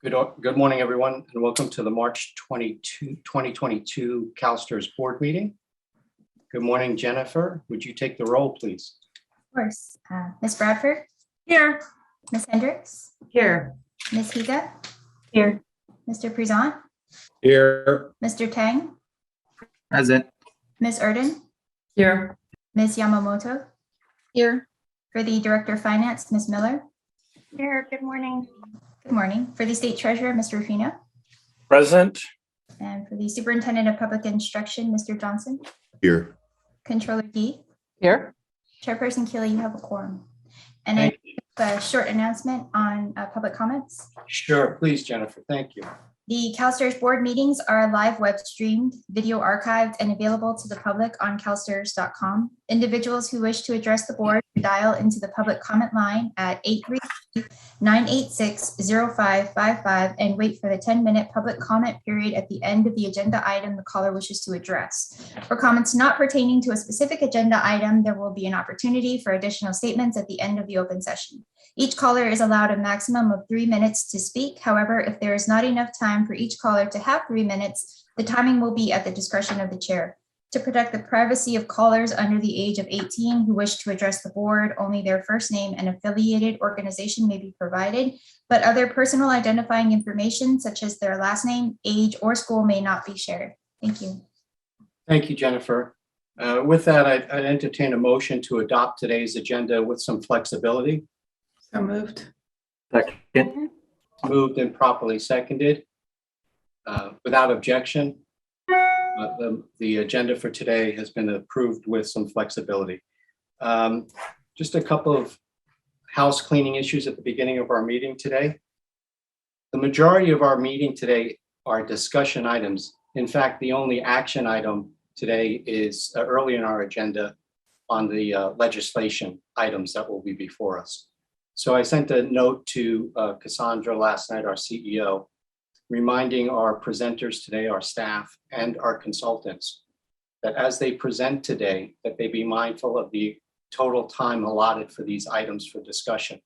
Good morning, everyone, and welcome to the March 2022 CalSTRS board meeting. Good morning, Jennifer. Would you take the roll, please? Of course. Ms. Bradford? Here. Ms. Hendricks? Here. Ms. Higa? Here. Mr. Prezant? Here. Mr. Tang? Present. Ms. Erden? Here. Ms. Yamamoto? Here. For the Director of Finance, Ms. Miller? Here, good morning. Good morning. For the State Treasurer, Mr. Rufino? Present. And for the Superintendent of Public Instruction, Mr. Johnson? Here. Controller Gee? Here. Chairperson Keeley, you have a quorum. And Thank a short announcement on public comments. Sure, please, Jennifer. Thank you. The CalSTRS board meetings are live web streamed, video archived, and available to the public on calstrs.com. Individuals who wish to address the board dial into the public comment line at 833-986-0555 and wait for the 10-minute public comment period at the end of the agenda item the caller wishes to address. For comments not pertaining to a specific agenda item, there will be an opportunity for additional statements at the end of the open session. Each caller is allowed a maximum of 3 minutes to speak. However, if there is not enough time for each caller to have 3 minutes, the timing will be at the discretion of the chair. To protect the privacy of callers under the age of 18 who wish to address the board, only their first name and affiliated organization may be provided, but other personal identifying information such as their last name, age, or school may not be shared. Thank you. Thank you, Jennifer. With that, I'd entertain a motion to adopt today's agenda with some flexibility. So moved. Second. Moved and properly seconded. Without objection, the agenda for today has been approved with some flexibility. Just a couple of house cleaning issues at the beginning of our meeting today. The majority of our meeting today are discussion items. In fact, the only action item today is early in our agenda on the legislation items that will be before us. So I sent a note to Cassandra last night, our CEO, reminding our presenters today, our staff and our consultants, that as they present today, that they be mindful of the total time allotted for these items for discussion.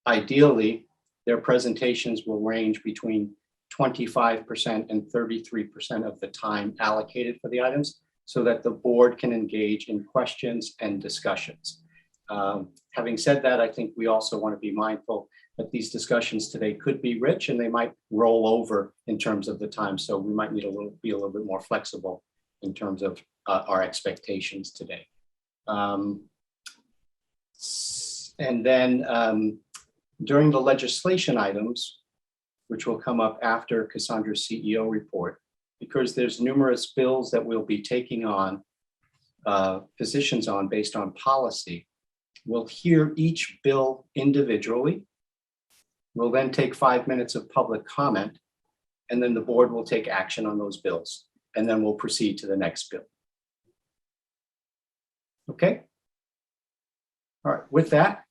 Ideally, their presentations will range between 25% and 33% of the time allocated for the items so that the board can engage in questions and discussions. Having said that, I think we also want to be mindful that these discussions today could be rich and they might roll over in terms of the time. So we might need be a little bit more flexible in terms of our expectations today. And then during the legislation items, which will come up after Cassandra's CEO report, because there's numerous bills that we'll be taking on positions on based on policy. We'll hear each bill individually. We'll then take 5 minutes of public comment, and then the board will take action on those bills, and then we'll proceed to the next bill. Okay? All right, with that,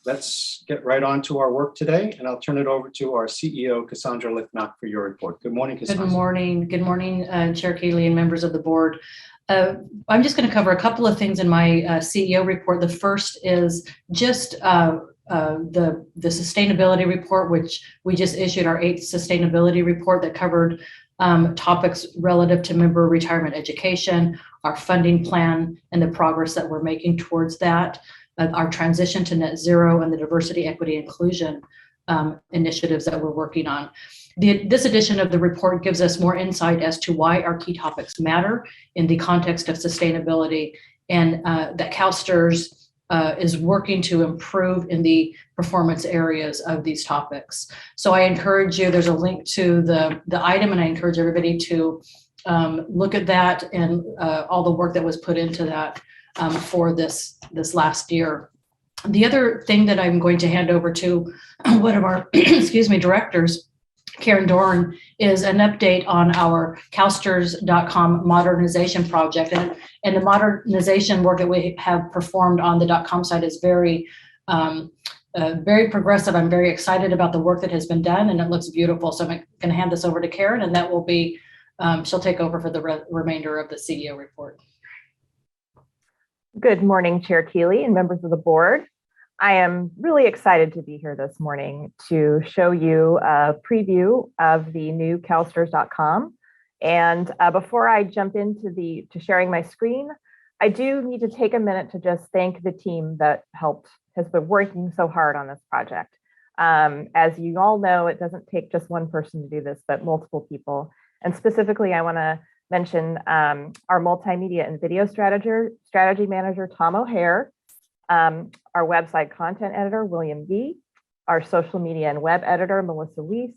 let's get right on to our work today, and I'll turn it over to our CEO, Cassandra Lifnock, for your report. Good morning, Cassandra. Good morning. Good morning, Chair Keeley and members of the board. I'm just going to cover a couple of things in my CEO report. The first is just the sustainability report, which we just issued our 8th sustainability report that covered topics relative to member retirement education, our funding plan, and the progress that we're making towards that, our transition to net zero, and the diversity, equity, inclusion initiatives that we're working on. This edition of the report gives us more insight as to why our key topics matter in the context of sustainability, and that CalSTRS is working to improve in the performance areas of these topics. So I encourage you, there's a link to the item, and I encourage everybody to look at that and all the work that was put into that for this last year. The other thing that I'm going to hand over to one of our directors, Karen Dorn, is an update on our calstrs.com modernization project. And the modernization work that we have performed on the .com site is very progressive. I'm very excited about the work that has been done, and it looks beautiful. So I'm going to hand this over to Karen, and that will be, she'll take over for the remainder of the CEO report. Good morning, Chair Keeley and members of the board. I am really excited to be here this morning to show you a preview of the new calstrs.com. And before I jump into sharing my screen, I do need to take a minute to just thank the team that has been working so hard on this project. As you all know, it doesn't take just one person to do this, but multiple people. And specifically, I want to mention our multimedia and video strategy manager, Tom O'Hare, our website content editor, William Gee, our social media and web editor, Melissa Weiss,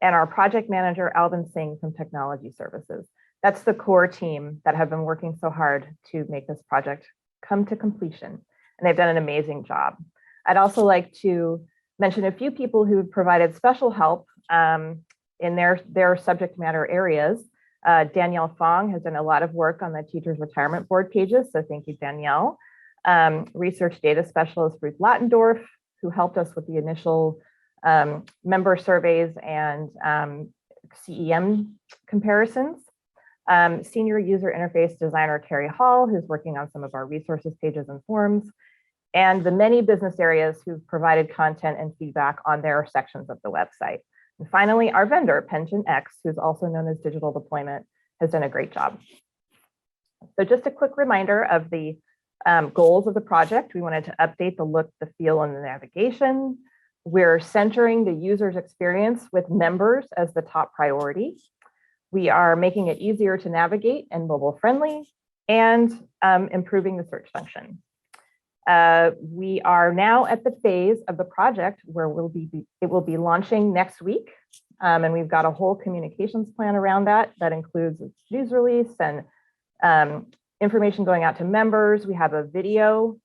and our project manager, Alvin Singh from Technology Services. That's the core team that have been working so hard to make this project come to completion. And they've done an amazing job. I'd also like to mention a few people who provided special help in their subject matter areas. Danielle Fong has done a lot of work on the Teachers Retirement Board pages, so thank you, Danielle. Research data specialist Ruth Lattendorf, who helped us with the initial member surveys and CEM comparisons. Senior user interface designer Carrie Hall, who's working on some of our resources pages and forms, and the many business areas who've provided content and feedback on their sections of the website. And finally, our vendor, PensionX, who's also known as Digital Deployment, has done a great job. So just a quick reminder of the goals of the project. We wanted to update the look, the feel, and the navigation. We're centering the user's experience with members as the top priority. We are making it easier to navigate and mobile friendly, and improving the search function. We are now at the phase of the project where it will be launching next week. And we've got a whole communications plan around that. That includes a news release and information going out to members. We have a video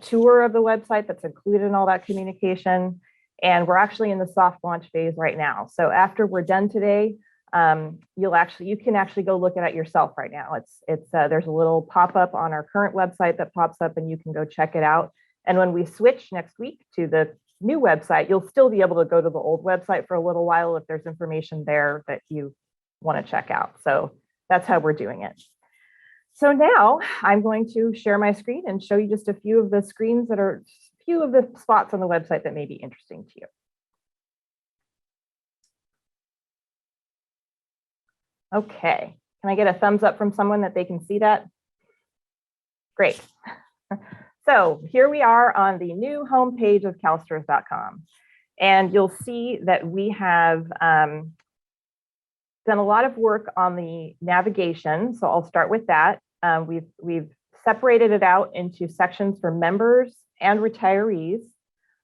tour of the website that's included in all that communication. And we're actually in the soft launch phase right now. So after we're done today, you can actually go look at it yourself right now. There's a little pop-up on our current website that pops up and you can go check it out. And when we switch next week to the new website, you'll still be able to go to the old website for a little while if there's information there that you want to check out. So that's how we're doing it. So now I'm going to share my screen and show you just a few of the few of the spots on the website that may be interesting to you. Okay, can I get a thumbs up from someone that they can see that? Great. So here we are on the new homepage of calstrs.com. And you'll see that we have done a lot of work on the navigation. So I'll start with that. We've separated it out into sections for members and retirees.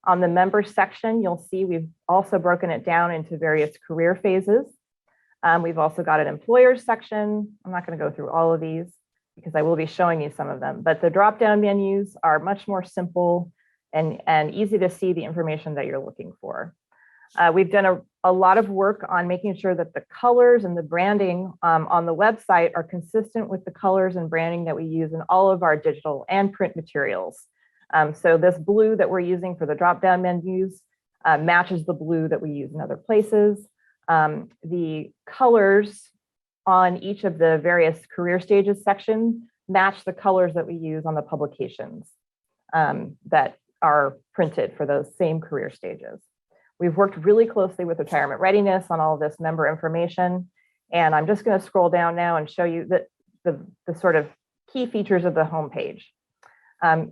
On the members section, you'll see we've also broken it down into various career phases. We've also got an employers section. I'm not going to go through all of these because I will be showing you some of them, but the drop-down menus are much more simple and easy to see the information that you're looking for. We've done a lot of work on making sure that the colors and the branding on the website are consistent with the colors and branding that we use in all of our digital and print materials. So this blue that we're using for the drop-down menus matches the blue that we use in other places. The colors on each of the various career stages section match the colors that we use on the publications that are printed for those same career stages. We've worked really closely with Retirement Readiness on all of this member information. And I'm just going to scroll down now and show you the sort of key features of the homepage.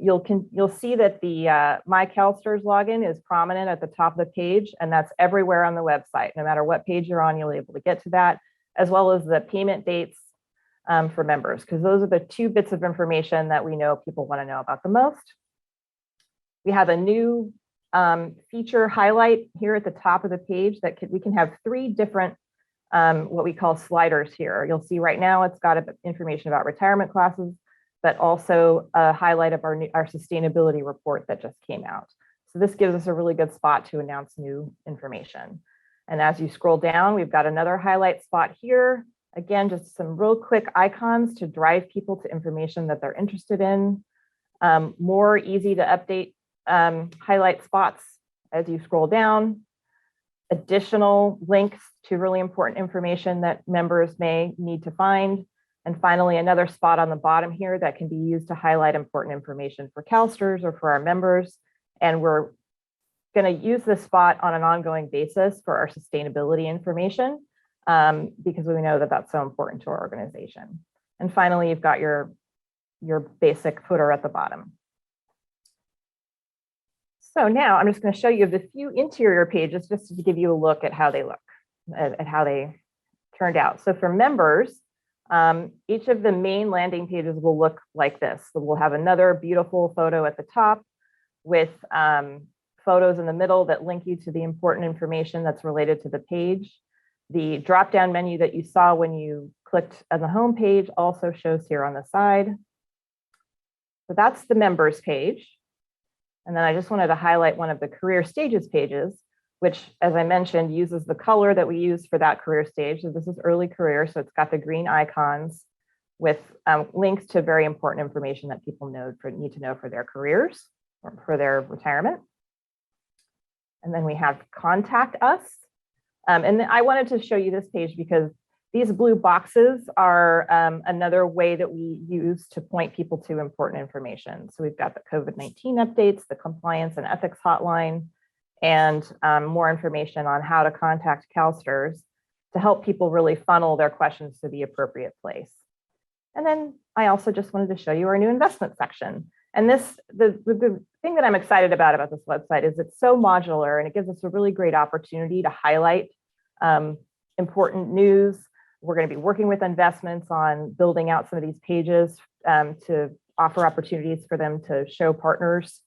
You'll see that the My CalSTRS login is prominent at the top of the page, and that's everywhere on the website. No matter what page you're on, you'll be able to get to that, as well as the payment dates for members, because those are the two bits of information that we know people want to know about the most. We have a new feature highlight here at the top of the page that we can have three different what we call sliders here. You'll see right now it's got information about retirement classes, but also a highlight of our sustainability report that just came out. So this gives us a really good spot to announce new information. And as you scroll down, we've got another highlight spot here. Again, just some real quick icons to drive people to information that they're interested in. More easy to update highlight spots as you scroll down. Additional links to really important information that members may need to find. And finally, another spot on the bottom here that can be used to highlight important information for CalSTRS or for our members. And we're going to use this spot on an ongoing basis for our sustainability information because we know that that's so important to our organization. And finally, you've got your basic footer at the bottom. So now I'm just going to show you the few interior pages just to give you a look at how they look, at how they turned out. So for members, each of the main landing pages will look like this. So we'll have another beautiful photo at the top with photos in the middle that link you to the important information that's related to the page. The drop-down menu that you saw when you clicked on the home page also shows here on the side. So that's the members page. And then I just wanted to highlight one of the career stages pages, which, as I mentioned, uses the color that we use for that career stage. So this is early career, so it's got the green icons with links to very important information that people need to know for their careers or for their retirement. And then we have contact us. And I wanted to show you this page because these blue boxes are another way that we use to point people to important information. So we've got the COVID-19 updates, the compliance and ethics hotline, and more information on how to contact CalSTRS to help people really funnel their questions to the appropriate place. And then I also just wanted to show you our new investment section. And the thing that I'm excited about this website is it's so modular and it gives us a really great opportunity to highlight important news. We're going to be working with investments on building out some of these pages to offer opportunities for them to show partners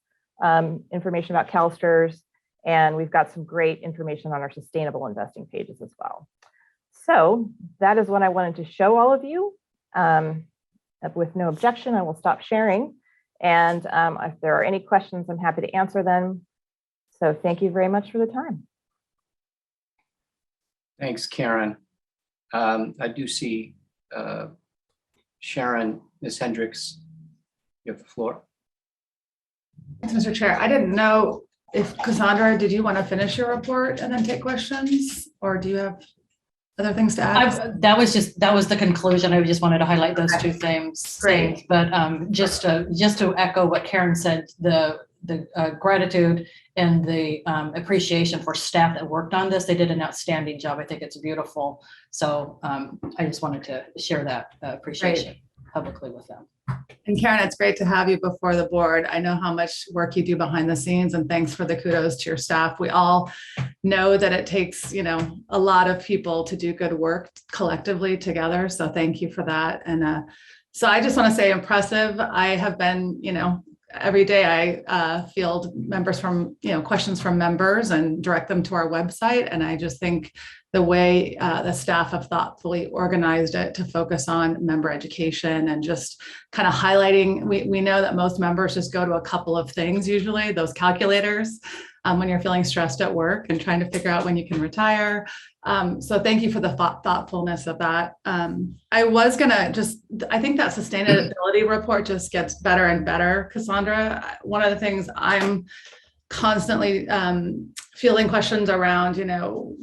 information about CalSTRS. And we've got some great information on our sustainable investing pages as well. So that is what I wanted to show all of you. With no objection, I will stop sharing. And if there are any questions, I'm happy to answer them. So thank you very much for the time. Thanks, Karen. I do see Sharon, Ms. Hendricks, you have the floor. Thanks, Mr. Chair. I didn't know if Cassandra, did you want to finish your report and then take questions, or do you have other things to add? That was the conclusion. I just wanted to highlight those two things. Great. But just to echo what Karen said, the gratitude and the appreciation for staff that worked on this. They did an outstanding job. I think it's beautiful. So I just wanted to share that appreciation publicly with them. And Karen, it's great to have you before the board. I know how much work you do behind the scenes, and thanks for the kudos to your staff. We all know that it takes, a lot of people to do good work collectively together. So thank you for that. And so I just want to say impressive. I have been, every day I field members from, questions from members and direct them to our website. And I just think the way the staff have thoughtfully organized it to focus on member education and just kind of highlighting, we know that most members just go to a couple of things, usually those calculators when you're feeling stressed at work and trying to figure out when you can retire. So thank you for the thoughtfulness of that. I was gonna I think that sustainability report just gets better and better, Cassandra. One of the things I'm constantly fielding questions around,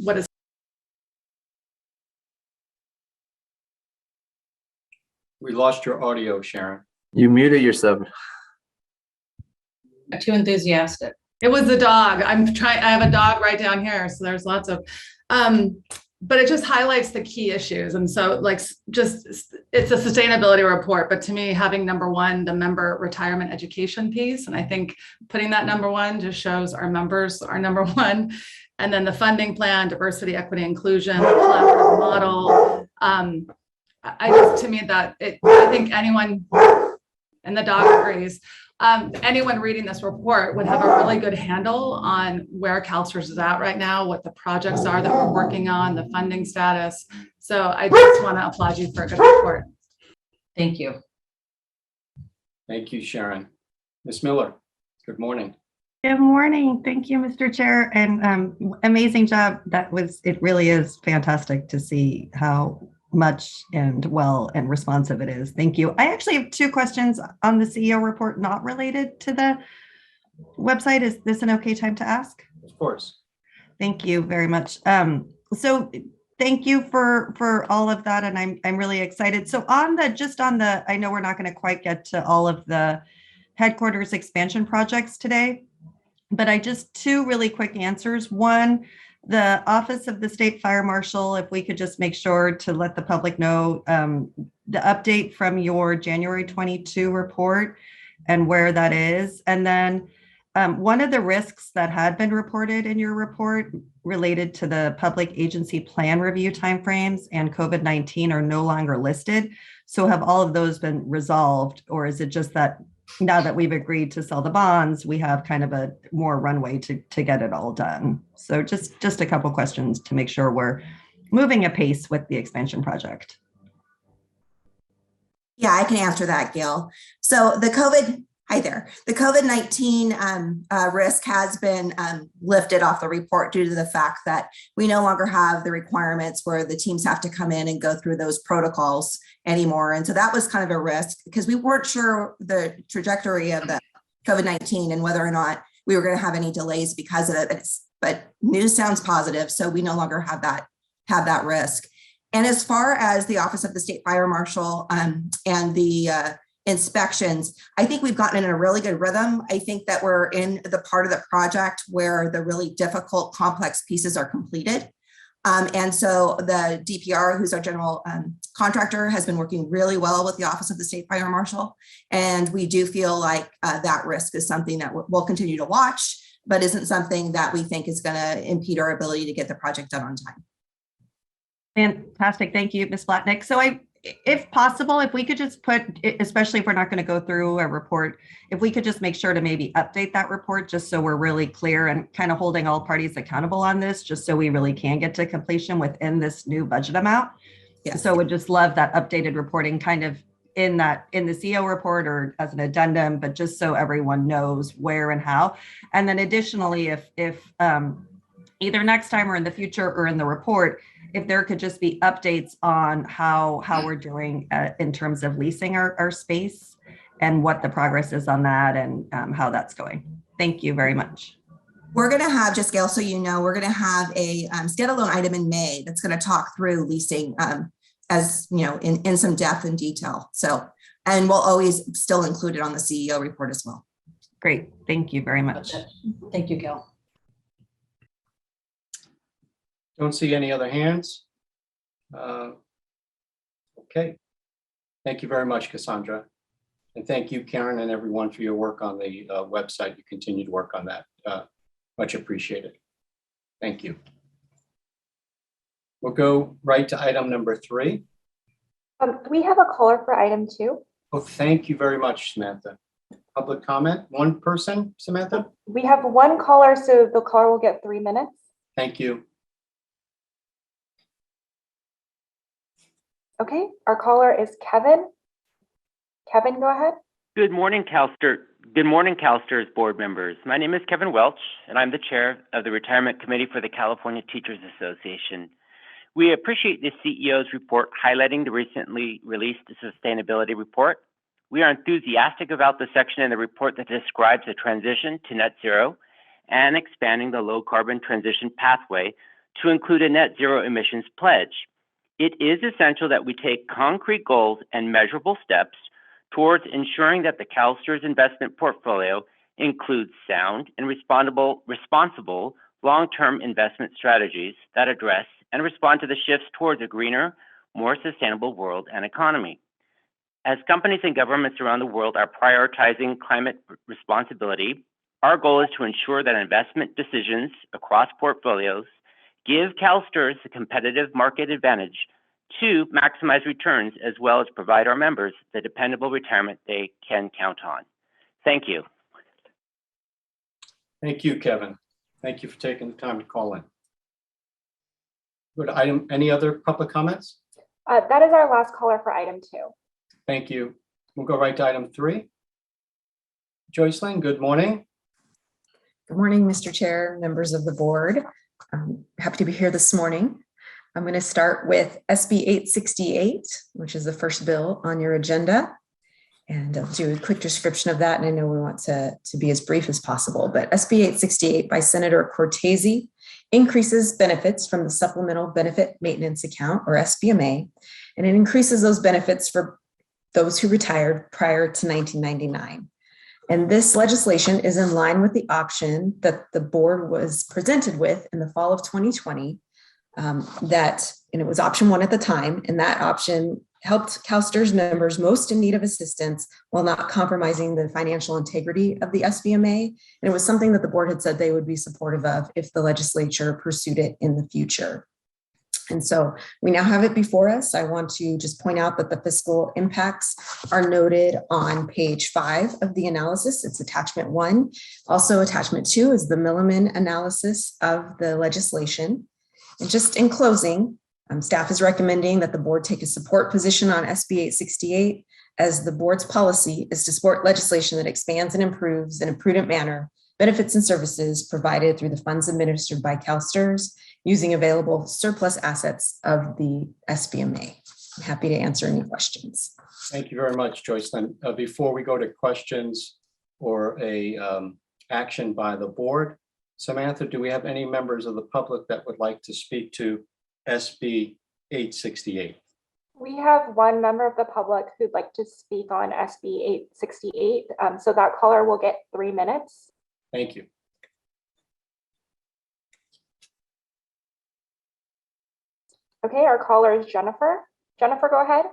what is. We lost your audio, Sharon. You muted yourself. Too enthusiastic. It was the dog. I have a dog right down here. So there's lots of, but it just highlights the key issues. And so it's a sustainability report, but to me, having number one, the member retirement education piece. And I think putting that number one just shows our members are number one. And then the funding plan, diversity, equity, inclusion, the collaborative model. To me I think anyone, and the dog agrees, anyone reading this report would have a really good handle on where CalSTRS is at right now, what the projects are that we're working on, the funding status. So I just want to applaud you for a good report. Thank you. Thank you, Sharon. Ms. Miller, good morning. Good morning. Thank you, Mr. Chair, and amazing job. It really is fantastic to see how much and well and responsive it is. Thank you. I actually have two questions on the CEO report not related to the website. Is this an okay time to ask? Of course. Thank you very much. So thank you for all of that, and I'm really excited. So I know we're not going to quite get to all of the headquarters expansion projects today, but I just two really quick answers. One, the Office of the State Fire Marshal, if we could just make sure to let the public know the update from your January 22 report and where that is. And then one of the risks that had been reported in your report related to the public agency plan review timeframes and COVID-19 are no longer listed. So have all of those been resolved, or is it just that now that we've agreed to sell the bonds, we have kind of a more runway to get it all done? So just a couple questions to make sure we're moving apace with the expansion project. Yeah, I can answer that, Gail. So the COVID-19 risk has been lifted off the report due to the fact that we no longer have the requirements where the teams have to come in and go through those protocols anymore. And so that was kind of a risk because we weren't sure the trajectory of the COVID-19 and whether or not we were going to have any delays because of it. But news sounds positive, so we no longer have that risk. And as far as the Office of the State Fire Marshal and the inspections, I think we've gotten in a really good rhythm. I think that we're in the part of the project where the really difficult, complex pieces are completed. And so the DPR, who's our general contractor, has been working really well with the Office of the State Fire Marshal. And we do feel like that risk is something that we'll continue to watch, but isn't something that we think is going to impede our ability to get the project done on time. Fantastic. Thank you, Ms. Blatnick. So if possible, if we could just put, especially if we're not going to go through a report, if we could just make sure to maybe update that report just so we're really clear and kind of holding all parties accountable on this, just so we really can get to completion within this new budget amount. Yes. So would just love that updated reporting kind of in the CEO report or as an addendum, but just so everyone knows where and how. And then additionally, if either next time or in the future or in the report, if there could just be updates on how we're doing in terms of leasing our space and what the progress is on that and how that's going. Thank you very much. We're going to have, just Gail, so you know, we're going to have a standalone item in May that's going to talk through leasing as you know, in some depth and detail. So, and we'll always still include it on the CEO report as well. Great. Thank you very much. Thank you, Gail. Don't see any other hands. Okay. Thank you very much, Cassandra. And thank you, Karen, and everyone for your work on the website. You continue to work on that. Much appreciated. Thank you. We'll go right to item number 3. We have a caller for item 2. Oh, thank you very much, Samantha. Public comment, one person, Samantha? We have one caller, so the caller will get 3 minutes. Thank you. Okay, our caller is Kevin. Kevin, go ahead. Good morning, CalSTRS board members. My name is Kevin Welch, and I'm the chair of the Retirement Committee for the California Teachers Association. We appreciate the CEO's report highlighting the recently released sustainability report. We are enthusiastic about the section in the report that describes the transition to net zero and expanding the low carbon transition pathway to include a net zero emissions pledge. It is essential that we take concrete goals and measurable steps towards ensuring that the CalSTRS investment portfolio includes sound and responsible long-term investment strategies that address and respond to the shifts towards a greener, more sustainable world and economy. As companies and governments around the world are prioritizing climate responsibility, our goal is to ensure that investment decisions across portfolios give CalSTRS a competitive market advantage to maximize returns, as well as provide our members the dependable retirement they can count on. Thank you. Thank you, Kevin. Thank you for taking the time to call in. Good item. Any other public comments? That is our last caller for item 2. Thank you. We'll go right to item 3. Joycelyn, good morning. Good morning, Mr. Chair, members of the board. I'm happy to be here this morning. I'm going to start with SB 868, which is the first bill on your agenda. And I'll do a quick description of that. And I know we want to be as brief as possible, but SB 868 by Senator Cortese increases benefits from the Supplemental Benefit Maintenance Account, or SBMA, and it increases those benefits for those who retired prior to 1999. And this legislation is in line with the option that the board was presented with in the fall of 2020. And it was option 1 at the time, and that option helped CalSTRS members most in need of assistance while not compromising the financial integrity of the SBMA. And it was something that the board had said they would be supportive of if the legislature pursued it in the future. And so we now have it before us. I want to just point out that the fiscal impacts are noted on page 5 of the analysis. It's attachment 1. Also attachment 2 is the Milliman analysis of the legislation. And just in closing, staff is recommending that the board take a support position on SB 868, as the board's policy is to support legislation that expands and improves in a prudent manner benefits and services provided through the funds administered by CalSTRS using available surplus assets of the SBMA. I'm happy to answer any questions. Thank you very much, Joycelyn. Before we go to questions or a action by the board, Samantha, do we have any members of the public that would like to speak to SB 868? We have one member of the public who'd like to speak on SB 868. So that caller will get 3 minutes. Thank you. Okay, our caller is Jennifer. Jennifer, go ahead.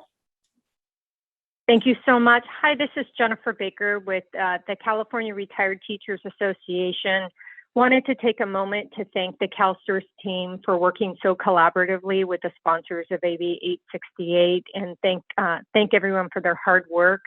Thank you so much. Hi, this is Jennifer Baker with the California Retired Teachers Association. Wanted to take a moment to thank the CalSTRS team for working so collaboratively with the sponsors of AB 868, and thank everyone for their hard work.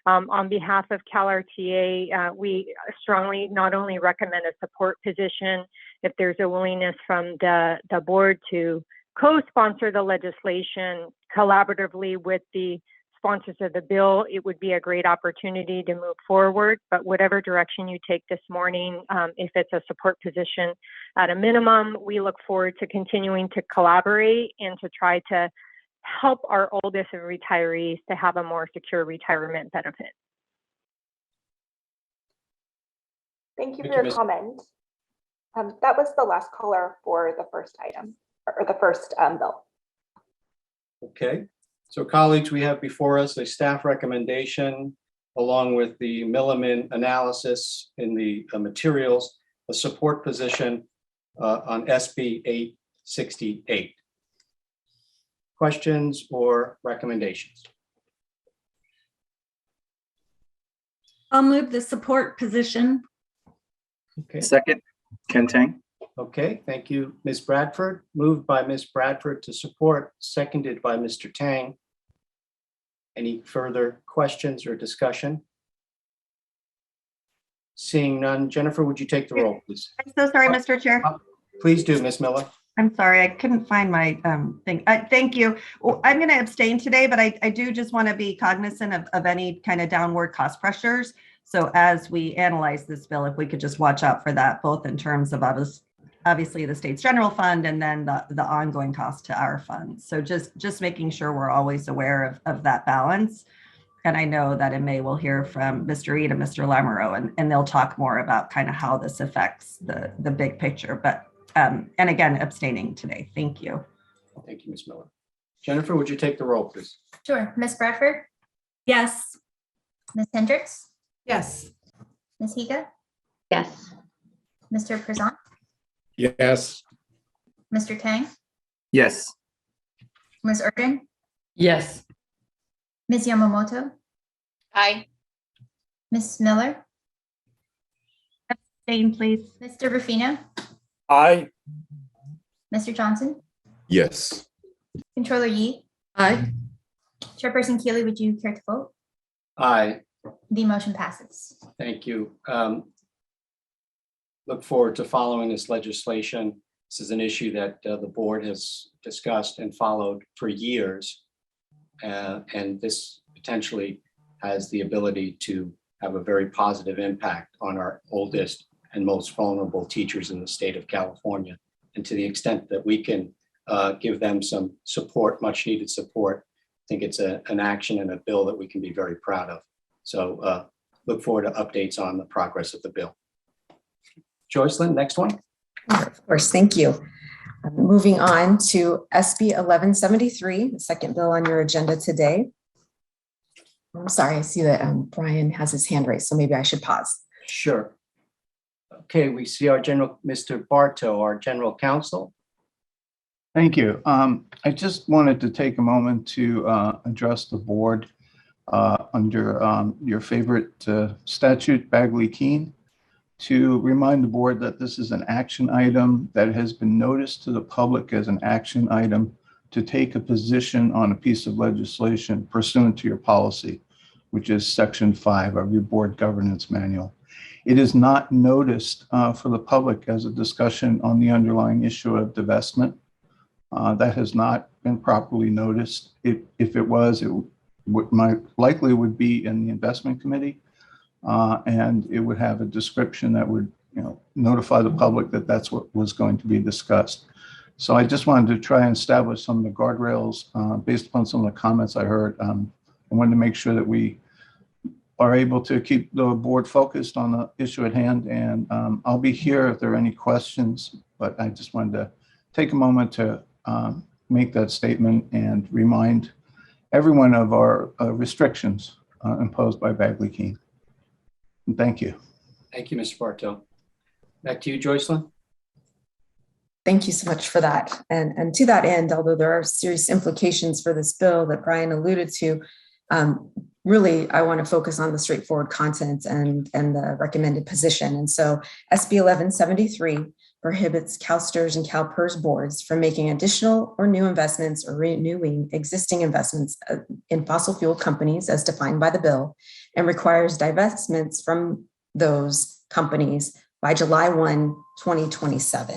On behalf of CalRTA, we strongly not only recommend a support position, if there's a willingness from the board to co-sponsor the legislation collaboratively with the sponsors of the bill, it would be a great opportunity to move forward. But whatever direction you take this morning, if it's a support position at a minimum, we look forward to continuing to collaborate and to try to help our oldest and retirees to have a more secure retirement benefit. Thank you for your comment. That was the last caller for the first item, or the first bill. Okay, so colleagues, we have before us a staff recommendation along with the Milliman analysis in the materials, a support position on SB 868. Questions or recommendations? I'll move the support position. Okay. Second, Ken Tang. Okay, thank you, Ms. Bradford. Moved by Ms. Bradford to support, seconded by Mr. Tang. Any further questions or discussion? Seeing none, Jennifer, would you take the roll, please? I'm so sorry, Mr. Chair. Please do, Ms. Miller. I'm sorry, I couldn't find my thing. Thank you. Well, I'm going to abstain today, but I do just want to be cognizant of any kind of downward cost pressures. So as we analyze this bill, if we could just watch out for that, both in terms of obviously the state's general fund and then the ongoing cost to our funds. So just making sure we're always aware of that balance. And I know that in May we'll hear from Mr. Reed and Mr. Lamoureux, and they'll talk more about kind of how this affects the big picture. But and again, abstaining today. Thank you. Thank you, Ms. Miller. Jennifer, would you take the roll, please? Sure. Ms. Bradford? Yes. Ms. Hendricks? Yes. Ms. Higa? Yes. Mr. Prezant? Yes. Mr. Tang? Yes. Ms. Urban? Yes. Ms. Yamamoto? Aye. Ms. Miller? Abstain, please. Mr. Ruffino? Aye. Mr. Johnson? Yes. Controller Yi? Aye. Chairperson Keeley, would you care to vote? Aye. The motion passes. Thank you. Look forward to following this legislation. This is an issue that the board has discussed and followed for years. And this potentially has the ability to have a very positive impact on our oldest and most vulnerable teachers in the state of California. And to the extent that we can give them some support, much needed support, I think it's an action and a bill that we can be very proud of. So look forward to updates on the progress of the bill. Joycelyn, next one. Of course, thank you. Moving on to SB 1173, the second bill on your agenda today. I'm sorry, I see that Brian has his hand raised, so maybe I should pause. Sure. Okay, we see Mr. Bartow, our general counsel. Thank you. I just wanted to take a moment to address the board under your favorite statute, Bagley-Keene, to remind the board that this is an action item that has been noticed to the public as an action item to take a position on a piece of legislation pursuant to your policy, which is Section 5 of your board governance manual. It is not noticed for the public as a discussion on the underlying issue of divestment. That has not been properly noticed. If it was, it likely would be in the investment committee, and it would have a description that would, notify the public that that's what was going to be discussed. So I just wanted to try and establish some of the guardrails based upon some of the comments I heard. I wanted to make sure that we are able to keep the board focused on the issue at hand, and I'll be here if there are any questions, but I just wanted to take a moment to make that statement and remind everyone of our restrictions imposed by Bagley-Keene. Thank you. Thank you, Mr. Bartow. Back to you, Joycelyn. Thank you so much for that. And to that end, although there are serious implications for this bill that Brian alluded to, really, I want to focus on the straightforward content and the recommended position. And so SB 1173 prohibits CalSTRS and CalPERS boards from making additional or new investments or renewing existing investments in fossil fuel companies as defined by the bill, and requires divestments from those companies by July 1, 2027.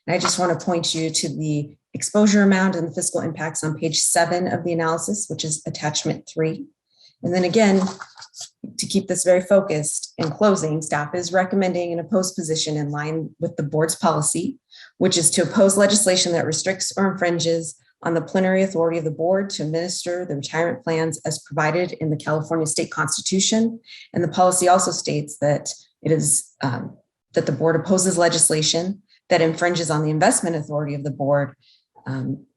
And I just want to point you to the exposure amount and the fiscal impacts on page 7 of the analysis, which is attachment 3. And then again, to keep this very focused, in closing, staff is recommending an opposed position in line with the board's policy, which is to oppose legislation that restricts or infringes on the plenary authority of the board to administer the retirement plans as provided in the California State Constitution. And the policy also states that it is that the board opposes legislation that infringes on the investment authority of the board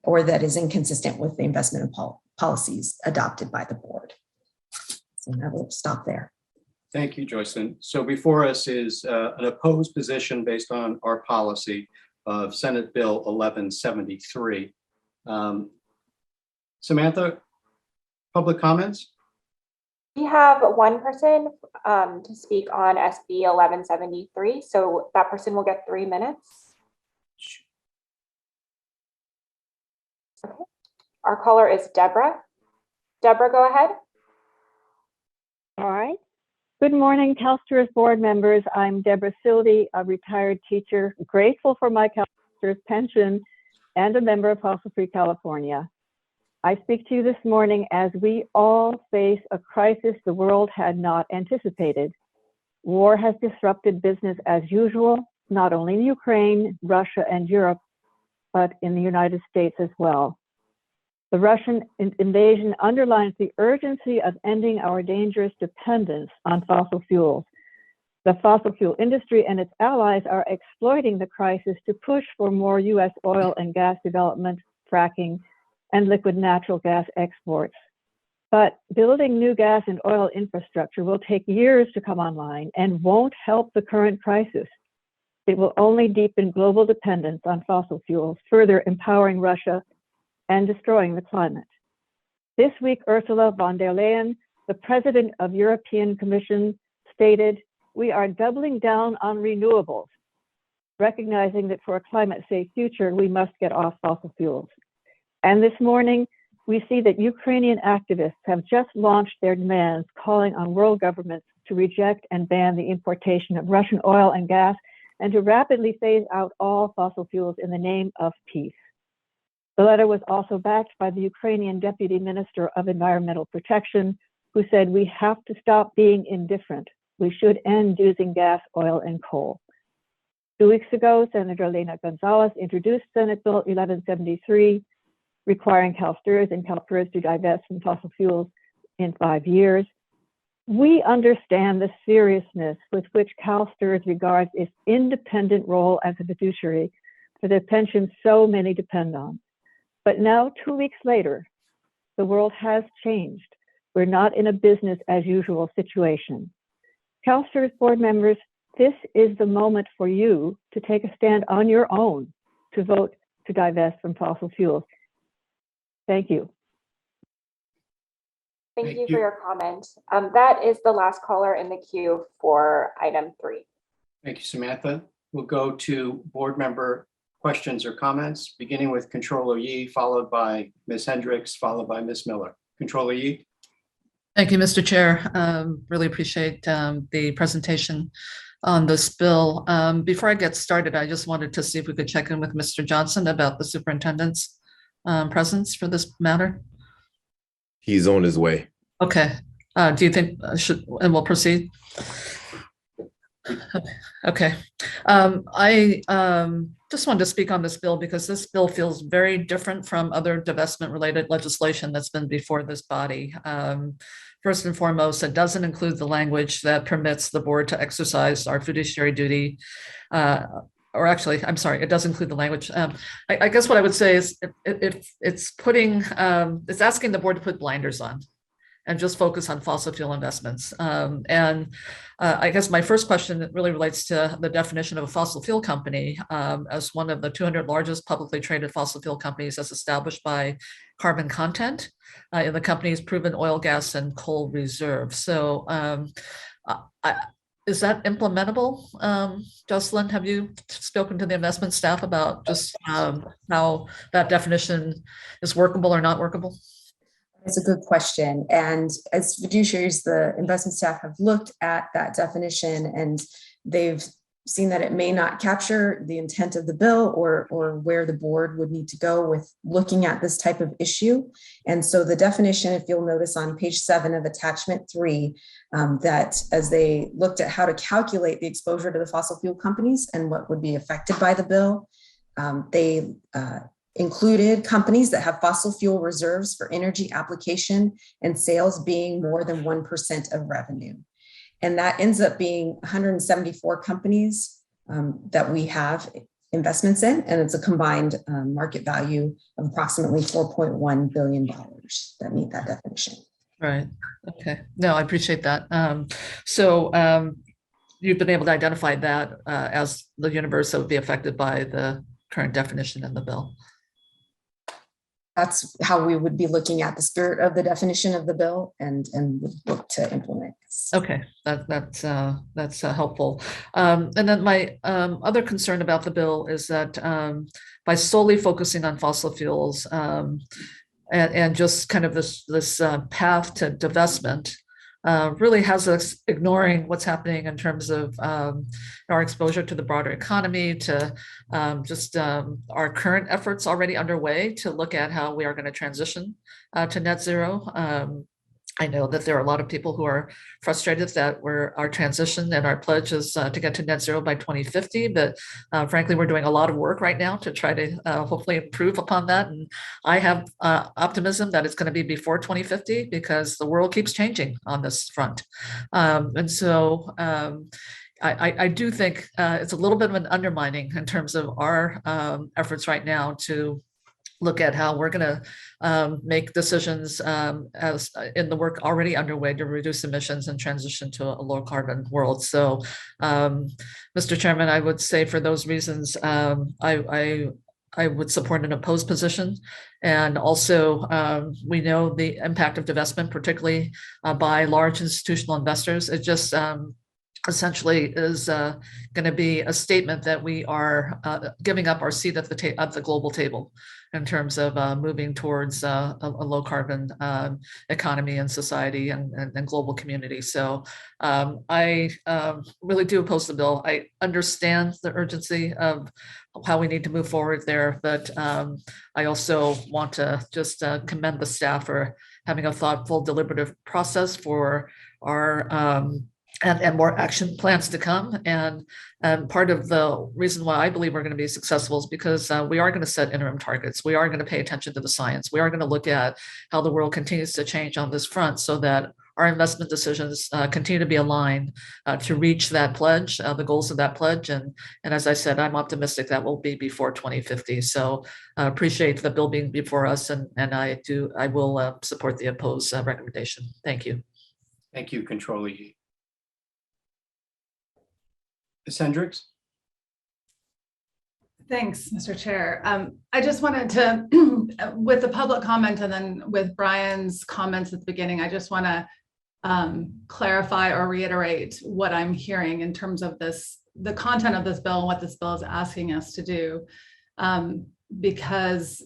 or that is inconsistent with the investment policies adopted by the board. So I will stop there. Thank you, Joycelyn. So before us is an opposed position based on our policy of Senate Bill 1173. Samantha, public comments? We have one person to speak on SB 1173. So that person will get 3 minutes. Okay. Our caller is Deborah. Deborah, go ahead. All right. Good morning, CalSTRS board members. I'm Deborah Sildy, a retired teacher, grateful for my CalSTRS pension and a member of Fossil Free California. I speak to you this morning as we all face a crisis the world had not anticipated. War has disrupted business as usual, not only in Ukraine, Russia, and Europe, but in the United States as well. The Russian invasion underlines the urgency of ending our dangerous dependence on fossil fuels. The fossil fuel industry and its allies are exploiting the crisis to push for more U.S. oil and gas development, fracking, and liquid natural gas exports. But building new gas and oil infrastructure will take years to come online and won't help the current crisis. It will only deepen global dependence on fossil fuels, further empowering Russia and destroying the climate. This week, Ursula von der Leyen, the president of European Commission, stated, "We are doubling down on renewables, recognizing that for a climate-safe future, we must get off fossil fuels." And this morning, we see that Ukrainian activists have just launched their demands, calling on world governments to reject and ban the importation of Russian oil and gas and to rapidly phase out all fossil fuels in the name of peace. The letter was also backed by the Ukrainian Deputy Minister of Environmental Protection, who said, "We have to stop being indifferent. We should end using gas, oil, and coal." 2 weeks ago, Senator Lena Gonzalez introduced Senate Bill 1173, requiring CalSTRS and CalPERS to divest from fossil fuels in 5 years. We understand the seriousness with which CalSTRS regards its independent role as a fiduciary for the pensions so many depend on. But now, 2 weeks later, the world has changed. We're not in a business as usual situation. CalSTRS board members, this is the moment for you to take a stand on your own to vote to divest from fossil fuels. Thank you. Thank you for your comment. That is the last caller in the queue for item 3. Thank you, Samantha. We'll go to board member questions or comments, beginning with Controller Yi, followed by Ms. Hendricks, followed by Ms. Miller. Controller Yi. Thank you, Mr. Chair. Really appreciate the presentation on this bill. Before I get started, I just wanted to see if we could check in with Mr. Johnson about the superintendent's presence for this matter. He's on his way. Okay. Do you think and we'll proceed? Okay. I just wanted to speak on this bill because this bill feels very different from other divestment related legislation that's been before this body. First and foremost, it doesn't include the language that permits the board to exercise our fiduciary duty. Or actually, I'm sorry, it does include the language. I guess what I would say is it's asking the board to put blinders on and just focus on fossil fuel investments. I guess my first question really relates to the definition of a fossil fuel company as one of the 200 largest publicly traded fossil fuel companies as established by carbon content in the company's proven oil, gas, and coal reserves. So is that implementable? Jocelyn, have you spoken to the investment staff about just how that definition is workable or not workable? It's a good question. And as fiduciaries, the investment staff have looked at that definition and they've seen that it may not capture the intent of the bill or where the board would need to go with looking at this type of issue. And so the definition, if you'll notice on page 7 of attachment 3, that as they looked at how to calculate the exposure to the fossil fuel companies and what would be affected by the bill, they included companies that have fossil fuel reserves for energy application and sales being more than 1% of revenue. And that ends up being 174 companies that we have investments in, and it's a combined market value of approximately $4.1 billion that meet that definition. Right. Okay. No, I appreciate that. So you've been able to identify that as the universe that would be affected by the current definition in the bill. That's how we would be looking at the spirit of the definition of the bill and would look to implement this. Okay, that's helpful. And then my other concern about the bill is that by solely focusing on fossil fuels and just kind of this path to divestment really has us ignoring what's happening in terms of our exposure to the broader economy, to just our current efforts already underway to look at how we are going to transition to net zero. I know that there are a lot of people who are frustrated that our transition and our pledge is to get to net zero by 2050, but frankly, we're doing a lot of work right now to try to hopefully improve upon that. And I have optimism that it's going to be before 2050 because the world keeps changing on this front. And so I do think it's a little bit of an undermining in terms of our efforts right now to look at how we're going to make decisions as in the work already underway to reduce emissions and transition to a low carbon world. So, Mr. Chairman, I would say for those reasons, I would support an opposed position. And also, we know the impact of divestment, particularly by large institutional investors. It just essentially is going to be a statement that we are giving up our seat at the global table in terms of moving towards a low carbon economy and society and global community. So I really do oppose the bill. I understand the urgency of how we need to move forward there, but I also want to just commend the staff for having a thoughtful, deliberative process for our and more action plans to come. And part of the reason why I believe we're going to be successful is because we are going to set interim targets. We are going to pay attention to the science. We are going to look at how the world continues to change on this front so that our investment decisions continue to be aligned to reach that pledge, the goals of that pledge. And as I said, I'm optimistic that will be before 2050. So appreciate the bill being before us, and I will support the opposed recommendation. Thank you. Thank you, Controller Yi. Ms. Hendricks? Thanks, Mr. Chair. I just wanted to, with the public comment and then with Brian's comments at the beginning, I just want to clarify or reiterate what I'm hearing in terms of this, the content of this bill and what this bill is asking us to do. Because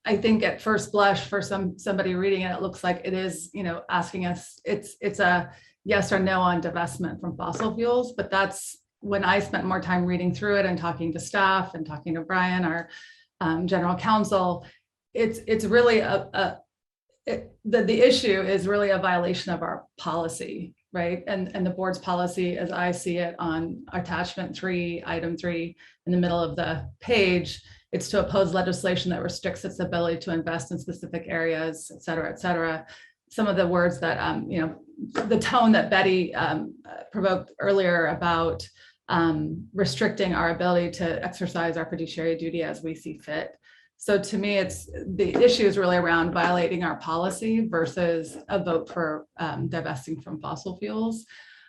I think at first blush for somebody reading it, it looks like it is, asking us, it's a yes or no on divestment from fossil fuels, but that's when I spent more time reading through it and talking to staff and talking to Brian, our general counsel. It's really the issue is really a violation of our policy, right? And the board's policy, as I see it on attachment 3, item 3 in the middle of the page, it's to oppose legislation that restricts its ability to invest in specific areas, et cetera, et cetera. Some of the words that, the tone that Betty provoked earlier about restricting our ability to exercise our fiduciary duty as we see fit. So to me, it's the issue is really around violating our policy versus a vote for divesting from fossil fuels.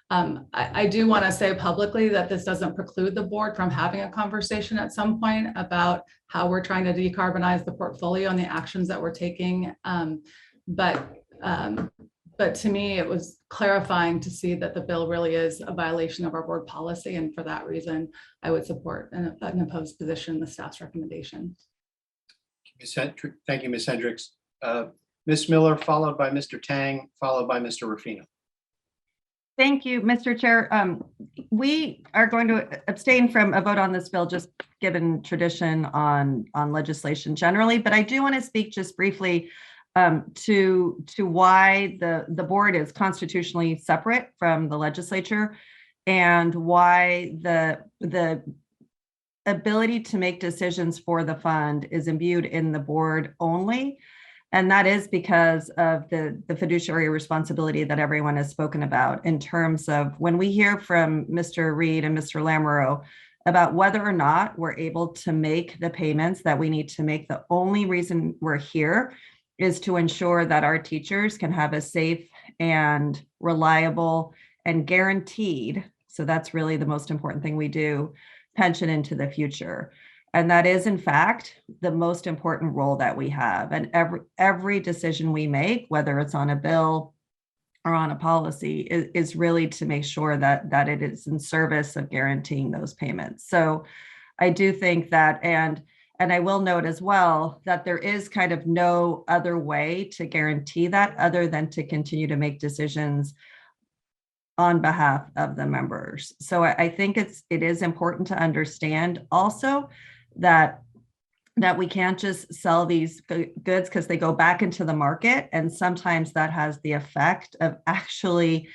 I do want to say publicly that this doesn't preclude the board from having a conversation at some point about how we're trying to decarbonize the portfolio and the actions that we're taking. But to me, it was clarifying to see that the bill really is a violation of our board policy. And for that reason, I would support an opposed position, the staff's recommendation. Thank you, Ms. Hendricks. Ms. Miller, followed by Mr. Tang, followed by Mr. Ruffino. Thank you, Mr. Chair. We are going to abstain from a vote on this bill, just given tradition on legislation generally, but I do want to speak just briefly to why the board is constitutionally separate from the legislature and why the ability to make decisions for the fund is imbued in the board only. And that is because of the fiduciary responsibility that everyone has spoken about in terms of when we hear from Mr. Reed and Mr. Lamoureux about whether or not we're able to make the payments that we need to make. The only reason we're here is to ensure that our teachers can have a safe and reliable and guaranteed, so that's really the most important thing we do, pension into the future. And that is, in fact, the most important role that we have. And every decision we make, whether it's on a bill or on a policy, is really to make sure that it is in service of guaranteeing those payments. So I do think that, and I will note as well that there is kind of no other way to guarantee that other than to continue to make decisions on behalf of the members. So I think it is important to understand also that we can't just sell these goods because they go back into the market. And sometimes that has the effect of actually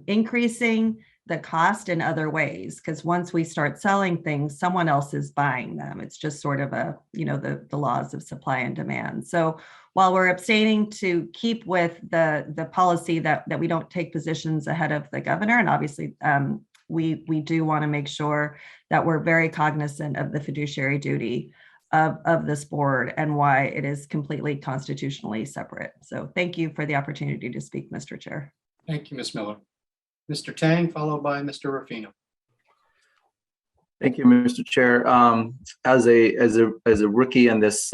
increasing the cost in other ways, because once we start selling things, someone else is buying them. It's just sort of the laws of supply and demand. So while we're abstaining to keep with the policy that we don't take positions ahead of the governor, and obviously we do want to make sure that we're very cognizant of the fiduciary duty of this board and why it is completely constitutionally separate. So thank you for the opportunity to speak, Mr. Chair. Thank you, Ms. Miller. Mr. Tang, followed by Mr. Ruffino. Thank you, Mr. Chair. As a rookie on this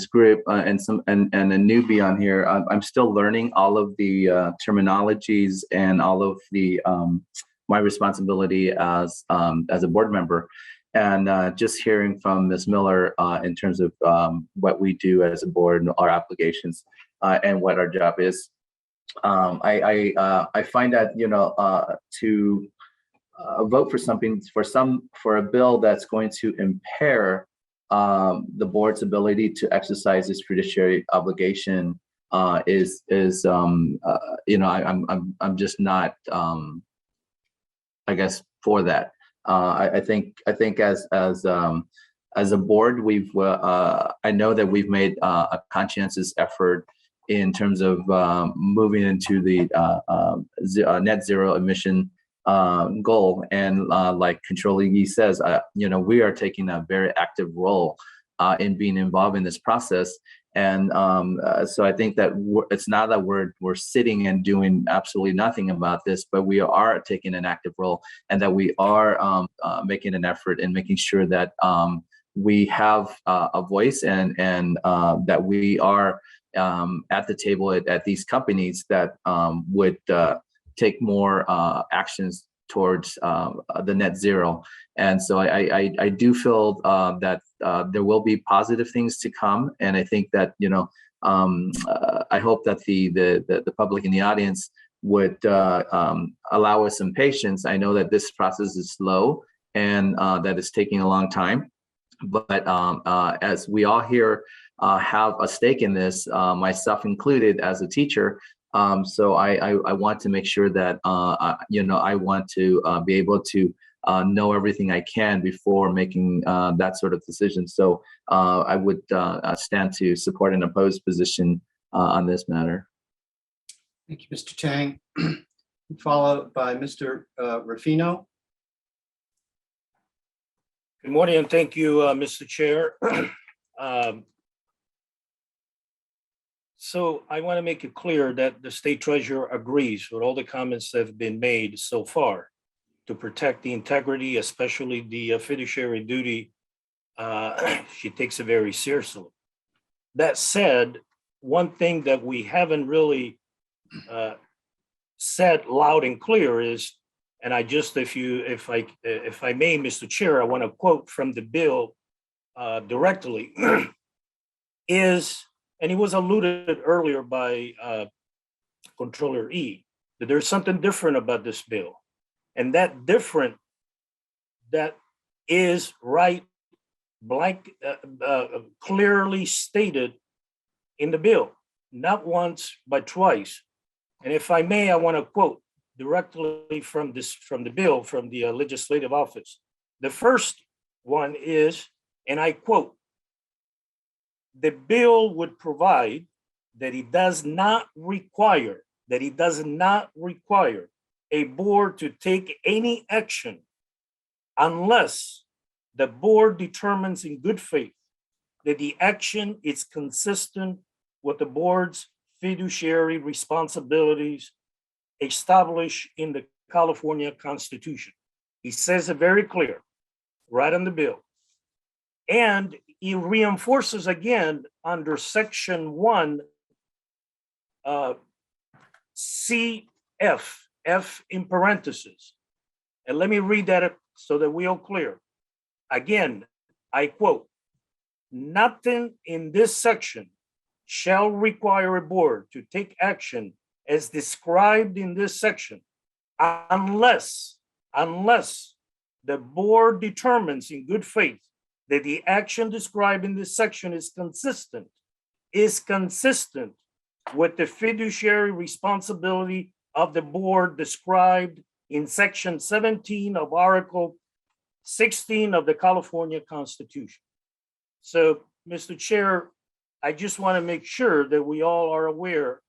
group and a newbie on here, I'm still learning all of the terminologies and all of the my responsibility as a board member. And just hearing from Ms. Miller in terms of what we do as a board and our obligations and what our job is. I find that to vote for something for a bill that's going to impair the board's ability to exercise its fiduciary obligation is I'm just not I guess for that. I think as a board, I know that we've made a conscientious effort in terms of moving into the net zero emission goal. And like Controller Yee says, we are taking a very active role in being involved in this process. And so I think that it's not that we're sitting and doing absolutely nothing about this, but we are taking an active role, and that we are making an effort in making sure that we have a voice, and that we are at the table at these companies that would take more actions towards the net zero. And so I do feel that there will be positive things to come. And I think that, I hope that the public in the audience would allow us some patience. I know that this process is slow and that it's taking a long time. But as we all here have a stake in this, myself included as a teacher, so I want to make sure that, I want to be able to know everything I can before making that sort of decision. So I would stand to support an opposed position on this matter. Thank you, Mr. Chang. Followed by Mr. Rufino. Good morning, and thank you, Mr. Chair. So I want to make it clear that the state treasurer agrees with all the comments that have been made so far to protect the integrity, especially the fiduciary duty. She takes it very seriously. That said, one thing that we haven't really said loud and clear is, and I just, if I may, Mr. Chair, I want to quote from the bill directly, is, and it was alluded earlier by Controller E, that there's something different about this bill. And that different, that is right, blank, clearly stated in the bill, not once, but twice. And if I may, I want to quote directly from the bill, from the legislative office. The first one is, and I quote, "The bill would provide that it does not require a board to take any action unless the board determines in good faith that the action is consistent with the board's fiduciary responsibilities established in the California Constitution." He says it very clear, right on the bill. And he reinforces again under section 1, CF, F in parentheses. And let me read that so that we all clear. Again, I quote, "Nothing in this section shall require a board to take action as described in this section unless the board determines in good faith that the action described in this section is consistent with the fiduciary responsibility of the board described in section 17 of Article 16 of the California Constitution." So, Mr. Chair, I just want to make sure that we all are aware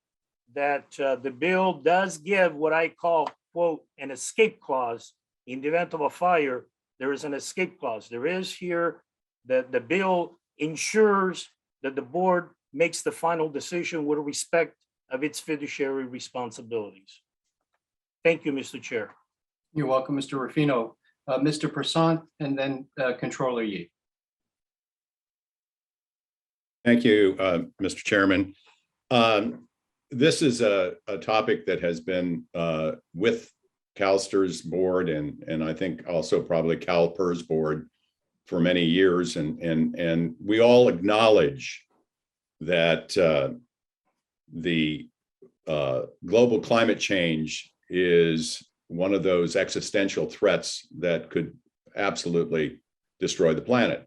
that the bill does give what I call, quote, an escape clause. In the event of a fire, there is an escape clause. There is here that the bill ensures that the board makes the final decision with respect of its fiduciary responsibilities. Thank you, Mr. Chair. You're welcome, Mr. Rufino. Mr. Persant, and then Controller Yee. Thank you, Mr. Chairman. This is a topic that has been with CalSTRS board and I think also probably CalPERS board for many years. And we all acknowledge that the global climate change is one of those existential threats that could absolutely destroy the planet.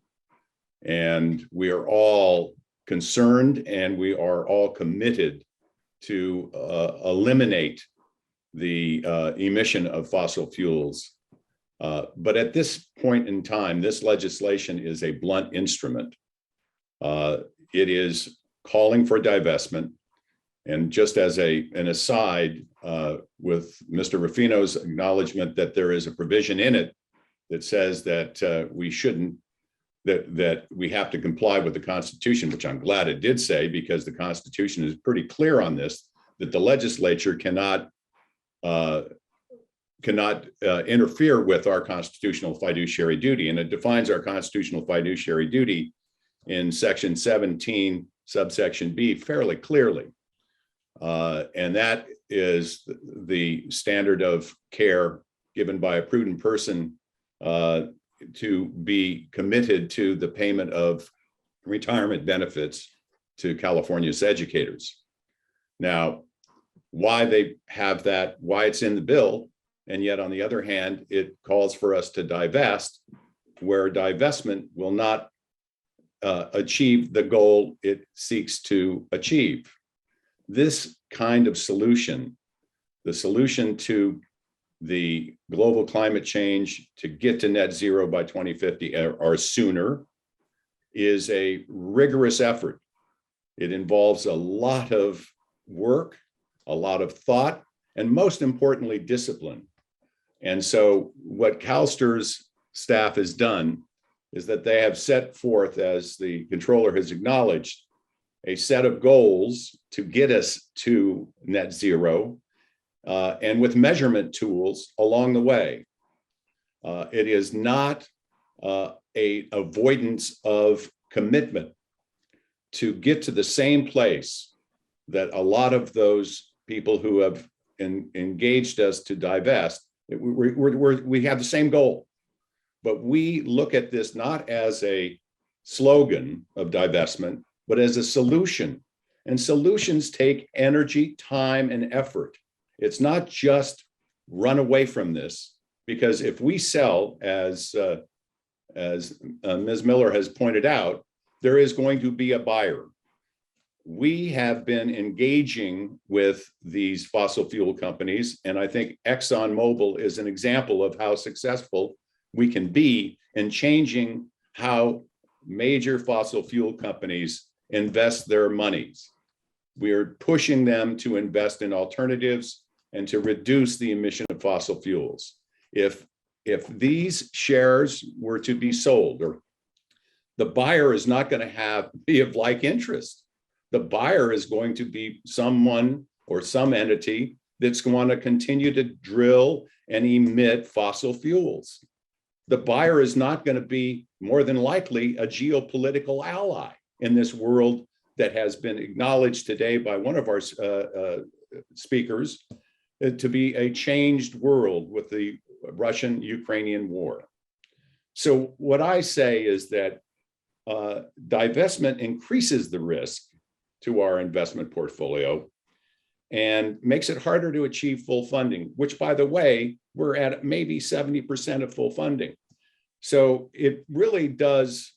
And we are all concerned and we are all committed to eliminate the emission of fossil fuels. But at this point in time, this legislation is a blunt instrument. It is calling for divestment. And just as an aside, with Mr. Ruffino's acknowledgement that there is a provision in it that says that we shouldn't, that we have to comply with the Constitution, which I'm glad it did say, because the Constitution is pretty clear on this, that the legislature cannot interfere with our constitutional fiduciary duty. And it defines our constitutional fiduciary duty in section 17, subsection B, fairly clearly. And that is the standard of care given by a prudent person to be committed to the payment of retirement benefits to California's educators. Now, why they have that, why it's in the bill, and yet on the other hand, it calls for us to divest, where divestment will not achieve the goal it seeks to achieve. This kind of solution, the solution to the global climate change to get to net zero by 2050 or sooner, is a rigorous effort. It involves a lot of work, a lot of thought, and most importantly, discipline. And so what CalSTRS staff has done is that they have set forth, as the controller has acknowledged, a set of goals to get us to net zero, and with measurement tools along the way. It is not a avoidance of commitment to get to the same place that a lot of those people who have engaged us to divest, we have the same goal. But we look at this not as a slogan of divestment, but as a solution. And solutions take energy, time, and effort. It's not just run away from this, because if we sell, as Ms. Miller has pointed out, there is going to be a buyer. We have been engaging with these fossil fuel companies, and I think ExxonMobil is an example of how successful we can be in changing how major fossil fuel companies invest their monies. We are pushing them to invest in alternatives and to reduce the emission of fossil fuels. If these shares were to be sold, or the buyer is not going to be of like interest. The buyer is going to be someone or some entity that's going to continue to drill and emit fossil fuels. The buyer is not going to be, more than likely, a geopolitical ally in this world that has been acknowledged today by one of our speakers to be a changed world with the Russian-Ukrainian war. So what I say is that divestment increases the risk to our investment portfolio and makes it harder to achieve full funding, which, by the way, we're at maybe 70% of full funding. So it really does,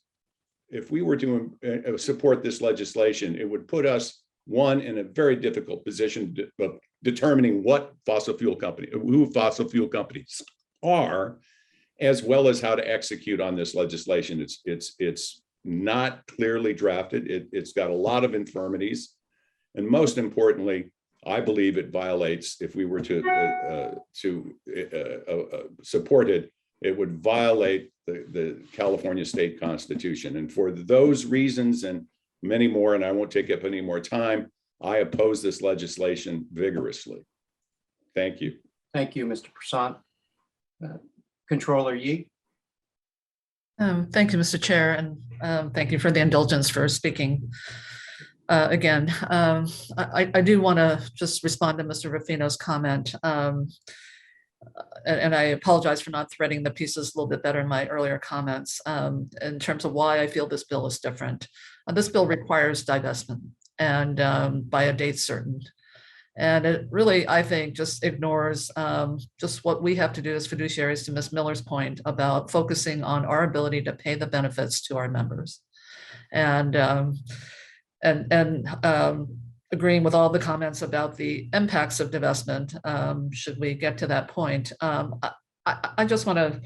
if we were to support this legislation, it would put us, one, in a very difficult position of determining who fossil fuel companies are, as well as how to execute on this legislation. It's not clearly drafted. It's got a lot of infirmities. And most importantly, I believe it violates, if we were to support it, it would violate the California state constitution. And for those reasons and many more, and I won't take up any more time, I oppose this legislation vigorously. Thank you. Thank you, Mr. Prasad. Controller Yi. Thank you, Mr. Chair, and thank you for the indulgence for speaking again. I do want to just respond to Mr. Ruffino's comment. And I apologize for not threading the pieces a little bit better in my earlier comments in terms of why I feel this bill is different. This bill requires divestment and by a date certain. And it really, I think, just ignores just what we have to do as fiduciaries, to Ms. Miller's point about focusing on our ability to pay the benefits to our members. And agreeing with all the comments about the impacts of divestment, should we get to that point. I just want to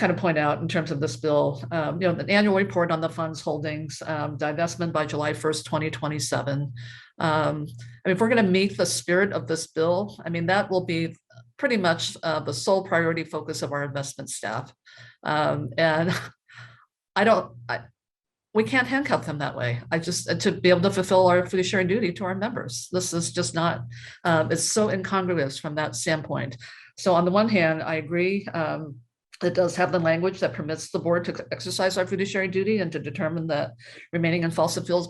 kind of point out in terms of this bill, the annual report on the fund's holdings, divestment by July 1st, 2027. If we're going to meet the spirit of this bill, that will be pretty much the sole priority focus of our investment staff. And we can't handcuff them that way. To be able to fulfill our fiduciary duty to our members. This is just not, it's so incongruous from that standpoint. So on the one hand, I agree, it does have the language that permits the board to exercise our fiduciary duty and to determine that remaining in fossil fuels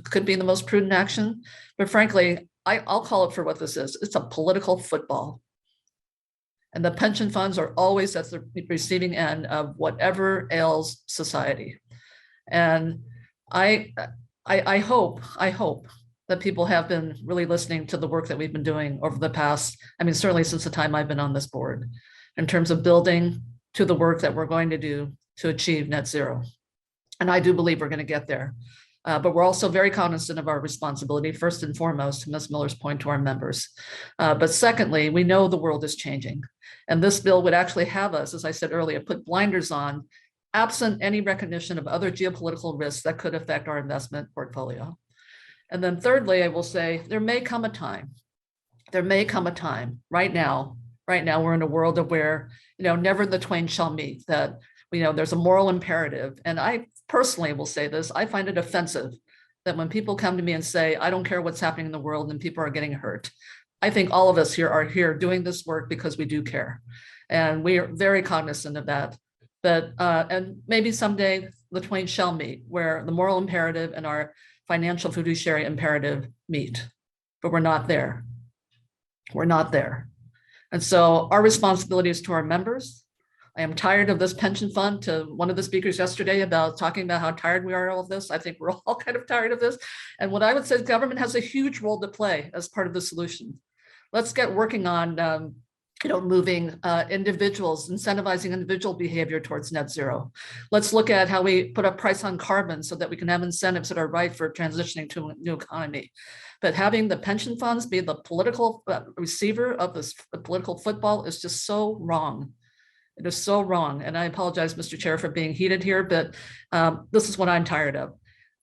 could be the most prudent action. But frankly, I'll call it for what this is. It's a political football. And the pension funds are always at the receiving end of whatever ails society. And I hope that people have been really listening to the work that we've been doing over the past, certainly since the time I've been on this board, in terms of building to the work that we're going to do to achieve net zero. And I do believe we're going to get there. But we're also very cognizant of our responsibility, first and foremost, to Ms. Miller's point, to our members. But secondly, we know the world is changing. And this bill would actually have us, as I said earlier, put blinders on, absent any recognition of other geopolitical risks that could affect our investment portfolio. And then thirdly, I will say, there may come a time right now we're in a world of where, never the twain shall meet, that, there's a moral imperative. And I personally will say this, I find it offensive that when people come to me and say, I don't care what's happening in the world and people are getting hurt. I think all of us here are here doing this work because we do care. And we are very cognizant of that. But, and maybe someday the twain shall meet, where the moral imperative and our financial fiduciary imperative meet, but we're not there. We're not there. And so our responsibility is to our members. I am tired of this pension fund. To one of the speakers yesterday about talking about how tired we are of all of this. I think we're all kind of tired of this. And what I would say is government has a huge role to play as part of the solution. Let's get working on moving individuals, incentivizing individual behavior towards net zero. Let's look at how we put a price on carbon so that we can have incentives that are right for transitioning to a new economy. But having the pension funds be the political receiver of this political football is just so wrong. It is so wrong. And I apologize, Mr. Chair, for being heated here, but this is what I'm tired of.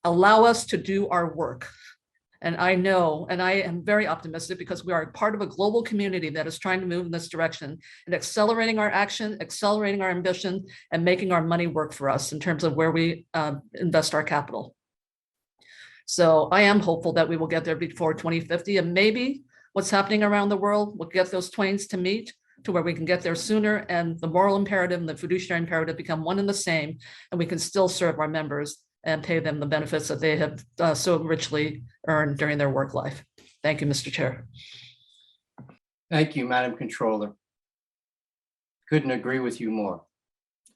Allow us to do our work. And I know, and I am very optimistic because we are part of a global community that is trying to move in this direction and accelerating our action, accelerating our ambition, and making our money work for us in terms of where we invest our capital. So I am hopeful that we will get there before 2050, and maybe what's happening around the world will get those twains to meet to where we can get there sooner, and the moral imperative and the fiduciary imperative become one and the same, and we can still serve our members and pay them the benefits that they have so richly earned during their work life. Thank you, Mr. Chair. Thank you, Madam Controller. Couldn't agree with you more.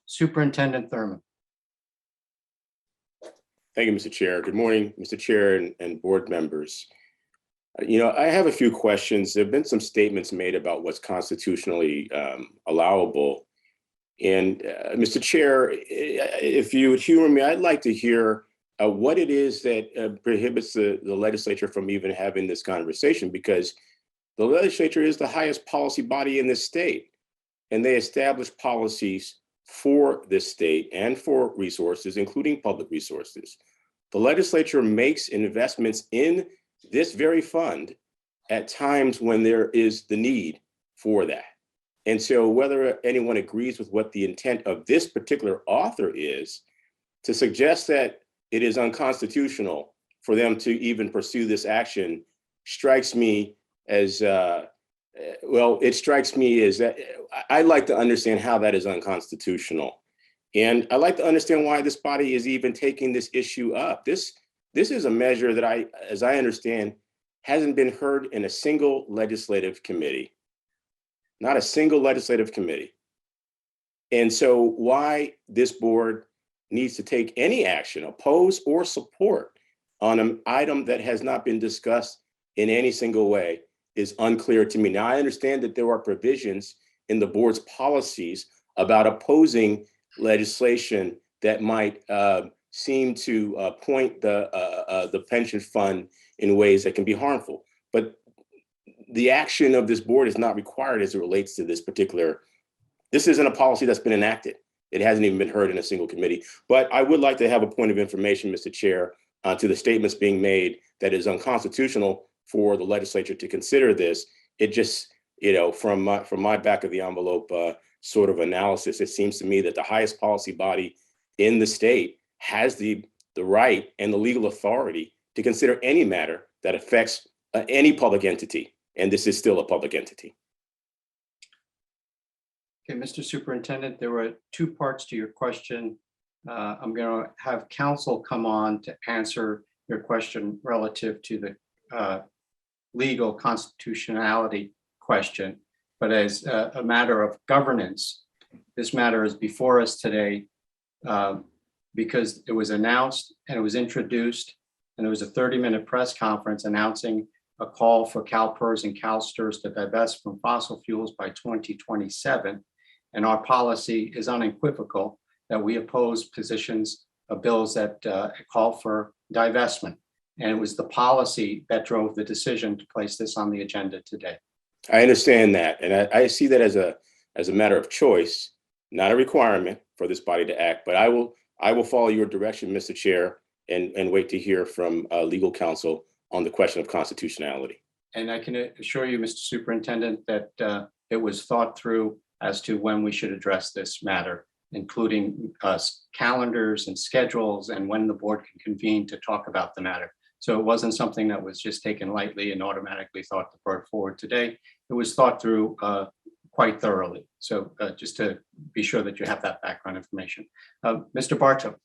Superintendent Thurman. Thank you, Mr. Chair. Good morning, Mr. Chair and board members. I have a few questions. There have been some statements made about what's constitutionally allowable. And Mr. Chair, if you would humor me, I'd like to hear what it is that prohibits the legislature from even having this conversation, because the legislature is the highest policy body in this state, and they establish policies for this state and for resources, including public resources. The legislature makes investments in this very fund at times when there is the need for that. And so whether anyone agrees with what the intent of this particular author is, to suggest that it is unconstitutional for them to even pursue this action strikes me as, it strikes me as that I'd like to understand how that is unconstitutional. And I'd like to understand why this body is even taking this issue up. This is a measure that as I understand, hasn't been heard in a single legislative committee. Not a single legislative committee. And so why this board needs to take any action, oppose or support on an item that has not been discussed in any single way is unclear to me. Now, I understand that there are provisions in the board's policies about opposing legislation that might seem to point the pension fund in ways that can be harmful. But the action of this board is not required as it relates to this isn't a policy that's been enacted. It hasn't even been heard in a single committee. But I would like to have a point of information, Mr. Chair, to the statements being made that is unconstitutional for the legislature to consider this. It just, from my back of the envelope sort of analysis, it seems to me that the highest policy body in the state has the right and the legal authority to consider any matter that affects any public entity. And this is still a public entity. Okay, Mr. Superintendent, there were two parts to your question. I'm going to have counsel come on to answer your question relative to the legal constitutionality question. But as a matter of governance, this matter is before us today because it was announced and it was introduced, and there was a 30-minute press conference announcing a call for CalPERS and CalSTRS to divest from fossil fuels by 2027. And our policy is unequivocal that we oppose positions of bills that call for divestment. And it was the policy that drove the decision to place this on the agenda today. I understand that. And I see that as a matter of choice, not a requirement for this body to act. But I will follow your direction, Mr. Chair, and wait to hear from legal counsel on the question of constitutionality. And I can assure you, Mr. Superintendent, that it was thought through as to when we should address this matter, including calendars and schedules and when the board can convene to talk about the matter. So it wasn't something that was just taken lightly and automatically thought to brought forward today. It was thought through quite thoroughly. So just to be sure that you have that background information. Mr. Bartow.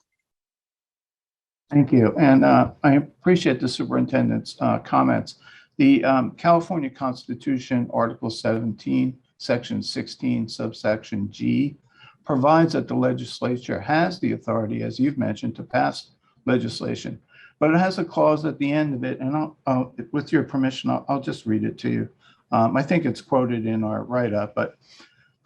Thank you. And I appreciate the superintendent's comments. The California Constitution, Article 17, Section 16, subsection G, provides that the legislature has the authority, as you've mentioned, to pass legislation. But it has a clause at the end of it, and with your permission, I'll just read it to you. I think it's quoted in our write-up, but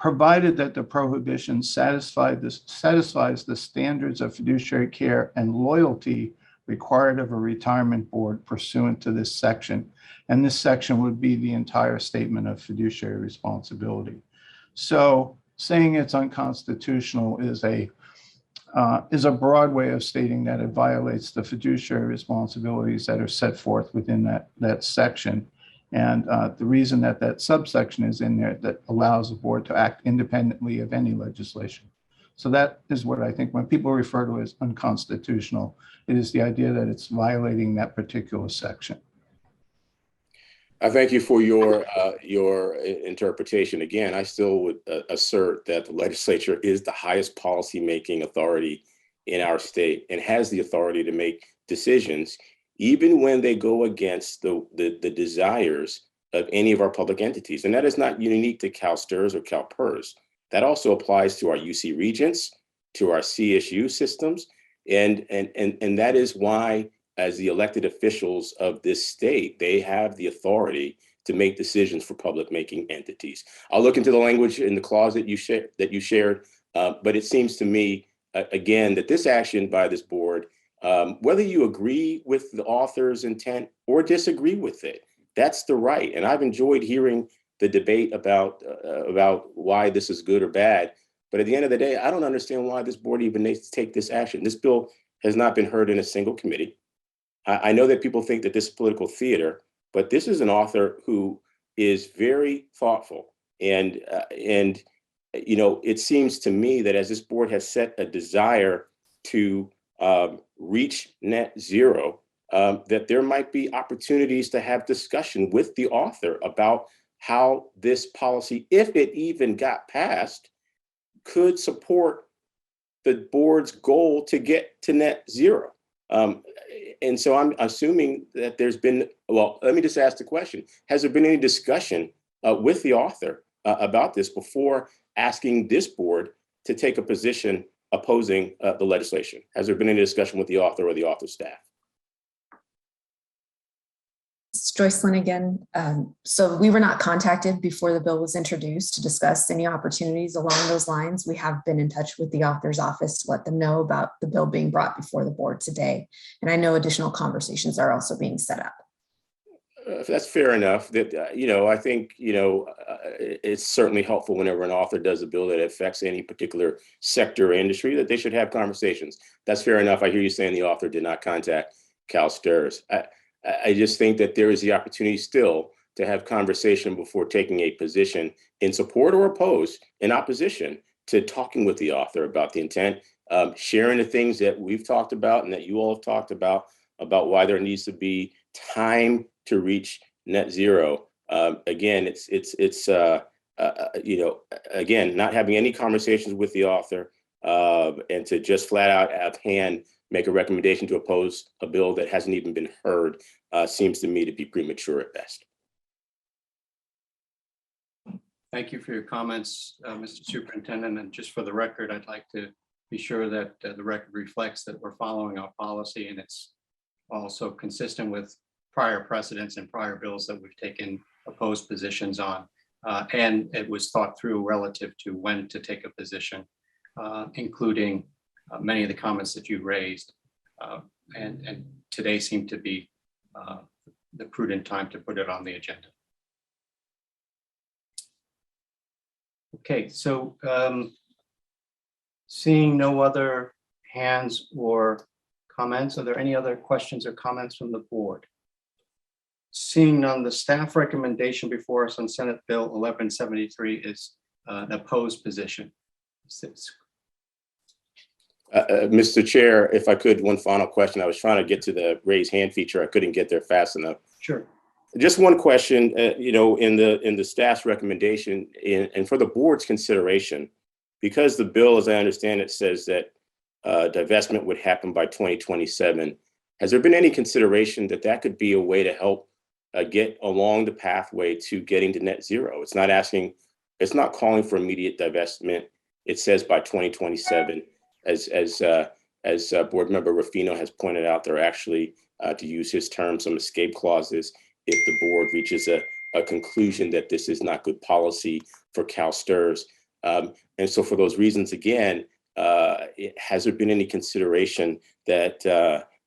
provided that the prohibition satisfies the standards of fiduciary care and loyalty required of a retirement board pursuant to this section. And this section would be the entire statement of fiduciary responsibility. So saying it's unconstitutional is a broad way of stating that it violates the fiduciary responsibilities that are set forth within that section. And the reason that subsection is in there that allows the board to act independently of any legislation. So that is what I think when people refer to it as unconstitutional, it is the idea that it's violating that particular section. I thank you for your interpretation. Again, I still would assert that the legislature is the highest policy-making authority in our state and has the authority to make decisions, even when they go against the desires of any of our public entities. And that is not unique to CalSTRS or CalPERS. That also applies to our UC Regents, to our CSU systems. And that is why, as the elected officials of this state, they have the authority to make decisions for public making entities. I'll look into the language in the clause that you shared, but it seems to me, again, that this action by this board, whether you agree with the author's intent or disagree with it, that's the right. And I've enjoyed hearing the debate about why this is good or bad. But at the end of the day, I don't understand why this board even needs to take this action. This bill has not been heard in a single committee. I know that people think that this is political theater, but this is an author who is very thoughtful. And it seems to me that as this board has set a desire to reach net zero, that there might be opportunities to have discussion with the author about how this policy, if it even got passed, could support the board's goal to get to net zero. And so I'm assuming that there's been, well, let me just ask the question. Has there been any discussion with the author about this before asking this board to take a position opposing the legislation? Has there been any discussion with the author or the author's staff? It's Joycelyn again. So we were not contacted before the bill was introduced to discuss any opportunities along those lines. We have been in touch with the author's office to let them know about the bill being brought before the board today. And I know additional conversations are also being set up. That's fair enough. That I think it's certainly helpful whenever an author does a bill that affects any particular sector or industry that they should have conversations. That's fair enough. I hear you saying the author did not contact CalSTRS. I just think that there is the opportunity still to have conversation before taking a position in support or opposed, in opposition to talking with the author about the intent, sharing the things that we've talked about and that you all have talked about why there needs to be time to reach net zero. Again, it's again, not having any conversations with the author and to just flat out out of hand make a recommendation to oppose a bill that hasn't even been heard seems to me to be premature at best. Thank you for your comments, Mr. Superintendent. And just for the record, I'd like to be sure that the record reflects that we're following our policy, and it's also consistent with prior precedents and prior bills that we've taken opposed positions on. And it was thought through relative to when to take a position, including many of the comments that you raised. And today seemed to be the prudent time to put it on the agenda. Okay, so seeing no other hands or comments, are there any other questions or comments from the board? Seeing none, the staff recommendation before us on Senate Bill 1173 is an opposed position. Mr. Chair, if I could, one final question. I was trying to get to the raise hand feature. I couldn't get there fast enough. Sure. Just one question, in the staff's recommendation and for the board's consideration, because the bill, as I understand it, says that divestment would happen by 2027. Has there been any consideration that that could be a way to help get along the pathway to getting to net zero? It's not calling for immediate divestment. It says by 2027, as Board Member Ruffino has pointed out, there are actually, to use his term, some escape clauses if the board reaches a conclusion that this is not good policy for CalSTRS. And so for those reasons, again, has there been any consideration that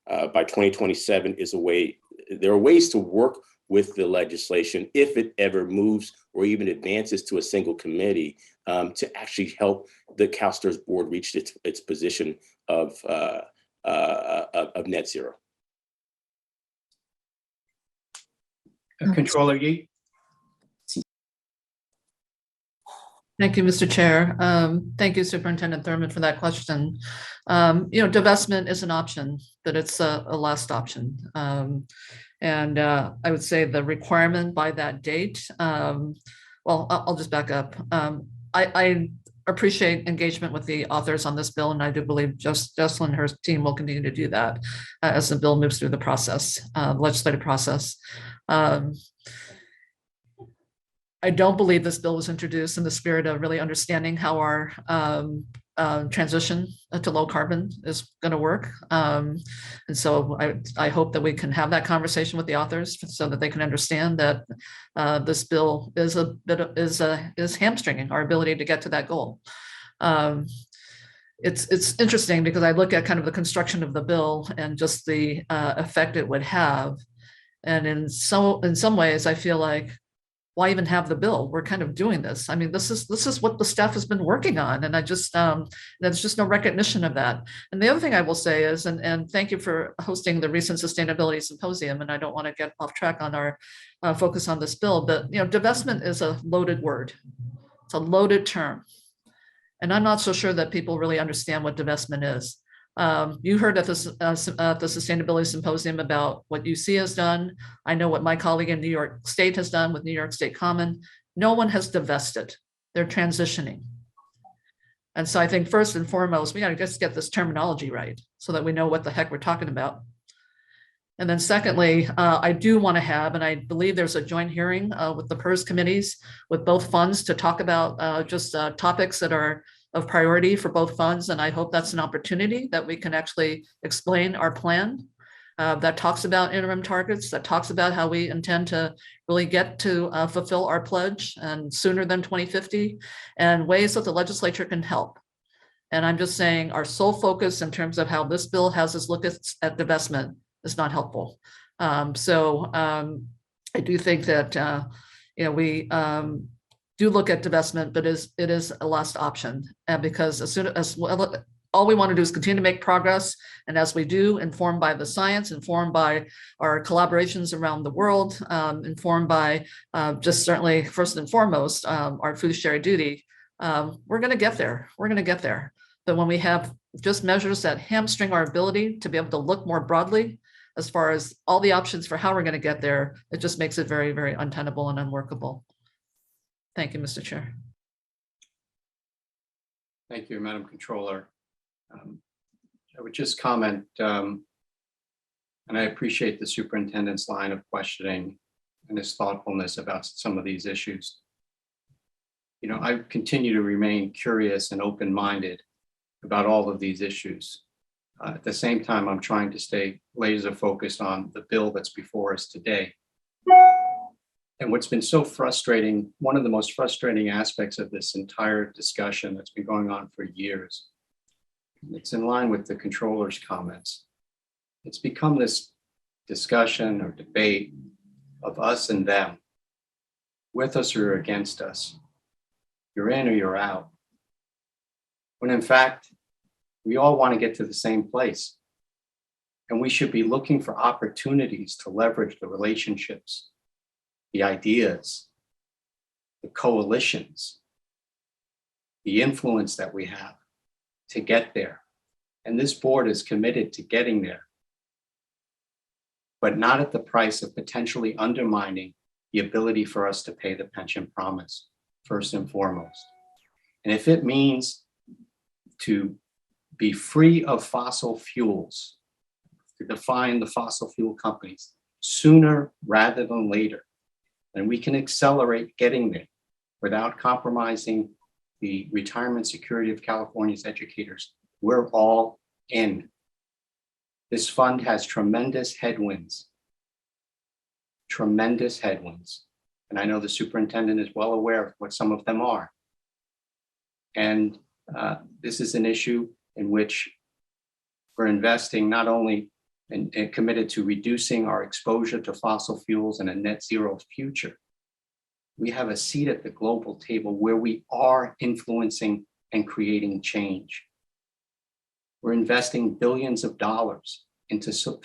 by 2027 is a way, there are ways to work with the legislation if it ever moves or even advances to a single committee to actually help the CalSTRS board reach its position of net zero? Controller Yee. Thank you, Mr. Chair. Thank you, Superintendent Thurmond, for that question. Divestment is an option, but it's a last option. And I would say the requirement by that date, well, I'll just back up. I appreciate engagement with the authors on this bill, and I do believe Jessalyn and her team will continue to do that as the bill moves through the process, legislative process. I don't believe this bill was introduced in the spirit of really understanding how our transition to low carbon is going to work. And so I hope that we can have that conversation with the authors so that they can understand that this bill is hamstringing our ability to get to that goal. It's interesting because I look at kind of the construction of the bill and just the effect it would have. And in some ways, I feel like, why even have the bill? We're kind of doing this. I mean, this is what the staff has been working on, and I just there's just no recognition of that. And the other thing I will say is, and thank you for hosting the recent sustainability symposium. And I don't want to get off track on our focus on this bill, but divestment is a loaded word. It's a loaded term, and I'm not so sure that people really understand what divestment is. You heard at the Sustainability Symposium about what UC has done. I know what my colleague in New York State has done with New York State Common. No one has divested. They're transitioning. And so I think first and foremost, we got to just get this terminology right so that we know what the heck we're talking about. And then secondly, I do want to have, and I believe there's a joint hearing with the PERS committees with both funds to talk about just topics that are of priority for both funds. And I hope that's an opportunity that we can actually explain our plan that talks about interim targets, that talks about how we intend to really get to fulfill our pledge and sooner than 2050, and ways that the legislature can help. And I'm just saying our sole focus in terms of how this bill has us look at divestment is not helpful. I do think that, we do look at divestment, but it is a last option. And because as soon as well, all we want to do is continue to make progress. And as we do, informed by the science, informed by our collaborations around the world, informed by just certainly first and foremost, our fiduciary duty, we're going to get there. We're going to get there. But when we have just measures that hamstring our ability to be able to look more broadly, as far as all the options for how we're going to get there, it just makes it very, very untenable and unworkable. Thank you, Mr. Chair. Thank you, Madam Controller. I would just comment, and I appreciate the superintendent's line of questioning and his thoughtfulness about some of these issues. I continue to remain curious and open-minded about all of these issues. At the same time, I'm trying to stay laser focused on the bill that's before us today. And what's been so frustrating, one of the most frustrating aspects of this entire discussion that's been going on for years, it's in line with the controller's comments. It's become this discussion or debate of us and them, with us or against us. You're in or you're out. When in fact, we all want to get to the same place. And we should be looking for opportunities to leverage the relationships, the ideas, the coalitions, the influence that we have to get there. And this board is committed to getting there, but not at the price of potentially undermining the ability for us to pay the pension promise, first and foremost. And if it means to be free of fossil fuels, to define the fossil fuel companies sooner rather than later, then we can accelerate getting there without compromising the retirement security of California's educators. We're all in. This fund has tremendous headwinds. Tremendous headwinds. And I know the superintendent is well aware of what some of them are. And this is an issue in which we're investing not only and committed to reducing our exposure to fossil fuels and a net zero future. We have a seat at the global table where we are influencing and creating change. We're investing billions of dollars into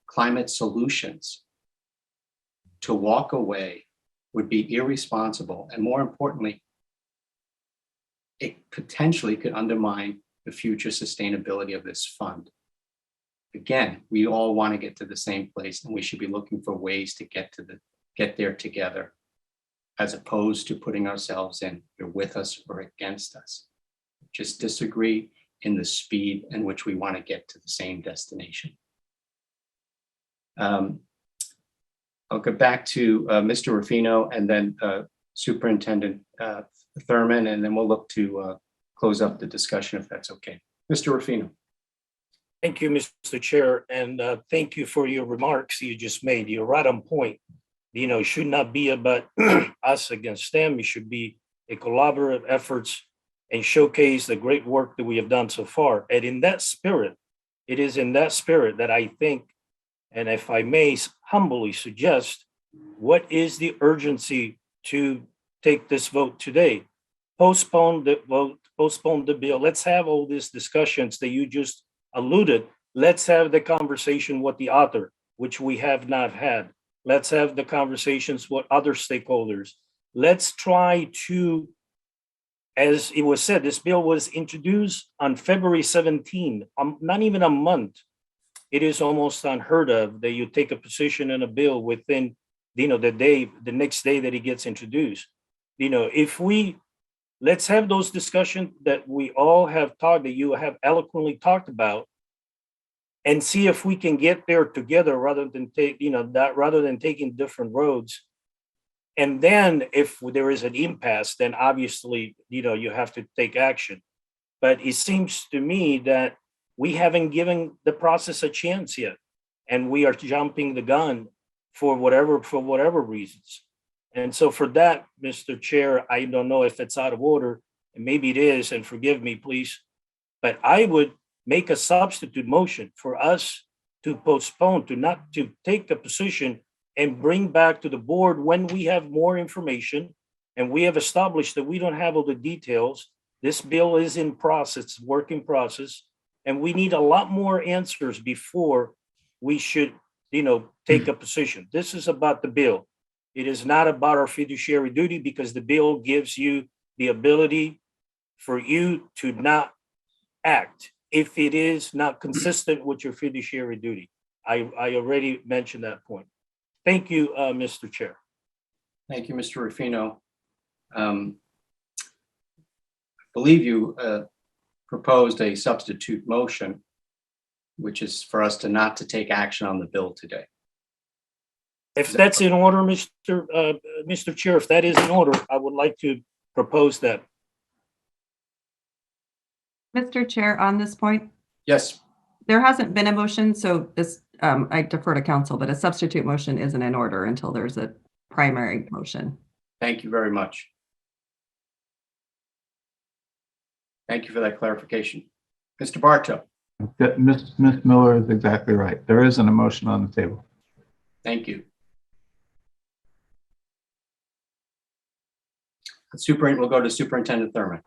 climate solutions. To walk away would be irresponsible, and more importantly, it potentially could undermine the future sustainability of this fund. Again, we all want to get to the same place, and we should be looking for ways to get there together, as opposed to putting ourselves in, you're with us or against us. Just disagree in the speed in which we want to get to the same destination. I'll go back to Mr. Ruffino and then Superintendent Thurman, and then we'll look to close up the discussion if that's okay. Mr. Ruffino. Thank you, Mr. Chair, and thank you for your remarks you just made. You're right on point. It should not be about us against them. It should be a collaborative efforts and showcase the great work that we have done so far. And in that spirit, it is in that spirit that I think, and if I may humbly suggest, what is the urgency to take this vote today? Postpone the vote, postpone the bill. Let's have all these discussions that you just alluded. Let's have the conversation with the author, which we have not had. Let's have the conversations with other stakeholders. Let's try to, as it was said, this bill was introduced on February 17, not even a month. It is almost unheard of that you take a position in a bill within, the next day that it gets introduced. Let's have those discussions that we all have talked, that you have eloquently talked about, and see if we can get there together rather than taking different roads. And then if there is an impasse, then obviously, you have to take action. But it seems to me that we haven't given the process a chance yet, and we are jumping the gun for whatever reasons. And so for that, Mr. Chair, I don't know if it's out of order, and maybe it is, and forgive me, please, but I would make a substitute motion for us to postpone, to not to take a position and bring back to the board when we have more information and we have established that we don't have all the details. This bill is in process, work in process, and we need a lot more answers before we should, take a position. This is about the bill. It is not about our fiduciary duty, because the bill gives you the ability for you to not act if it is not consistent with your fiduciary duty. I already mentioned that point. Thank you, Mr. Chair. Thank you, Mr. Rufino. I believe you proposed a substitute motion, which is for us not to take action on the bill today. If that's in order, Mr. Chair, if that is in order, I would like to propose that. Mr. Chair, on this point, Yes, there hasn't been a motion, so this, I defer to council, but a substitute motion isn't in order until there's a primary motion. thank you very much. Thank you for that clarification. Mr. Bartow, Ms. Miller is exactly right. There isn't a motion on the table. thank you. We'll go to Superintendent Thurman.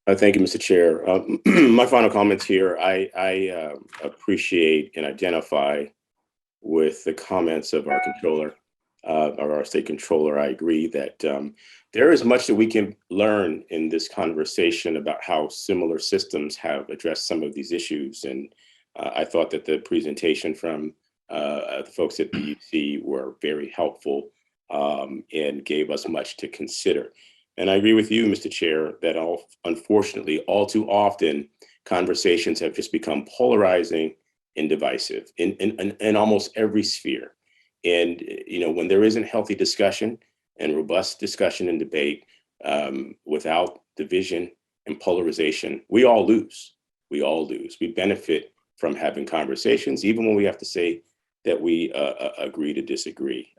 Thank you, Mr. Chair. My final comments here, I appreciate and identify with the comments of our controller, or our state controller. I agree that there is much that we can learn in this conversation about how similar systems have addressed some of these issues. And I thought that the presentation from the folks at the UC were very helpful and gave us much to consider. And I agree with you, Mr. Chair, that unfortunately, all too often, conversations have just become polarizing and divisive in almost every sphere. And, when there isn't healthy discussion and robust discussion and debate without division and polarization, we all lose. We all lose. We benefit from having conversations, even when we have to say that we agree to disagree.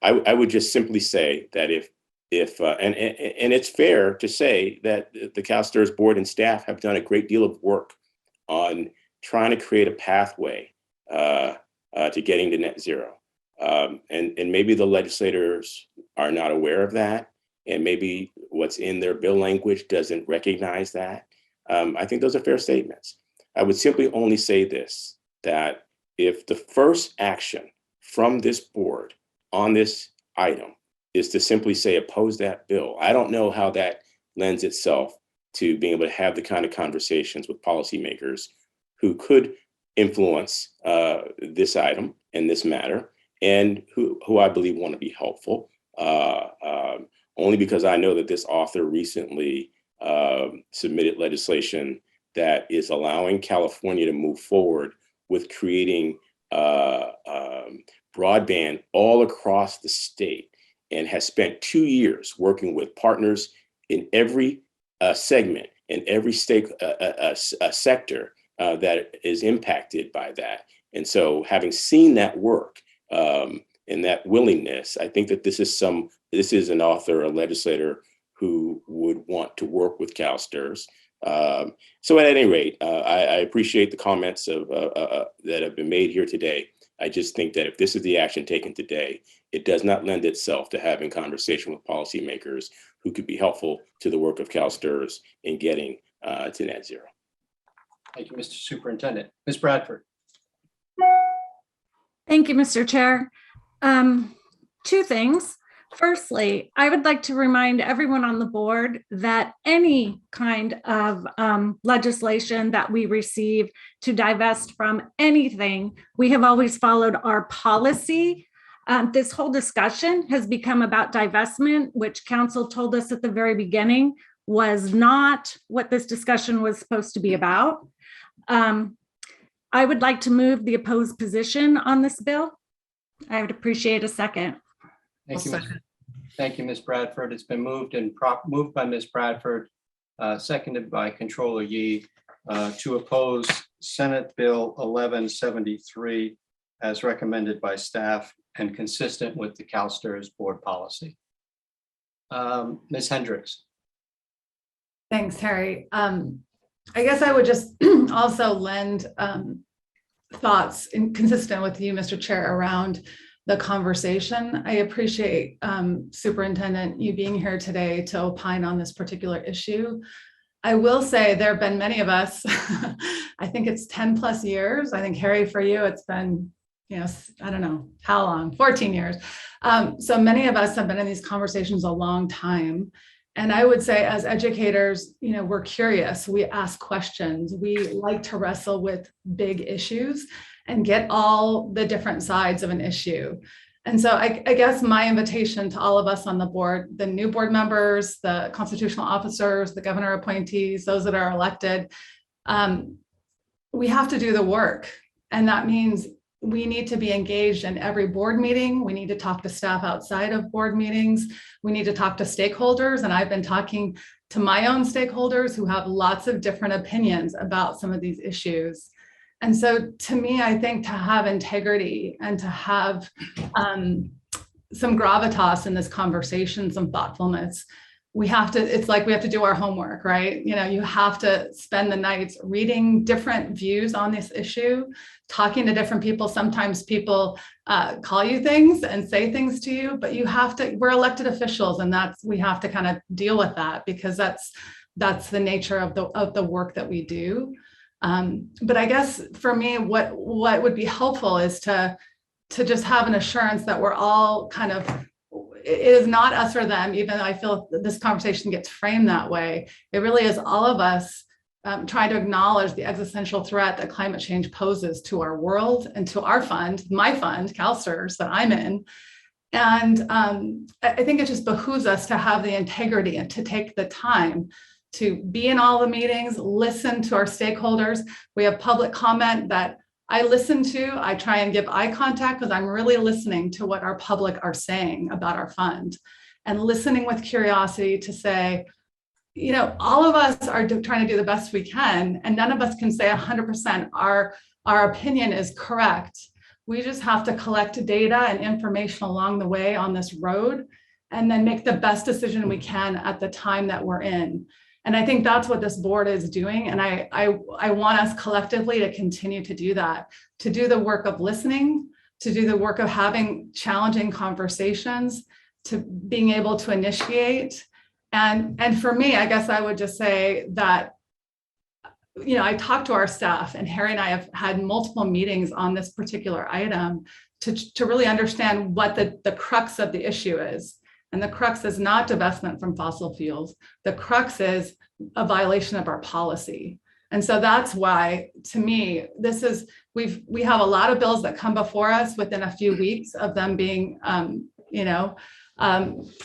I would just simply say that if it's fair to say that the CalSTRS board and staff have done a great deal of work on trying to create a pathway to getting to net zero. And maybe the legislators are not aware of that, and maybe what's in their bill language doesn't recognize that. I think those are fair statements. I would simply only say this, that if the first action from this board on this item is to simply say oppose that bill, I don't know how that lends itself to being able to have the kind of conversations with policymakers who could influence this item and this matter, and who I believe want to be helpful, only because I know that this author recently submitted legislation that is allowing California to move forward with creating broadband all across the state, and has spent 2 years working with partners in every segment, in every sector that is impacted by that. And so, having seen that work and that willingness, I think that this is an author, a legislator who would want to work with CalSTRS. So at any rate, I appreciate the comments that have been made here today. I just think that if this is the action taken today, it does not lend itself to having conversation with policymakers who could be helpful to the work of CalSTRS in getting to net zero. Thank you, Mr. Superintendent. Ms. Bradford. Thank you, Mr. Chair. Two things. Firstly, I would like to remind everyone on the board that any kind of legislation that we receive to divest from anything, we have always followed our policy. This whole discussion has become about divestment, which council told us at the very beginning was not what this discussion was supposed to be about. I would like to move the opposed position on this bill. I would appreciate a second. Thank you, thank you, Ms. Bradford. It's been moved by Ms. Bradford, seconded by Controller Yee, to oppose Senate Bill 1173 as recommended by staff and consistent with the CalSTRS board policy. Ms. Hendricks. Thanks, Harry. I guess I would just also lend thoughts consistent with you, Mr. Chair, around the conversation. I appreciate Superintendent, you being here today to opine on this particular issue. I will say there have been many of us, I think it's 10 plus years. I think Harry, for you, it's been, I don't know how long, 14 years. So many of us have been in these conversations a long time. And I would say as educators, we're curious, we ask questions, we like to wrestle with big issues and get all the different sides of an issue. And so I guess my invitation to all of us on the board, the new board members, the constitutional officers, the governor appointees, those that are elected, we have to do the work. And that means we need to be engaged in every board meeting. We need to talk to staff outside of board meetings. We need to talk to stakeholders. And I've been talking to my own stakeholders who have lots of different opinions about some of these issues. And so to me, I think to have integrity and to have some gravitas in this conversation, some thoughtfulness, it's like we have to do our homework, right? You have to spend the nights reading different views on this issue, talking to different people. Sometimes people call you things and say things to you, but we're elected officials, and we have to kind of deal with that, because that's the nature of the work that we do. But I guess for me, what would be helpful is to just have an assurance that we're all kind of, it is not us or them, even though I feel this conversation gets framed that way. It really is all of us trying to acknowledge the existential threat that climate change poses to our world and to our fund, my fund, CalSTRS, that I'm in. And I think it just behooves us to have the integrity and to take the time to be in all the meetings, listen to our stakeholders. We have public comment that I listen to. I try and give eye contact because I'm really listening to what our public are saying about our fund, and listening with curiosity to say, all of us are trying to do the best we can, and none of us can say 100% our opinion is correct. We just have to collect data and information along the way on this road, and then make the best decision we can at the time that we're in. And I think that's what this board is doing. And I want us collectively to continue to do that, to do the work of listening, to do the work of having challenging conversations, to being able to initiate. And for me, I guess I would just say that, I talked to our staff, and Harry and I have had multiple meetings on this particular item to really understand what the crux of the issue is. And the crux is not divestment from fossil fuels. The crux is a violation of our policy. And so that's why, to me, we have a lot of bills that come before us within a few weeks of them being,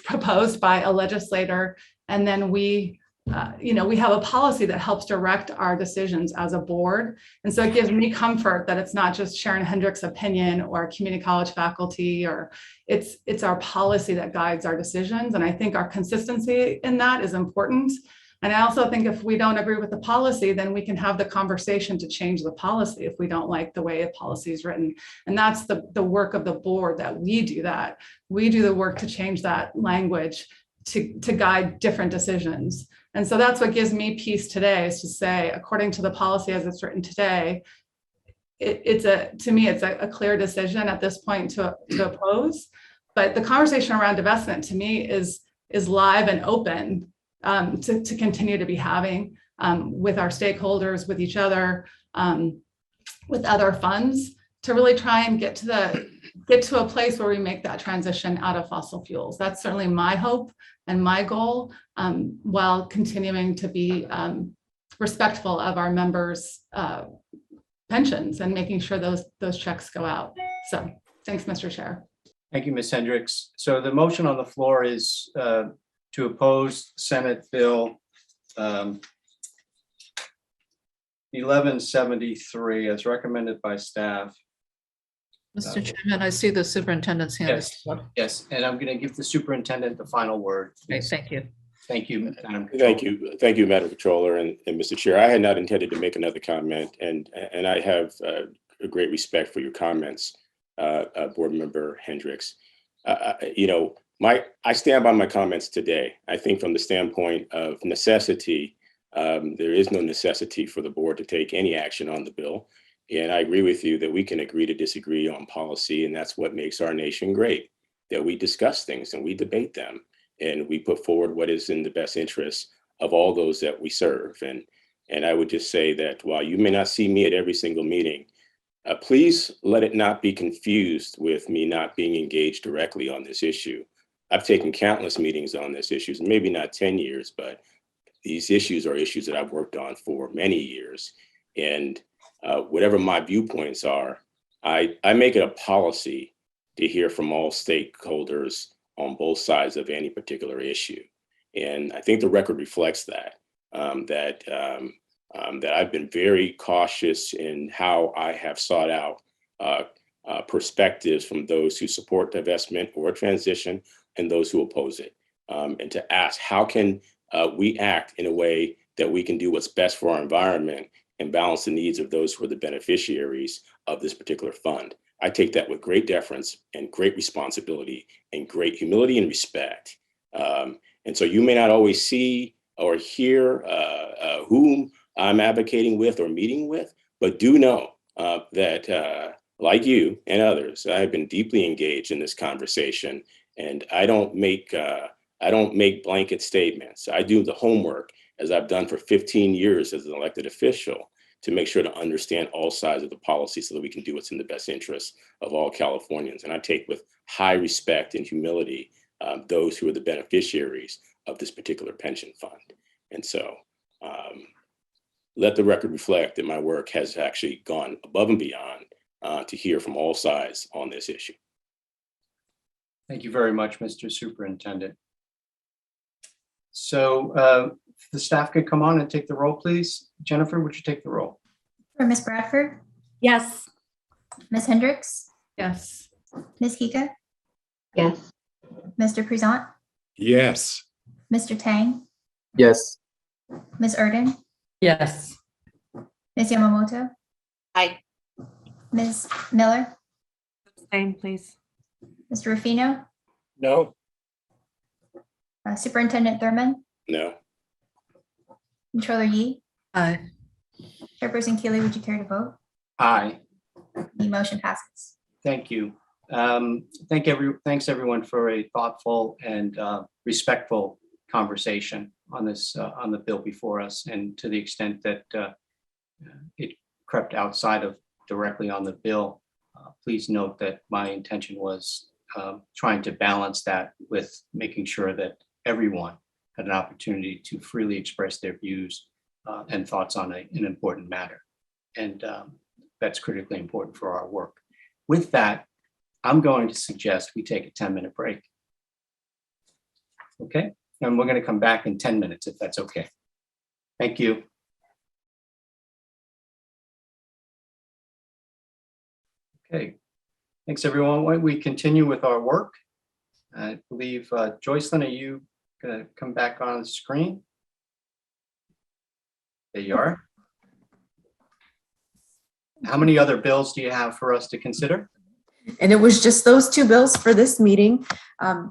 proposed by a legislator. And then we have a policy that helps direct our decisions as a board. And so it gives me comfort that it's not just Sharon Hendricks' opinion or community college faculty, or it's our policy that guides our decisions. And I think our consistency in that is important. And I also think if we don't agree with the policy, then we can have the conversation to change the policy if we don't like the way a policy is written. And that's the work of the board, that we do that. We do the work to change that language to guide different decisions. And so that's what gives me peace today, is to say, according to the policy as it's written today, to me, it's a clear decision at this point to oppose. But the conversation around divestment, to me, is live and open to continue to be having with our stakeholders, with each other, with other funds, to really try and get to a place where we make that transition out of fossil fuels. That's certainly my hope and my goal, while continuing to be respectful of our members' pensions and making sure those checks go out. So thanks, Mr. Chair. Thank you, Ms. Hendricks. So the motion on the floor is to oppose Senate Bill 1173 as recommended by staff. Mr. Chairman, I see the superintendent's hand. Yes, and I'm going to give the superintendent the final word. Okay, thank you. Thank you, Madam Controller. Thank you, Madam Controller and Mr. Chair. I had not intended to make another comment, and I have a great respect for your comments, Board Member Hendricks. I stand by my comments today. I think from the standpoint of necessity, there is no necessity for the board to take any action on the bill. And I agree with you that we can agree to disagree on policy, and that's what makes our nation great, that we discuss things and we debate them, and we put forward what is in the best interest of all those that we serve. And I would just say that while you may not see me at every single meeting, please let it not be confused with me not being engaged directly on this issue. I've taken countless meetings on this issue, maybe not 10 years, but these issues are issues that I've worked on for many years. And whatever my viewpoints are, I make it a policy to hear from all stakeholders on both sides of any particular issue. And I think the record reflects that, that I've been very cautious in how I have sought out perspectives from those who support divestment or transition and those who oppose it, and to ask how can we act in a way that we can do what's best for our environment and balance the needs of those who are the beneficiaries of this particular fund. I take that with great deference and great responsibility and great humility and respect. And so you may not always see or hear whom I'm advocating with or meeting with, but do know that like you and others, I've been deeply engaged in this conversation, and I don't make blanket statements. I do the homework, as I've done for 15 years as an elected official, to make sure to understand all sides of the policy so that we can do what's in the best interest of all Californians. And I take with high respect and humility those who are the beneficiaries of this particular pension fund. And so let the record reflect that my work has actually gone above and beyond to hear from all sides on this issue. Thank you very much, Mr. Superintendent. So if the staff could come on and take the roll, please. Jennifer, would you take the roll? For Ms. Bradford, Yes. Ms. Hendricks, Yes. Ms. Kika, Yes. Mr. Prezant, Yes. Mr. Tang, Yes. Ms. Erden, Yes. Ms. Yamamoto, Aye. Ms. Miller, Abstain, please. Mr. Rufino, No. Superintendent Thurman, No. Controller Yi, Aye. Chairperson Keeley, would you care to vote? Aye. The motion passes. Thank you. Thanks everyone for a thoughtful and respectful conversation on this on the bill before us, and to the extent that it crept outside of directly on the bill, please note that my intention was trying to balance that with making sure that everyone had an opportunity to freely express their views and thoughts on an important matter. And that's critically important for our work. With that, I'm going to suggest we take a 10-minute break. Okay, and we're going to come back in 10 minutes if that's okay. Thank you. Okay, thanks everyone. Why don't we continue with our work? I believe, Joycelyn, are you going to come back on the screen? There you are. How many other bills do you have for us to consider? And it was just those two bills for this meeting.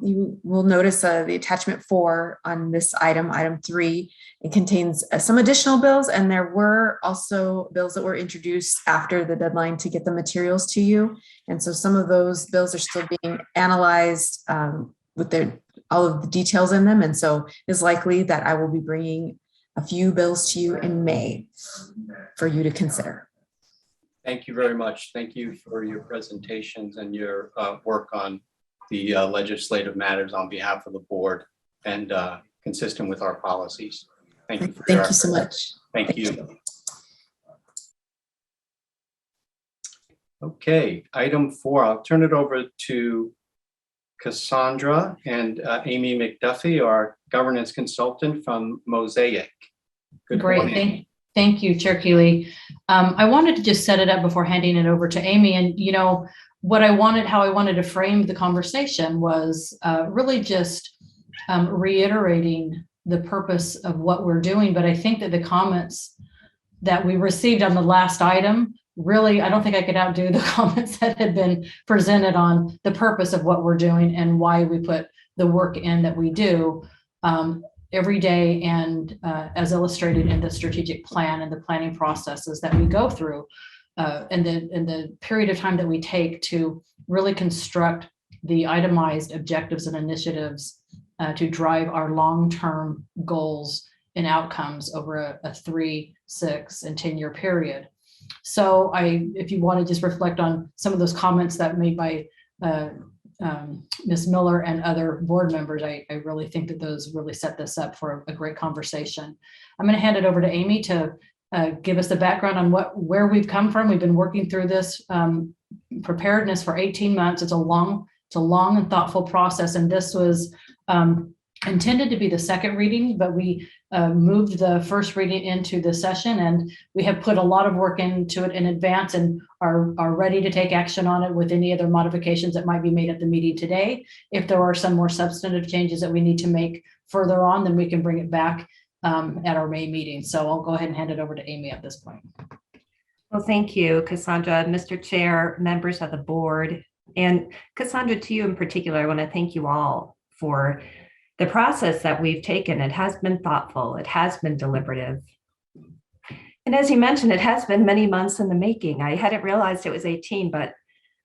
You will notice the attachment 4 on this item, item 3. It contains some additional bills, and there were also bills that were introduced after the deadline to get the materials to you. And so some of those bills are still being analyzed with all of the details in them. And so it's likely that I will be bringing a few bills to you in May for you to consider. Thank you very much. Thank you for your presentations and your work on the legislative matters on behalf of the board and consistent with our policies. Thank you. Thank you so much. Thank you. Okay, item 4, I'll turn it over to Cassandra and Amy McDuffie, our governance consultant from Mosaic. Good morning. Great. Thank you, Chair Keeley. I wanted to just set it up before handing it over to Amy. And, you know, how I wanted to frame the conversation was really just reiterating the purpose of what we're doing. But I think that the comments that we received on the last item, really, I don't think I could outdo the comments that had been presented on the purpose of what we're doing and why we put the work in that we do every day, and as illustrated in the strategic plan and the planning processes that we go through. and the period of time that we take to really construct the itemized objectives and initiatives to drive our long-term goals and outcomes over a 3, 6, and 10-year period. So if you want to just reflect on some of those comments that made by Ms. Miller and other board members, I really think that those really set this up for a great conversation. I'm going to hand it over to Amy to give us the background on where we've come from. We've been working through this preparedness for 18 months. It's a long and thoughtful process, and this was intended to be the second reading, but we moved the first reading into the session, and we have put a lot of work into it in advance and are ready to take action on it with any other modifications that might be made at the meeting today. If there are some more substantive changes that we need to make further on, then we can bring it back at our May meeting. So I'll go ahead and hand it over to Amy at this point. Well, thank you, Cassandra, Mr. Chair, members of the board, and Cassandra, to you in particular, I want to thank you all for the process that we've taken. It has been thoughtful. It has been deliberative. And as you mentioned, it has been many months in the making. I hadn't realized it was 18, but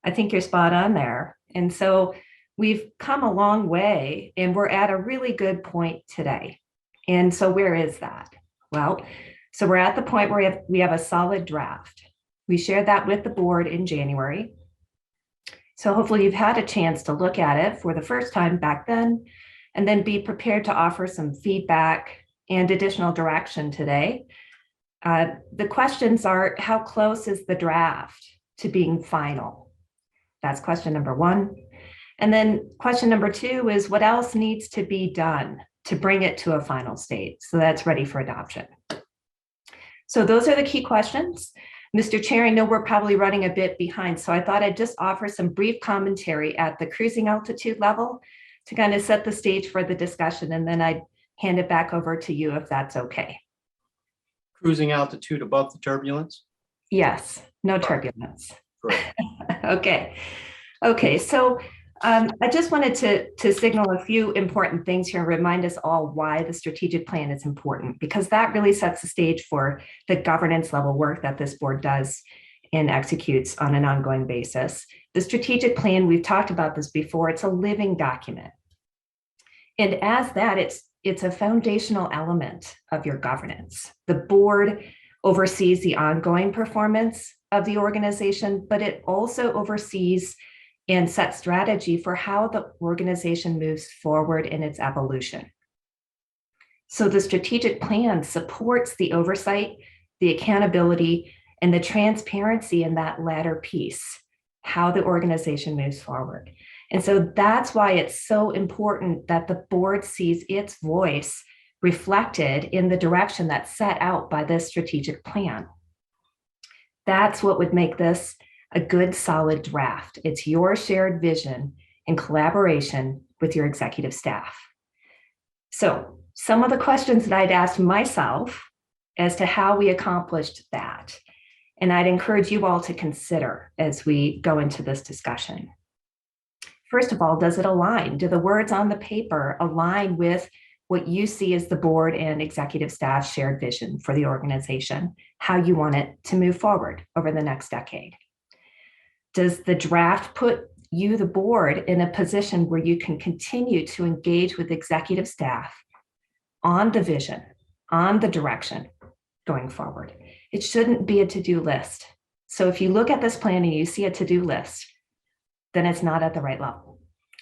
I think you're spot on there. And so we've come a long way, and we're at a really good point today. And so where is that? Well, so we're at the point where we have a solid draft. We shared that with the board in January. So hopefully you've had a chance to look at it for the first time back then, and then be prepared to offer some feedback and additional direction today. The questions are, how close is the draft to being final? That's question number one. And then question number two is, what else needs to be done to bring it to a final state so that's ready for adoption? So those are the key questions. Mr. Chair, I know we're probably running a bit behind, so I thought I'd just offer some brief commentary at the cruising altitude level to kind of set the stage for the discussion, and then I'd hand it back over to you if that's okay. Cruising altitude above the turbulence? Yes, no turbulence. Great. Okay, so I just wanted to signal a few important things here and remind us all why the strategic plan is important, because that really sets the stage for the governance level work that this board does and executes on an ongoing basis. The strategic plan, we've talked about this before, it's a living document. And as that, it's a foundational element of your governance. The board oversees the ongoing performance of the organization, but it also oversees and sets strategy for how the organization moves forward in its evolution. So the strategic plan supports the oversight, the accountability, and the transparency in that latter piece, how the organization moves forward. And so that's why it's so important that the board sees its voice reflected in the direction that's set out by this strategic plan. That's what would make this a good, solid draft. It's your shared vision in collaboration with your executive staff. So some of the questions that I'd asked myself as to how we accomplished that, and I'd encourage you all to consider as we go into this discussion. First of all, does it align? Do the words on the paper align with what you see as the board and executive staff shared vision for the organization, how you want it to move forward over the next decade? Does the draft put you, the board, in a position where you can continue to engage with executive staff on the vision, on the direction going forward? It shouldn't be a to-do list. So if you look at this plan and you see a to-do list, then it's not at the right level.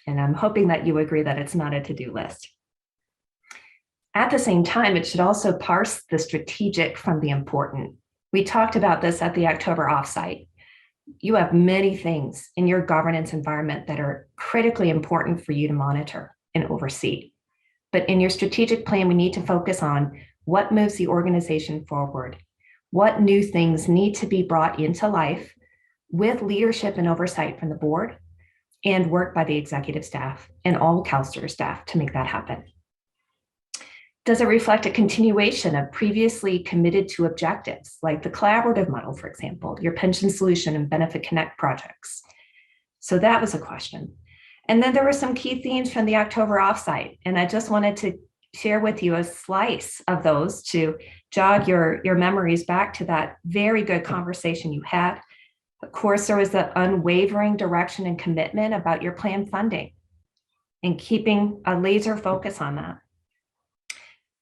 And I'm hoping that you agree that it's not a to-do list. At the same time, it should also parse the strategic from the important. We talked about this at the October offsite. You have many things in your governance environment that are critically important for you to monitor and oversee. But in your strategic plan, we need to focus on what moves the organization forward, what new things need to be brought into life with leadership and oversight from the board and work by the executive staff and all CalSTRS staff to make that happen. Does it reflect a continuation of previously committed to objectives, like the collaborative model, for example, your pension solution and Benefit Connect projects? So that was a question. And then there were some key themes from the October offsite, and I just wanted to share with you a slice of those to jog your memories back to that very good conversation you had. Of course, there was the unwavering direction and commitment about your planned funding and keeping a laser focus on that.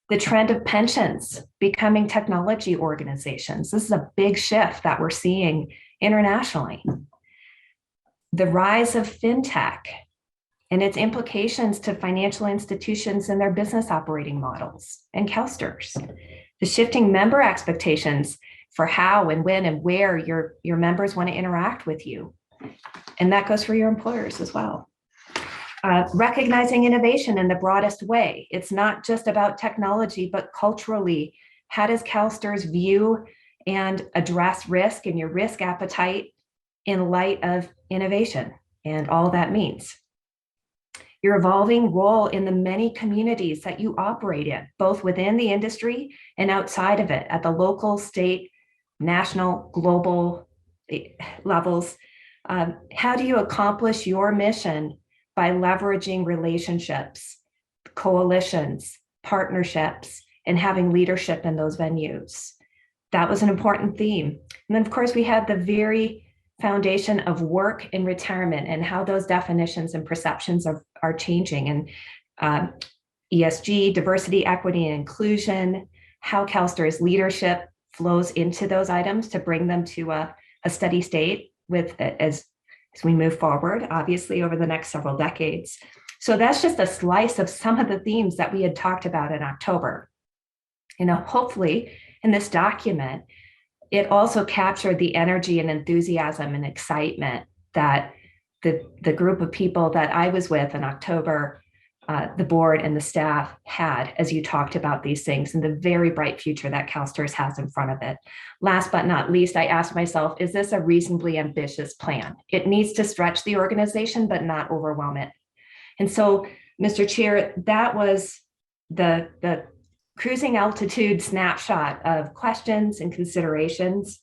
The trend of pensions becoming technology organizations. This is a big shift that we're seeing internationally. The rise of fintech and its implications to financial institutions and their business operating models and CalSTRS. The shifting member expectations for how and when and where your members want to interact with you. And that goes for your employers as well. Recognizing innovation in the broadest way. It's not just about technology, but culturally, how does CalSTRS view and address risk and your risk appetite in light of innovation and all that means? Your evolving role in the many communities that you operate in, both within the industry and outside of it, at the local, state, national, global levels. How do you accomplish your mission by leveraging relationships, coalitions, partnerships, and having leadership in those venues? That was an important theme. And then, of course, we had the very foundation of work and retirement and how those definitions and perceptions are changing, and ESG, diversity, equity, and inclusion, how CalSTRS leadership flows into those items to bring them to a steady state with as we move forward, obviously over the next several decades. So that's just a slice of some of the themes that we had talked about in October. Hopefully in this document, it also captured the energy and enthusiasm and excitement that the group of people that I was with in October, the board and the staff had as you talked about these things and the very bright future that CalSTRS has in front of it. Last but not least, I asked myself, is this a reasonably ambitious plan? It needs to stretch the organization, but not overwhelm it. And so, Mr. Chair, that was the cruising altitude snapshot of questions and considerations.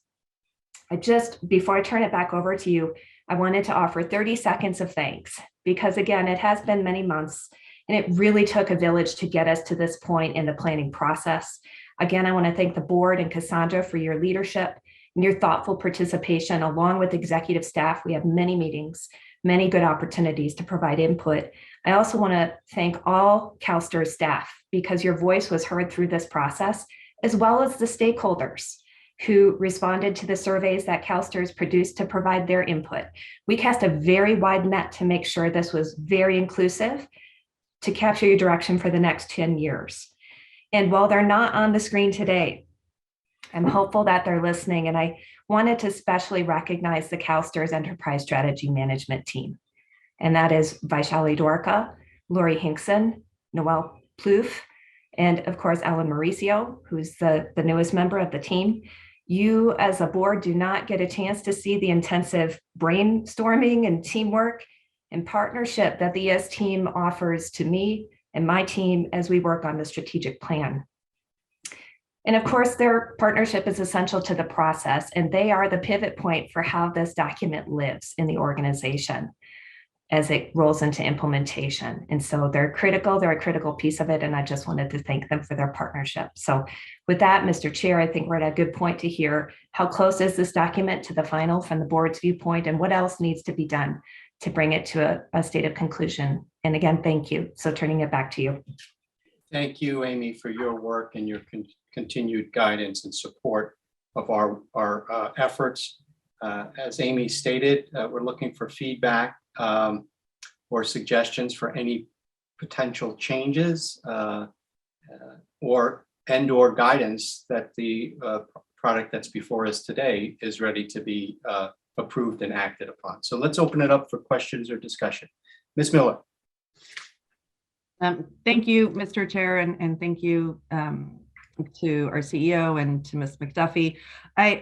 Before I turn it back over to you, I wanted to offer 30 seconds of thanks because again, it has been many months and it really took a village to get us to this point in the planning process. Again, I want to thank the board and Cassandra for your leadership and your thoughtful participation along with executive staff. We have many meetings, many good opportunities to provide input. I also want to thank all CalSTRS staff because your voice was heard through this process, as well as the stakeholders who responded to the surveys that CalSTRS produced to provide their input. We cast a very wide net to make sure this was very inclusive to capture your direction for the next 10 years. And while they're not on the screen today, I'm hopeful that they're listening. And I wanted to especially recognize the CalSTRS Enterprise Strategy Management team. And that is Vaishali Dwarka, Lori Hinkson, Noel Plouffe, and of course, Ellen Mauricio, who's the newest member of the team. You as a board do not get a chance to see the intensive brainstorming and teamwork and partnership that the ES team offers to me and my team as we work on the strategic plan. And of course, their partnership is essential to the process, and they are the pivot point for how this document lives in the organization as it rolls into implementation. And so they're a critical piece of it. And I just wanted to thank them for their partnership. So with that, Mr. Chair, I think we're at a good point to hear how close is this document to the final from the board's viewpoint and what else needs to be done to bring it to a state of conclusion. And again, thank you. So turning it back to you. Thank you, Amy, for your work and your continued guidance and support of our efforts. As Amy stated, we're looking for feedback or suggestions for any potential changes or guidance that the product that's before us today is ready to be approved and acted upon. So let's open it up for questions or discussion. Ms. Miller. Thank you, Mr. Chair, and thank you to our CEO and to Ms. McDuffie. I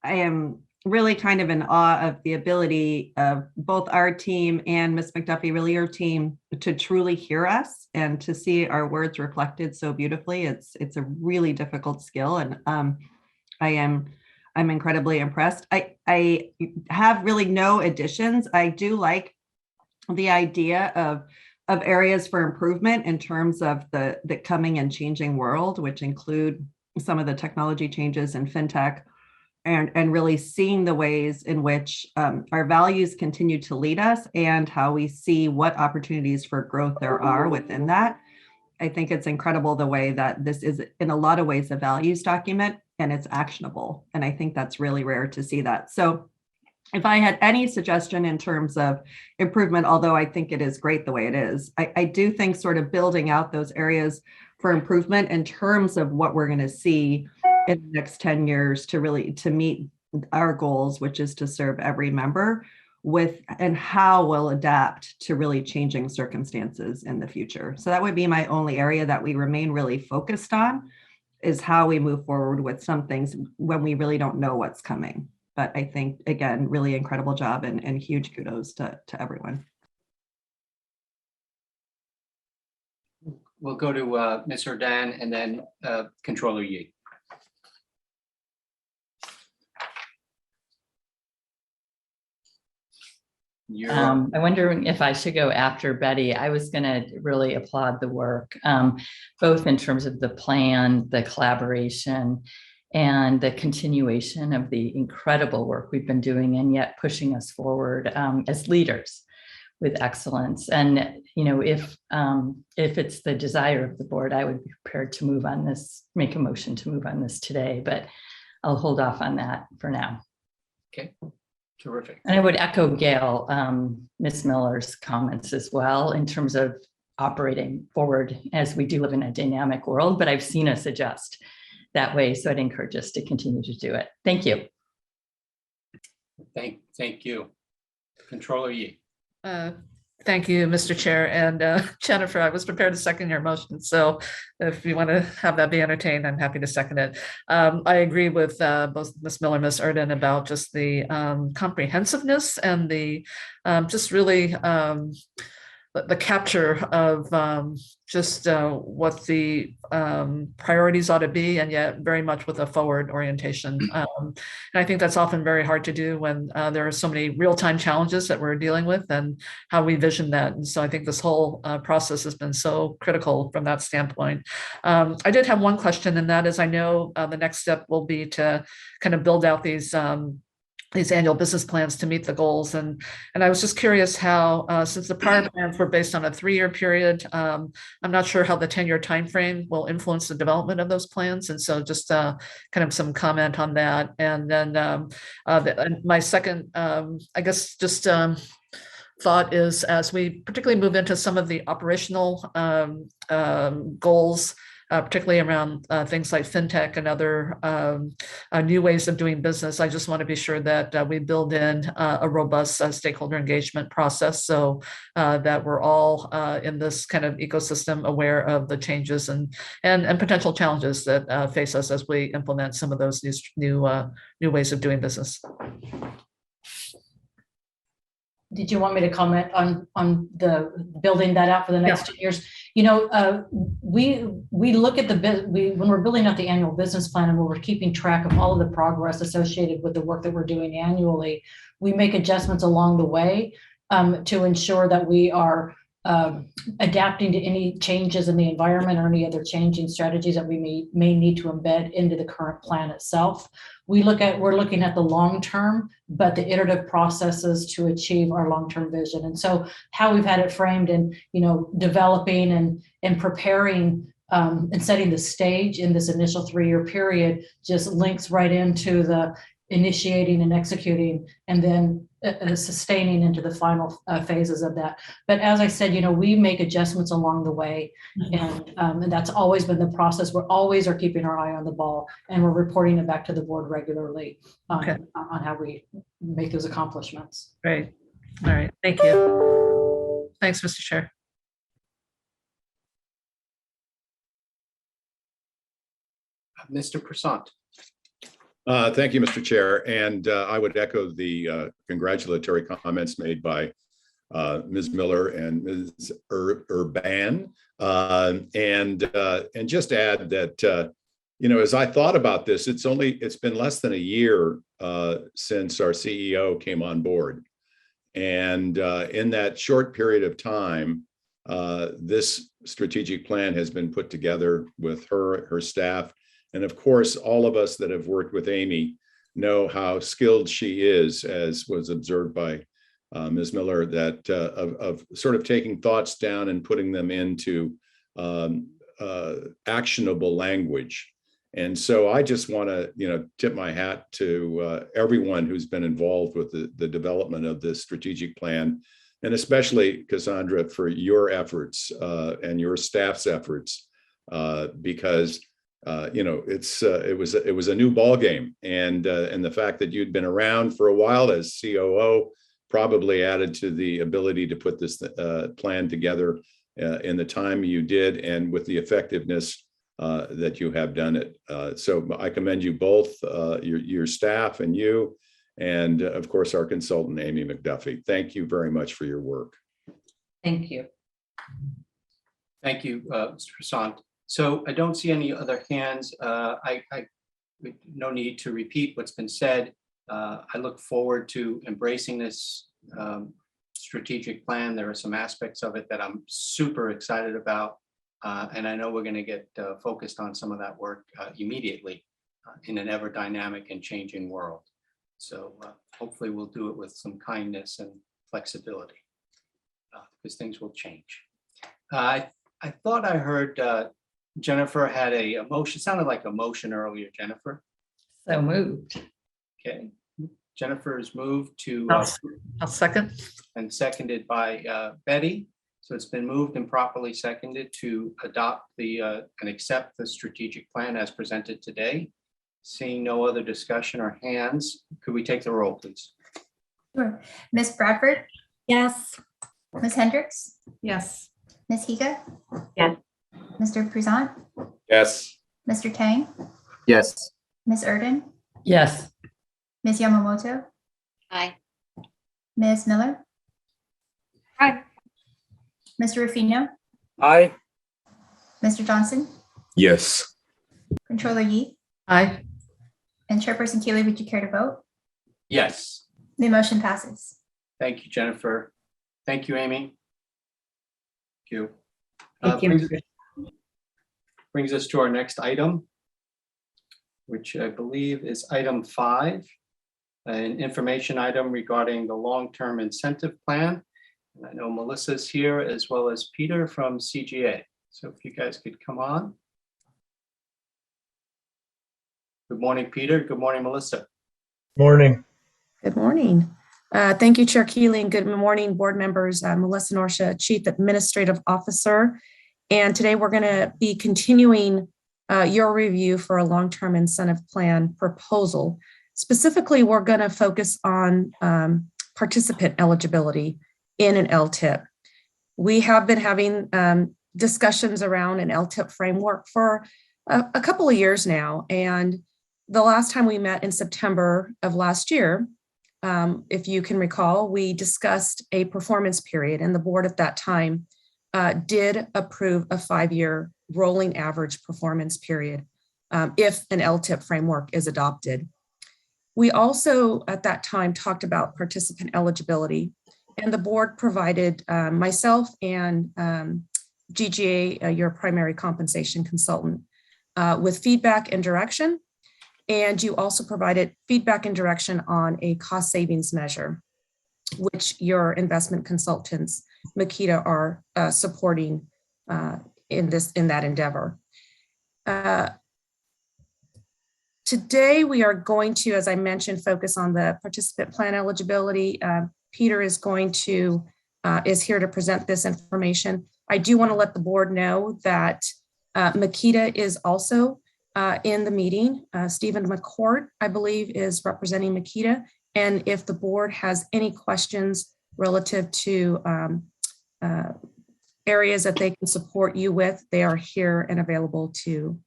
am really kind of in awe of the ability of both our team and Ms. McDuffie, really your team, to truly hear us and to see our words reflected so beautifully. It's a really difficult skill, and I'm incredibly impressed. I have really no additions. I do like the idea of of areas for improvement in terms of the coming and changing world, which include some of the technology changes in fintech, and really seeing the ways in which our values continue to lead us and how we see what opportunities for growth there are within that. I think it's incredible the way that this is in a lot of ways a values document and it's actionable. And I think that's really rare to see that. So if I had any suggestion in terms of improvement, although I think it is great the way it is, I do think sort of building out those areas for improvement in terms of what we're going to see in the next 10 years to meet our goals, which is to serve every member with, and how we'll adapt to really changing circumstances in the future. So that would be my only area that we remain really focused on, is how we move forward with some things when we really don't know what's coming. But I think, again, really incredible job and huge kudos to everyone. We'll go to Ms. Erdan and then Controller Yi. I'm wondering if I should go after Betty. I was going to really applaud the work, both in terms of the plan, the collaboration, and the continuation of the incredible work we've been doing, and yet pushing us forward as leaders with excellence. And if it's the desire of the board, I would be prepared to move on this, make a motion to move on this today, but I'll hold off on that for now. Okay. Terrific. And I would echo Gail, Ms. Miller's comments as well in terms of operating forward, as we do live in a dynamic world, but I've seen us adjust that way. So I'd encourage us to continue to do it. Thank you. Thank you. Controller Yi. Thank you, Mr. Chair. And Jennifer, I was prepared to second your motion. So if you want to have that be entertained, I'm happy to second it. I agree with both Ms. Miller and Ms. Erdan about just the comprehensiveness and the just really the capture of just what the priorities ought to be, and yet very much with a forward orientation. And I think that's often very hard to do when there are so many real-time challenges that we're dealing with, and how we vision that. And so I think this whole process has been so critical from that standpoint. I did have one question, and that is, I know the next step will be to kind of build out these annual business plans to meet the goals. And I was just curious how, since the prior plans were based on a 3-year period, I'm not sure how the 10-year timeframe will influence the development of those plans. And so just kind of some comment on that. And then my second, I guess, just thought is, as we particularly move into some of the operational goals, particularly around things like fintech and other new ways of doing business, I just want to be sure that we build in a robust stakeholder engagement process, so that we're all in this kind of ecosystem aware of the changes and potential challenges that face us as we implement some of those new ways of doing business. Did you want me to comment on the building that out for the next 2 years? We look at when we're building out the annual business plan and when we're keeping track of all of the progress associated with the work that we're doing annually, we make adjustments along the way to ensure that we are adapting to any changes in the environment or any other changing strategies that we may need to embed into the current plan itself. We're looking at the long term, but the iterative processes to achieve our long-term vision. And so how we've had it framed and developing and preparing and setting the stage in this initial 3-year period just links right into the initiating and executing, and then sustaining into the final phases of that. But as I said, we make adjustments along the way, and that's always been the process. We're always are keeping our eye on the ball, and we're reporting it back to the board regularly on how we make those accomplishments. Great. All right. Thank you. Thanks, Mr. Chair. Mr. Prasant. Thank you, Mr. Chair. And I would echo the congratulatory comments made by Ms. Miller and Ms. Erdan, and just add that, as I thought about this, it's been less than a year since our CEO came on board. And in that short period of time, This strategic plan has been put together with her staff. And of course, all of us that have worked with Amy know how skilled she is, as was observed by Ms. Miller, that of sort of taking thoughts down and putting them into actionable language. And so I just want to, tip my hat to everyone who's been involved with the development of this strategic plan, and especially Cassandra for your efforts and your staff's efforts, because it was a new ball game, and the fact that you'd been around for a while as COO probably added to the ability to put this plan together in the time you did, and with the effectiveness that you have done it. So I commend you both, your staff and you, and of course our consultant, Amy McDuffie. Thank you very much for your work. Thank you. Thank you, Mr. Prasant. So I don't see any other hands. No need to repeat what's been said. I look forward to embracing this strategic plan. There are some aspects of it that I'm super excited about. And I know we're going to get focused on some of that work immediately in an ever dynamic and changing world. So hopefully we'll do it with some kindness and flexibility because things will change. I thought I heard Jennifer had a motion, sounded like a motion earlier, Jennifer. So moved. Okay. Jennifer is moved to. I'll second. And seconded by Betty. So it's been moved and properly seconded to adopt and accept the strategic plan as presented today. Seeing no other discussion or hands, could we take the roll, please? Sure. Ms. Bradford? Yes. Ms. Hendricks? Yes. Ms. Higa? Yes. Mr. Pruzant? Yes. Mr. Tang? Yes. Ms. Erden? Yes. Ms. Yamamoto? Aye. Ms. Miller? Aye. Mr. Ruffino? Aye. Mr. Johnson? Yes. Controller Yi? Aye. And Chairperson Keeley, would you care to vote? Yes. The motion passes. Thank you, Jennifer. Thank you, Amy. Thank you. Thank you. Brings us to our next item, which I believe is item 5, an information item regarding the long-term incentive plan. And I know Melissa's here as well as Peter from CGA. So if you guys could come on. Good morning, Peter. Good morning, Melissa. Morning. Good morning. Thank you, Chair Keeley, and good morning, board members. Melissa Norsha, Chief Administrative Officer. And today we're going to be continuing your review for a long-term incentive plan proposal. Specifically, we're going to focus on participant eligibility in an LTIP. We have been having discussions around an LTIP framework for a couple of years now. And the last time we met in September of last year, if you can recall, we discussed a performance period, and the board at that time did approve a 5-year rolling average performance period if an LTIP framework is adopted. We also at that time talked about participant eligibility, and the board provided myself and GGA, your primary compensation consultant, with feedback and direction. And you also provided feedback and direction on a cost savings measure, which your investment consultants, Makita, are supporting in that endeavor. Today, we are going to, as I mentioned, focus on the participant plan eligibility. Peter is here to present this information. I do want to let the board know that Makita is also in the meeting. Stephen McCord, I believe, is representing Makita. And if the board has any questions relative to areas that they can support you with, they are here and available to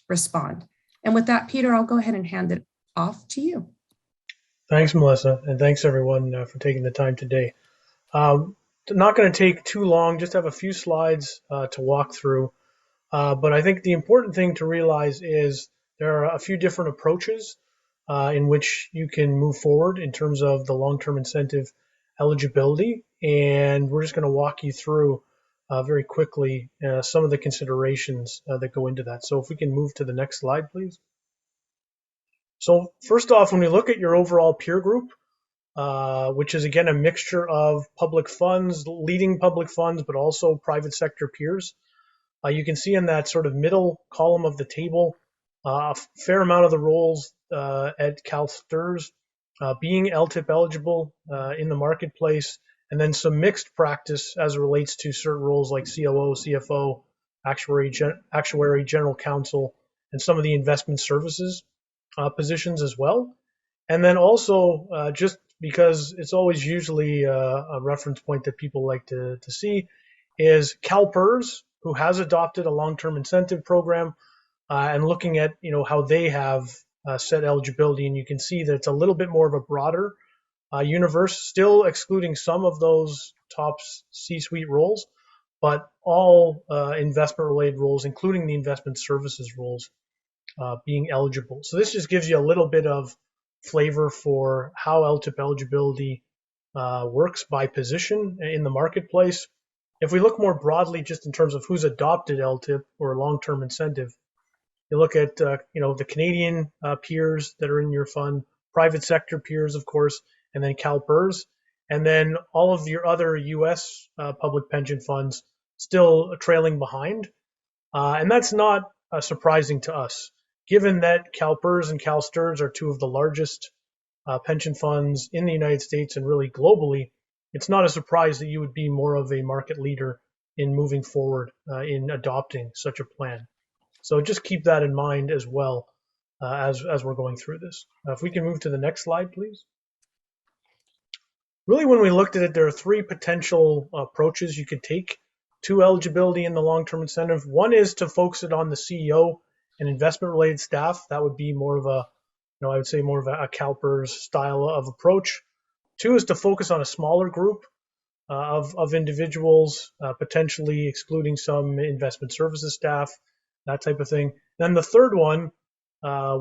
respond. And with that, Peter, I'll go ahead and hand it off to you. Thanks, Melissa, and thanks everyone for taking the time today. Not going to take too long, just have a few slides to walk through. But I think the important thing to realize is there are a few different approaches in which you can move forward in terms of the long-term incentive eligibility. And we're just going to walk you through very quickly some of the considerations that go into that. So if we can move to the next slide, please. So first off, when we look at your overall peer group, which is again a mixture of public funds, leading public funds, but also private sector peers, you can see in that sort of middle column of the table, a fair amount of the roles at CalSTRS being LTIP eligible in the marketplace, and then some mixed practice as it relates to certain roles like COO, CFO, actuary, general counsel, and some of the investment services positions as well. And then also, just because it's always usually a reference point that people like to see, is CalPERS, who has adopted a long-term incentive program, and looking at how they have set eligibility, and you can see that it's a little bit more of a broader universe, still excluding some of those top C-suite roles, but all investment-related roles, including the investment services roles, being eligible. So this just gives you a little bit of flavor for how LTIP eligibility works by position in the marketplace. If we look more broadly, just in terms of who's adopted LTIP or long-term incentive, you look at the Canadian peers that are in your fund, private sector peers, of course, and then CalPERS, and then all of your other U.S. Public pension funds still trailing behind. And that's not surprising to us, given that CalPERS and CalSTRS are two of the largest pension funds in the United States and really globally. It's not a surprise that you would be more of a market leader in moving forward in adopting such a plan. So just keep that in mind as well as we're going through this. If we can move to the next slide, please. Really, when we looked at it, there are three potential approaches you could take to eligibility in the long-term incentive. One is to focus it on the CEO and investment-related staff. That would be more of a, I would say more of a CalPERS style of approach. Two is to focus on a smaller group of individuals, potentially excluding some investment services staff, that type of thing. Then the third one,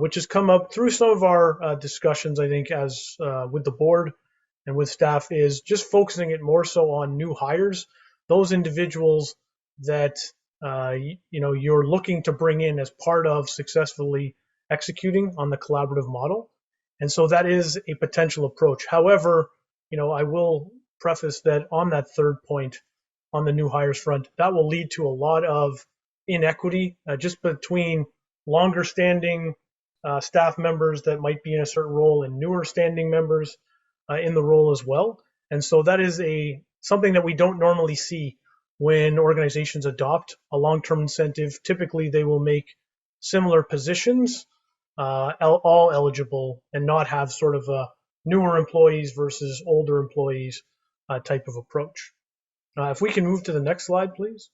which has come up through some of our discussions, I think, as with the board and with staff, is just focusing it more so on new hires, those individuals that you're looking to bring in as part of successfully executing on the collaborative model. And so that is a potential approach. However, I will preface that on that third point, on the new hires front, that will lead to a lot of inequity just between longer standing staff members that might be in a certain role and newer standing members in the role as well. And so that is something that we don't normally see when organizations adopt a long-term incentive. Typically, they will make similar positions all eligible and not have sort of a newer employees versus older employees type of approach. If we can move to the next slide, please.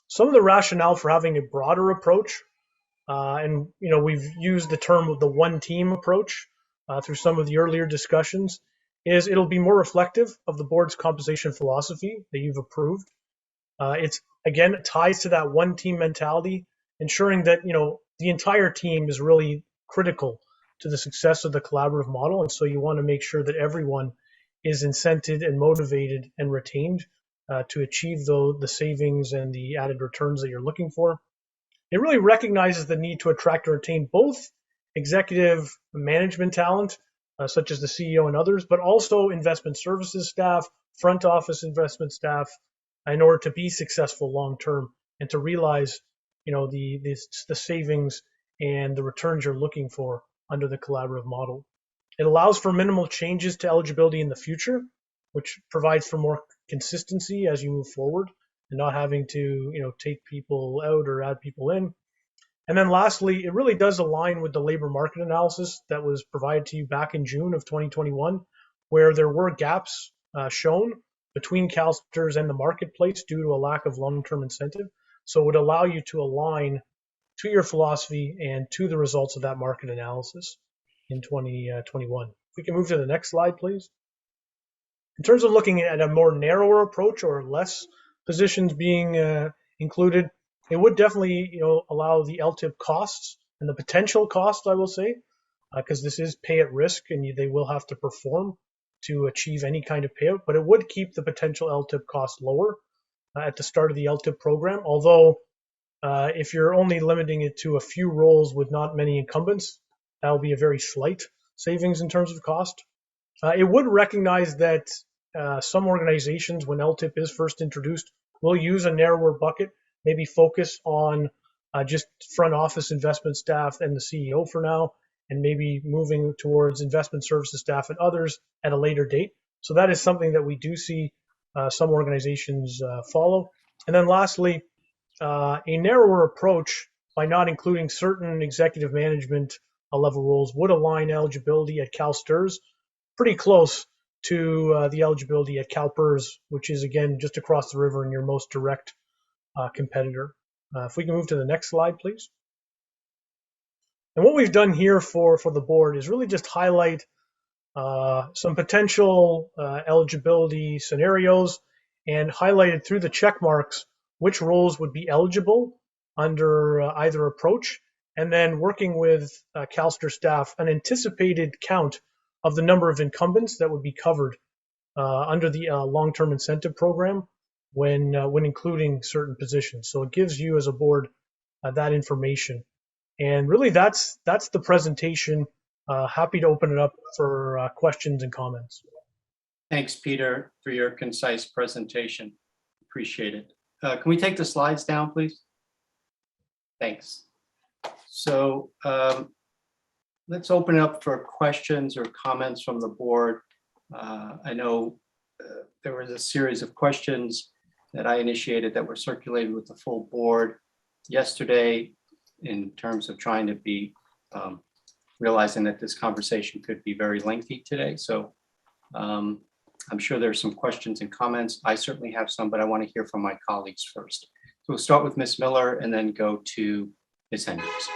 Some of the rationale for having a broader approach, and we've used the term of the one team approach through some of the earlier discussions, is it'll be more reflective of the board's compensation philosophy that you've approved. It ties to that one team mentality, ensuring that the entire team is really critical to the success of the collaborative model. And so you want to make sure that everyone is incented and motivated and retained to achieve the savings and the added returns that you're looking for. It really recognizes the need to attract and retain both executive management talent, such as the CEO and others, but also investment services staff, front office investment staff, in order to be successful long-term and to realize the savings and the returns you're looking for under the collaborative model. It allows for minimal changes to eligibility in the future, which provides for more consistency as you move forward and not having to take people out or add people in. And then lastly, it really does align with the labor market analysis that was provided to you back in June of 2021, where there were gaps shown between CalSTRS and the marketplace due to a lack of long-term incentive. So it would allow you to align to your philosophy and to the results of that market analysis in 2021. If we can move to the next slide, please. In terms of looking at a more narrower approach or less positions being included, it would definitely allow the LTIP costs and the potential cost, I will say, because this is pay at risk and they will have to perform to achieve any kind of payout, but it would keep the potential LTIP cost lower. at the start of the LTIP program, although if you're only limiting it to a few roles with not many incumbents, that'll be a very slight savings in terms of cost. It would recognize that some organizations, when LTIP is first introduced, will use a narrower bucket, maybe focus on just front office investment staff and the CEO for now, and maybe moving towards investment services staff and others at a later date. So that is something that we do see some organizations follow. And then lastly, a narrower approach by not including certain executive management level roles would align eligibility at CalSTRS pretty close to the eligibility at CalPERS, which is again just across the river and your most direct competitor. If we can move to the next slide, please. And what we've done here for the board is really just highlight some potential eligibility scenarios and highlighted through the check marks which roles would be eligible under either approach, and then working with CalSTRS staff, an anticipated count of the number of incumbents that would be covered under the long-term incentive program when including certain positions. So it gives you as a board that information. And really that's the presentation. Happy to open it up for questions and comments. Thanks, Peter, for your concise presentation. Appreciate it. Can we take the slides down, please? Thanks. So let's open it up for questions or comments from the board. I know there was a series of questions that I initiated that were circulated with the full board yesterday in terms of trying to be realizing that this conversation could be very lengthy today. So I'm sure there's some questions and comments. I certainly have some, but I want to hear from my colleagues first. So we'll start with Ms. Miller and then go to Ms. Hendricks.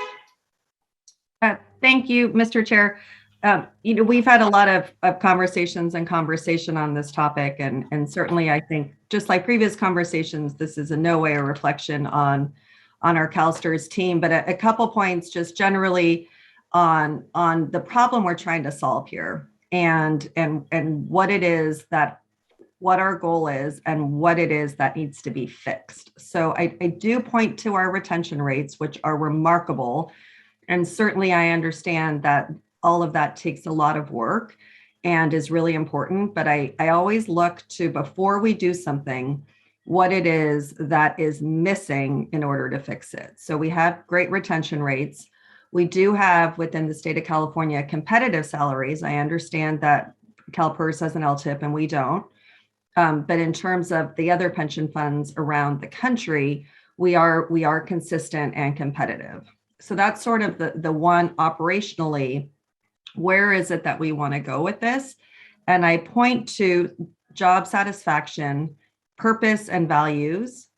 Thank you, Mr. Chair. We've had a lot of conversations and conversation on this topic, and certainly I think just like previous conversations, this is in no way a reflection on our CalSTRS team, but a couple points just generally on the problem we're trying to solve here and what it is what our goal is and what it is that needs to be fixed. So I do point to our retention rates, which are remarkable. And certainly I understand that all of that takes a lot of work and is really important, but I always look to, before we do something, what it is that is missing in order to fix it. So we have great retention rates. We do have within the state of California competitive salaries. I understand that CalPERS has an LTIP and we don't. But in terms of the other pension funds around the country, we are consistent and competitive. So that's sort of the one operationally, where is it that we want to go with this? And I point to job satisfaction, purpose and values,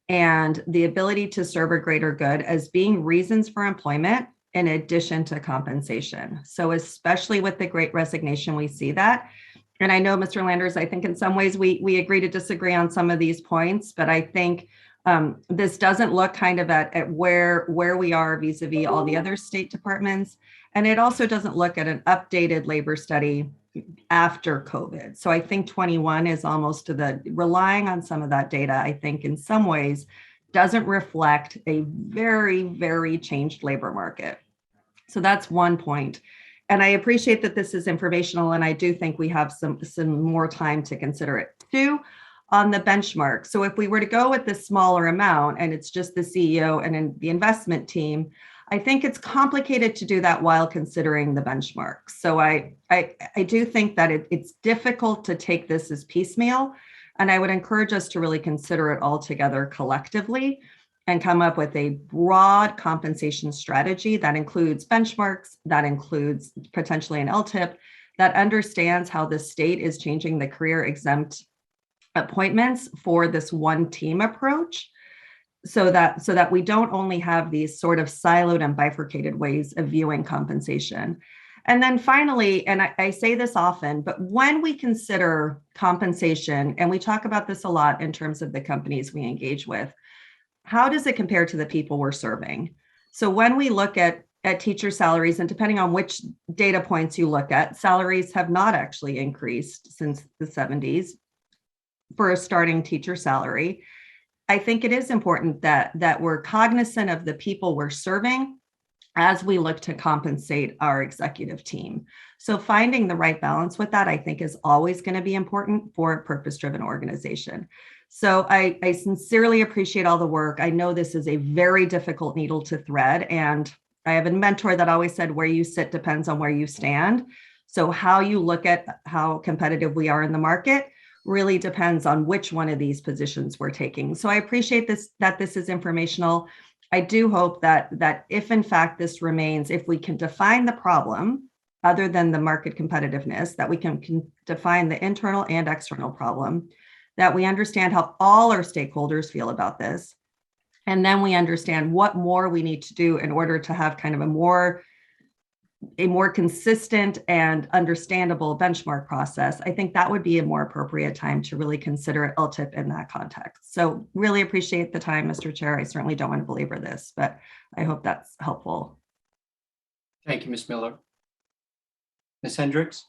and the ability to serve a greater good as being reasons for employment in addition to compensation. So especially with the Great Resignation, we see that. And I know, Mr. Landers, I think in some ways we agree to disagree on some of these points, but I think this doesn't look kind of at where we are vis-a-vis all the other state departments. And it also doesn't look at an updated labor study after COVID. So I think 21 is almost to relying on some of that data, I think in some ways doesn't reflect a very, very changed labor market. So that's one point. And I appreciate that this is informational, and I do think we have some more time to consider it. Two, on the benchmark. So if we were to go with this smaller amount and it's just the CEO and then the investment team, I think it's complicated to do that while considering the benchmark. So I do think that it's difficult to take this as piecemeal, and I would encourage us to really consider it all together collectively and come up with a broad compensation strategy that includes benchmarks, that includes potentially an LTIP, that understands how the state is changing the career exempt appointments for this one team approach, so that we don't only have these sort of siloed and bifurcated ways of viewing compensation. And then finally, and I say this often, but when we consider compensation, and we talk about this a lot in terms of the companies we engage with, how does it compare to the people we're serving? So when we look at teacher salaries, and depending on which data points you look at, salaries have not actually increased since the 70s for a starting teacher salary. I think it is important that we're cognizant of the people we're serving as we look to compensate our executive team. So finding the right balance with that, I think, is always going to be important for a purpose-driven organization. So I sincerely appreciate all the work. I know this is a very difficult needle to thread, and I have a mentor that always said, where you sit depends on where you stand. So how you look at how competitive we are in the market really depends on which one of these positions we're taking. So I appreciate that this is informational. I do hope that if in fact this remains, if we can define the problem other than the market competitiveness, that we can define the internal and external problem, that we understand how all our stakeholders feel about this. And then we understand what more we need to do in order to have kind of a more consistent and understandable benchmark process. I think that would be a more appropriate time to really consider LTIP in that context. So really appreciate the time, Mr. Chair. I certainly don't want to belabor this, but I hope that's helpful. Thank you, Ms. Miller. Ms. Hendricks?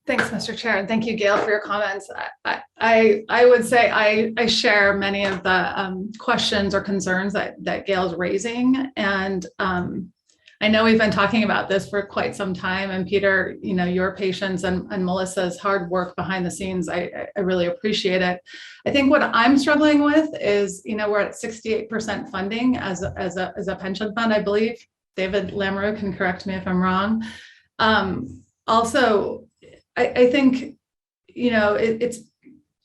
Thanks, Mr. Chair, and thank you, Gail, for your comments. I would say I share many of the questions or concerns that Gail's raising, and I know we've been talking about this for quite some time. And Peter, your patience and Melissa's hard work behind the scenes, I really appreciate it. I think what I'm struggling with is, we're at 68% funding as a pension fund, I believe. David Lamoureux can correct me if I'm wrong. Also, I think,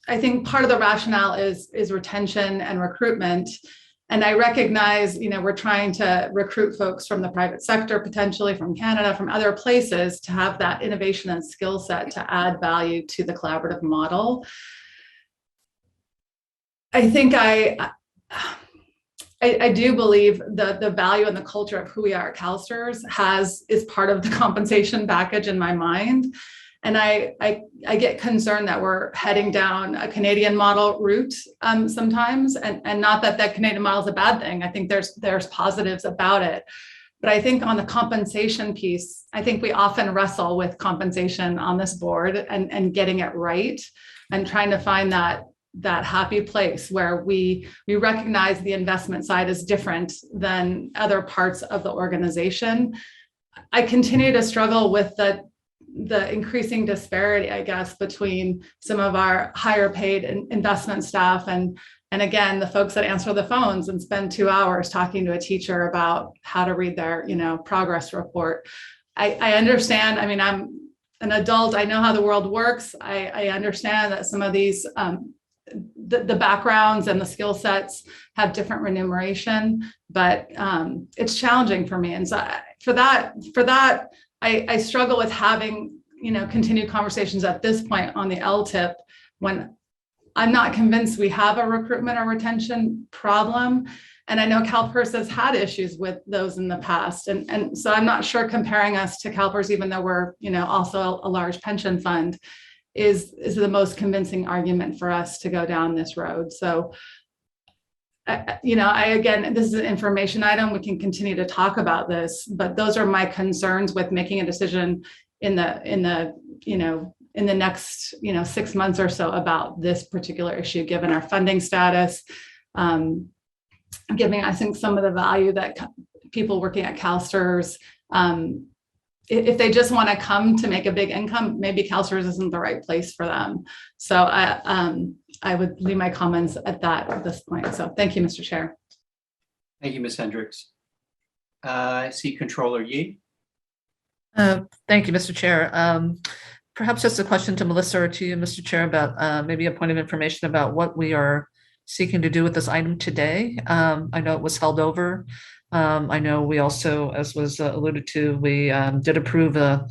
I think part of the rationale is retention and recruitment. And I recognize, we're trying to recruit folks from the private sector, potentially from Canada, from other places, to have that innovation and skill set to add value to the collaborative model. I think I do believe that the value and the culture of who we are at CalSTRS is part of the compensation package in my mind. And I get concerned that we're heading down a Canadian model route sometimes, and not that Canadian model is a bad thing. I think there's positives about it. But I think on the compensation piece, I think we often wrestle with compensation on this board and getting it right and trying to find that happy place where we recognize the investment side is different than other parts of the organization. I continue to struggle with the increasing disparity, I guess, between some of our higher paid investment staff and again, the folks that answer the phones and spend 2 hours talking to a teacher about how to read their, progress report. I understand. I mean, I'm an adult. I know how the world works. I understand that some of these the backgrounds and the skill sets have different remuneration, but it's challenging for me. And so for that, I struggle with having, continued conversations at this point on the LTIP when I'm not convinced we have a recruitment or retention problem. And I know CalPERS has had issues with those in the past. And so I'm not sure comparing us to CalPERS, even though we're, also a large pension fund, is the most convincing argument for us to go down this road. So, again, this is an information item. We can continue to talk about this, but those are my concerns with making a decision in the next, 6 months or so about this particular issue, given our funding status, giving, I think, some of the value that people working at CalSTRS, if they just want to come to make a big income, maybe CalSTRS isn't the right place for them. So I would leave my comments at this point. So thank you, Mr. Chair. Thank you, Ms. Hendricks. I see Controller Yee. Thank you, Mr. Chair. Perhaps just a question to Melissa or to you, Mr. Chair, about maybe a point of information about what we are seeking to do with this item today. I know it was held over. I know we also, as was alluded to, we did approve the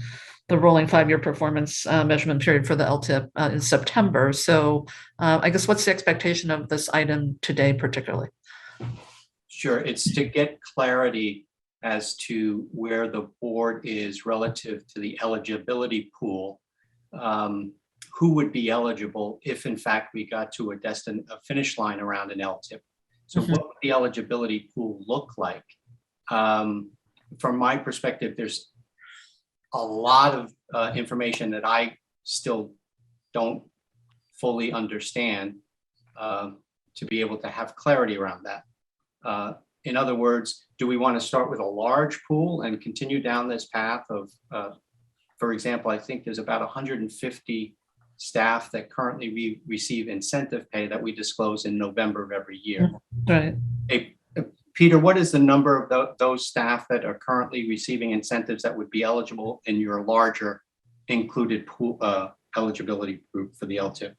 rolling 5-year performance measurement period for the LTIP in September. So I guess what's the expectation of this item today particularly? Sure, it's to get clarity as to where the board is relative to the eligibility pool. Who would be eligible if in fact we got to a finish line around an LTIP? So what would the eligibility pool look like? From my perspective, there's a lot of information that I still don't fully understand. to be able to have clarity around that. In other words, do we want to start with a large pool and continue down this path of, for example, I think there's about 150 staff that currently receive incentive pay that we disclose in November of every year. Right. Hey, Peter, what is the number of those staff that are currently receiving incentives that would be eligible in your larger included pool eligibility group for the LTIP?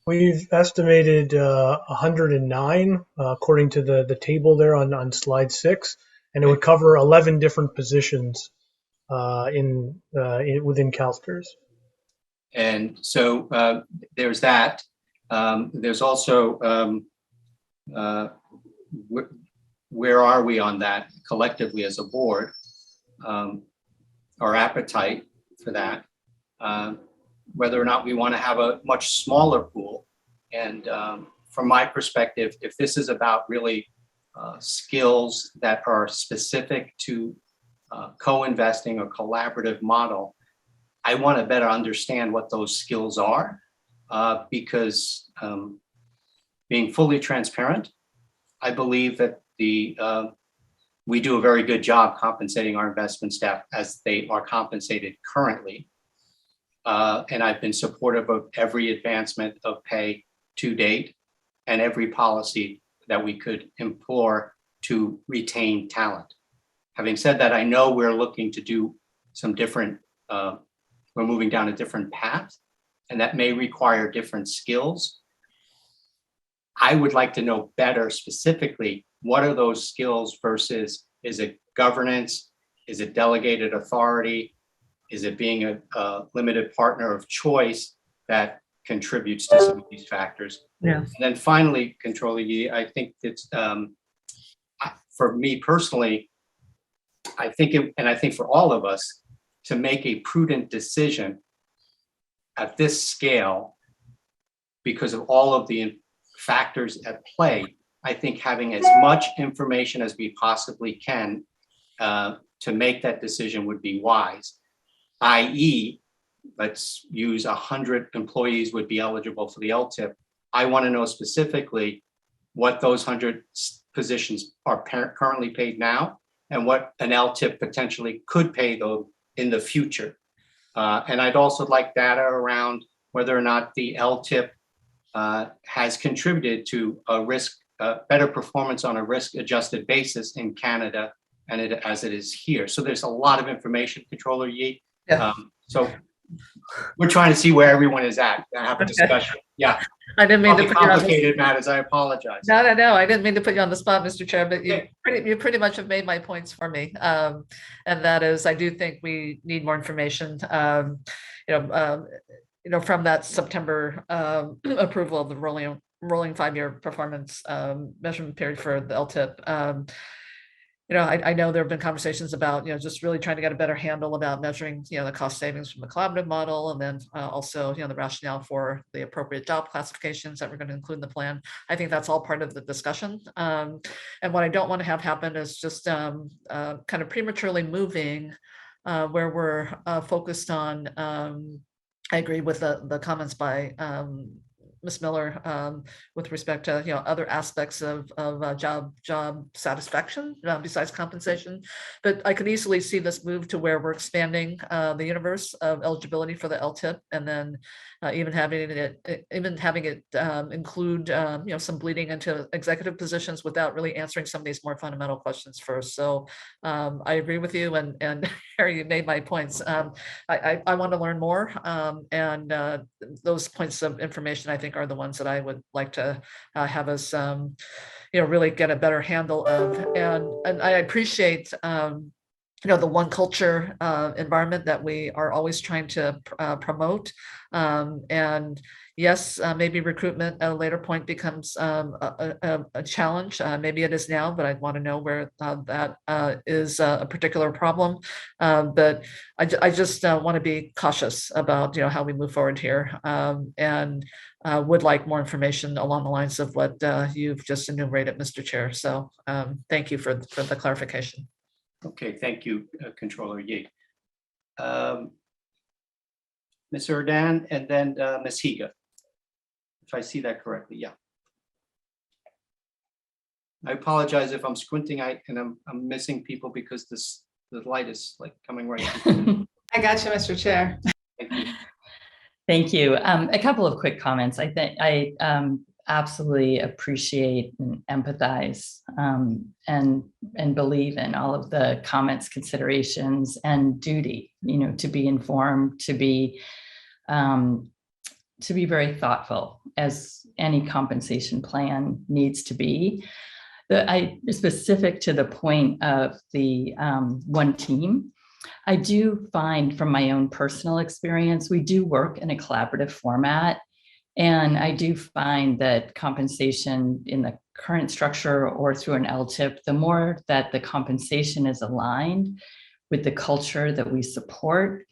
We've estimated 109 according to the table there on slide 6, and it would cover 11 different positions within CalSTRS. And so there's that. There's also where are we on that collectively as a board? Our appetite for that. Whether or not we want to have a much smaller pool. And from my perspective, if this is about really skills that are specific to co-investing or collaborative model, I want to better understand what those skills are because being fully transparent, I believe that we do a very good job compensating our investment staff as they are compensated currently. And I've been supportive of every advancement of pay to date and every policy that we could implore to retain talent. Having said that, I know we're looking to do some different, we're moving down a different path, and that may require different skills. I would like to know better specifically, what are those skills versus, is it governance? Is it delegated authority? Is it being a limited partner of choice that contributes to some of these factors? Yeah. And then finally, Controller Yee, I think it's, for me personally, I think, and I think for all of us, to make a prudent decision at this scale, because of all of the factors at play, I think having as much information as we possibly can to make that decision would be wise. i.e., let's use 100 employees would be eligible for the LTIP. I want to know specifically what those 100 positions are currently paid now and what an LTIP potentially could pay them in the future. And I'd also like data around whether or not the LTIP has contributed to a risk, better performance on a risk-adjusted basis in Canada and as it is here. So there's a lot of information, Controller Yee. Yeah. So we're trying to see where everyone is at and have a discussion. Yeah. I didn't mean to put you on complicated matters. I apologize. No. I didn't mean to put you on the spot, Mr. Chair, but you pretty much have made my points for me. And that is, I do think we need more information. From that September approval of the rolling 5-year performance measurement period for the LTIP. I know there have been conversations about, just really trying to get a better handle about measuring, the cost savings from the collaborative model, and then also, the rationale for the appropriate job classifications that we're going to include in the plan. I think that's all part of the discussion. And what I don't want to have happen is just kind of prematurely moving where we're focused on. I agree with the comments by Ms. Miller with respect to other aspects of job satisfaction besides compensation, but I could easily see this move to where we're expanding the universe of eligibility for the LTIP, and then even having it include some bleeding into executive positions without really answering some of these more fundamental questions first. So I agree with you, and Harry, you made my points. I want to learn more, and those points of information I think are the ones that I would like to have us really get a better handle of. And I appreciate the one culture environment that we are always trying to promote. And yes, maybe recruitment at a later point becomes a challenge. Maybe it is now, but I want to know where that is a particular problem. But I just want to be cautious about how we move forward here, and would like more information along the lines of what you've just enumerated, Mr. Chair. So thank you for the clarification. Okay, thank you, Controller Yee. Ms. Erdan and then Ms. Higa, if I see that correctly, yeah. I apologize if I'm squinting and I'm missing people because the light is like coming right. I got you, Mr. Chair. Thank you. Thank you. A couple of quick comments. I think I absolutely appreciate and empathize and believe in all of the comments, considerations, and duty, to be informed, to be very thoughtful, as any compensation plan needs to be. Specific to the point of the one team, I do find from my own personal experience, we do work in a collaborative format. And I do find that compensation in the current structure or through an LTIP, the more that the compensation is aligned with the culture that we support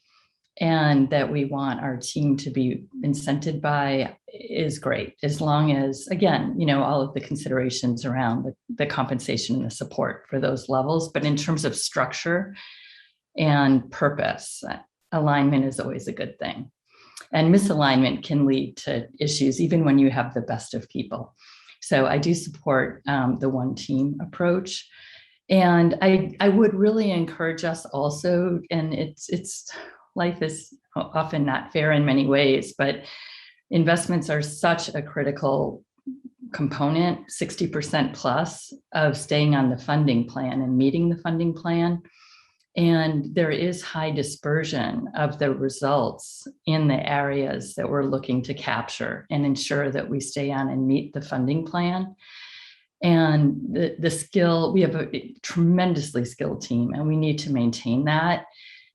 and that we want our team to be incented by, is great. As long as, again, all of the considerations around the compensation and the support for those levels. But in terms of structure and purpose, alignment is always a good thing. And misalignment can lead to issues even when you have the best of people. So I do support the one team approach. And I would really encourage us also, and it's life is often not fair in many ways, but investments are such a critical component, 60% plus of staying on the funding plan and meeting the funding plan. And there is high dispersion of the results in the areas that we're looking to capture and ensure that we stay on and meet the funding plan. And the skill, we have a tremendously skilled team and we need to maintain that.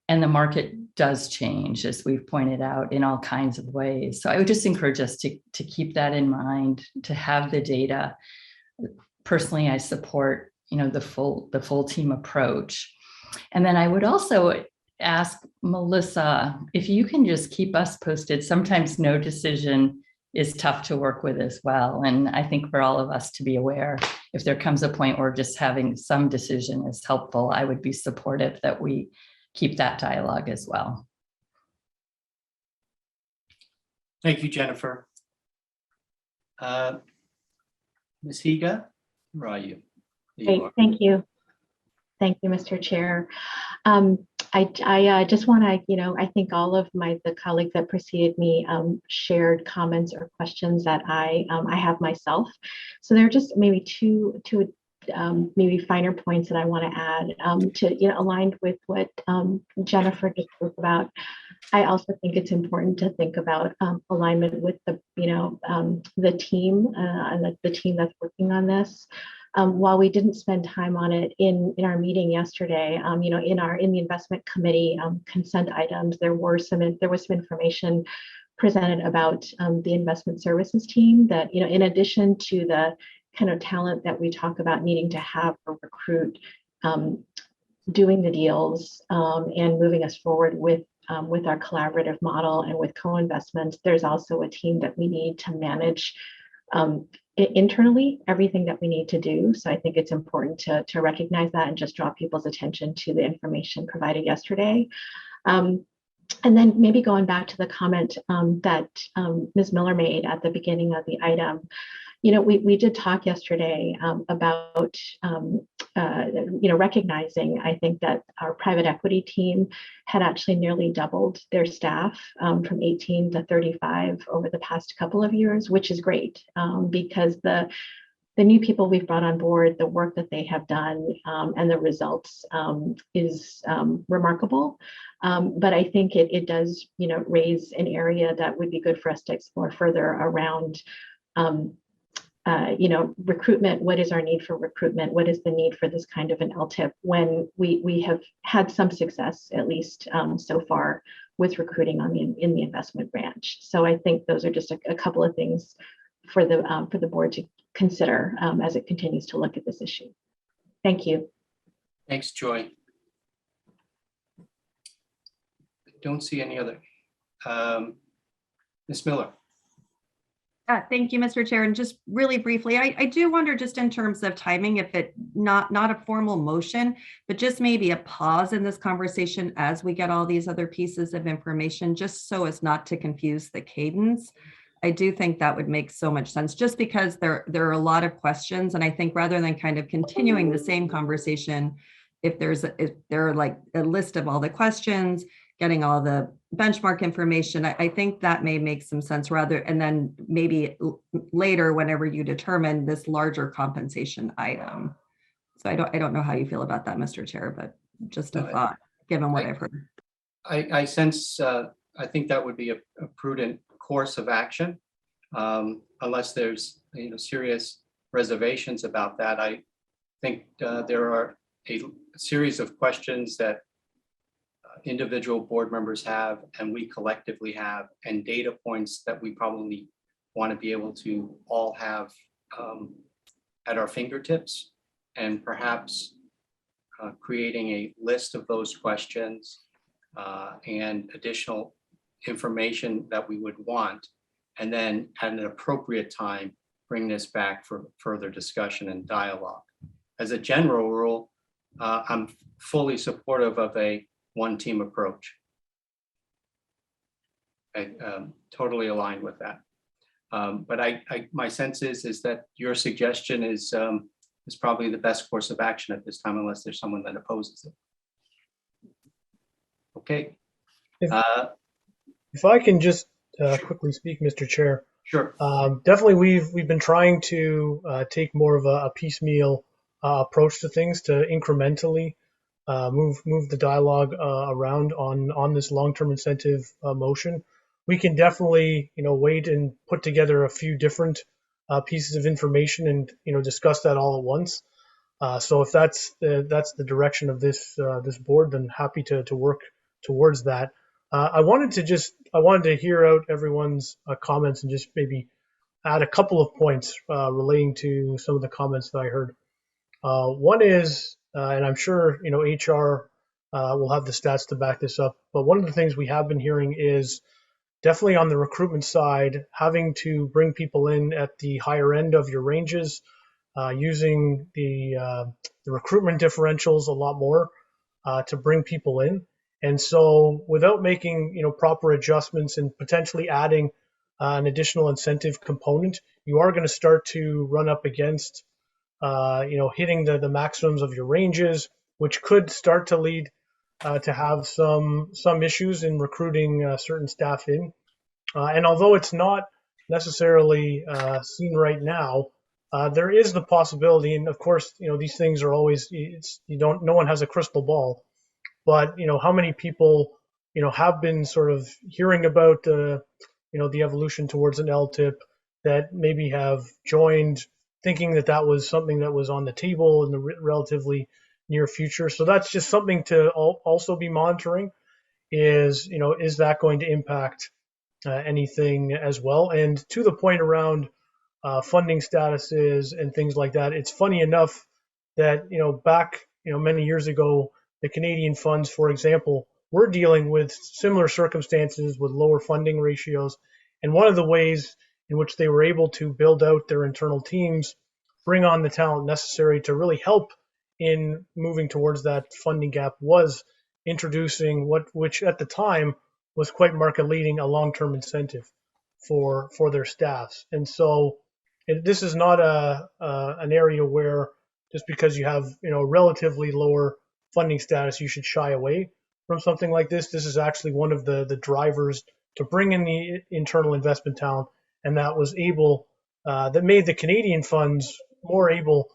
And the market does change, as we've pointed out, in all kinds of ways. So I would just encourage us to keep that in mind, to have the data. Personally, I support, the full team approach. And then I would also ask Melissa, if you can just keep us posted. Sometimes no decision is tough to work with as well. And I think for all of us to be aware, if there comes a point where just having some decision is helpful, I would be supportive that we keep that dialogue as well. Thank you, Jennifer. Ms. Higa, where are you? Great, thank you. Thank you, Mr. Chair. I just want to, I think all of the colleagues that preceded me shared comments or questions that I have myself. So there are just maybe two maybe finer points that I want to add to, aligned with what Jennifer just spoke about. I also think it's important to think about alignment with the team and the team that's working on this. While we didn't spend time on it in our meeting yesterday, in the investment committee consent items, there was some information presented about the investment services team that, in addition to the kind of talent that we talk about needing to have or recruit, doing the deals and moving us forward with our collaborative model and with co-investments, there's also a team that we need to manage internally everything that we need to do. So I think it's important to recognize that and just draw people's attention to the information provided yesterday. And then maybe going back to the comment that Ms. Miller made at the beginning of the item, we did talk yesterday about, recognizing, I think, that our private equity team had actually nearly doubled their staff from 18 to 35 over the past couple of years, which is great because the new people we've brought on board, the work that they have done and the results is remarkable. But I think it does, raise an area that would be good for us to explore further around recruitment. What is our need for recruitment? What is the need for this kind of an LTIP when we have had some success, at least so far, with recruiting in the investment branch? So I think those are just a couple of things for the board to consider as it continues to look at this issue. Thank you. Thanks, Joy. I don't see any other. Ms. Miller. Thank you, Mr. Chair. And just really briefly, I do wonder, just in terms of timing, if it not a formal motion, but just maybe a pause in this conversation as we get all these other pieces of information, just so as not to confuse the cadence. I do think that would make so much sense, just because there are a lot of questions. And I think rather than kind of continuing the same conversation, if there are like a list of all the questions, getting all the benchmark information, I think that may make some sense rather, and then maybe later, whenever you determine this larger compensation item. So I don't know how you feel about that, Mr. Chair, but just a thought, given what I've heard. I sense, I think that would be a prudent course of action, unless there's, serious reservations about that. I think there are a series of questions that individual board members have and we collectively have, and data points that we probably want to be able to all have at our fingertips, and perhaps creating a list of those questions and additional information that we would want, and then at an appropriate time, bring this back for further discussion and dialogue. As a general rule, I'm fully supportive of a one-team approach. I totally aligned with that. But my sense is that your suggestion is probably the best course of action at this time, unless there's someone that opposes it. Okay. If I can just quickly speak, Mr. Chair. Sure. Definitely, we've been trying to take more of a piecemeal approach to things, to incrementally move the dialogue around on this long-term incentive motion. We can definitely, wait and put together a few different pieces of information and discuss that all at once. So if that's the direction of this board, then happy to work towards that. I wanted to hear out everyone's comments and just maybe add a couple of points relating to some of the comments that I heard. One is, and I'm sure HR will have the stats to back this up, but one of the things we have been hearing is definitely on the recruitment side, having to bring people in at the higher end of your ranges, using the recruitment differentials a lot more to bring people in. And so without making proper adjustments and potentially adding an additional incentive component, you are going to start to run up against hitting the maximums of your ranges, which could start to lead to have some issues in recruiting certain staff in. And although it's not necessarily seen right now, there is the possibility, and of course, these things are always, no one has a crystal ball, but how many people have been sort of hearing about the evolution towards an LTIP, that maybe have joined thinking that was something that was on the table in the relatively near future. So that's just something to also be monitoring, is that going to impact anything as well? And to the point around funding statuses and things like that, it's funny enough that back many years ago, the Canadian funds, for example, were dealing with similar circumstances with lower funding ratios. And one of the ways in which they were able to build out their internal teams, bring on the talent necessary to really help in moving towards that funding gap, was introducing which at the time was quite market leading, a long-term incentive for their staffs. And so this is not an area where just because you have relatively lower funding status, you should shy away from something like this. This is actually one of the drivers to bring in the internal investment talent, and that was able, that made the Canadian funds more able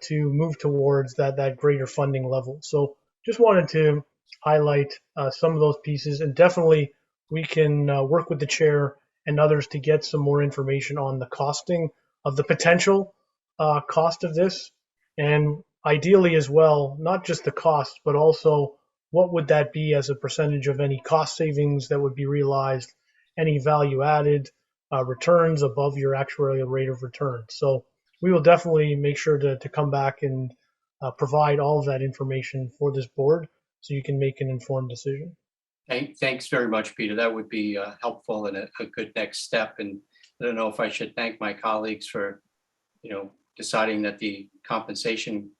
to move towards that greater funding level. So just wanted to highlight some of those pieces, and definitely we can work with the chair and others to get some more information on the costing of the potential cost of this, and ideally as well, not just the cost, but also what would that be as a percentage of any cost savings that would be realized, any value added returns above your actuarial rate of return. So we will definitely make sure to come back and provide all of that information for this board so you can make an informed decision. Thanks very much, Peter. That would be helpful and a good next step. And I don't know if I should thank my colleagues for, deciding that the compensation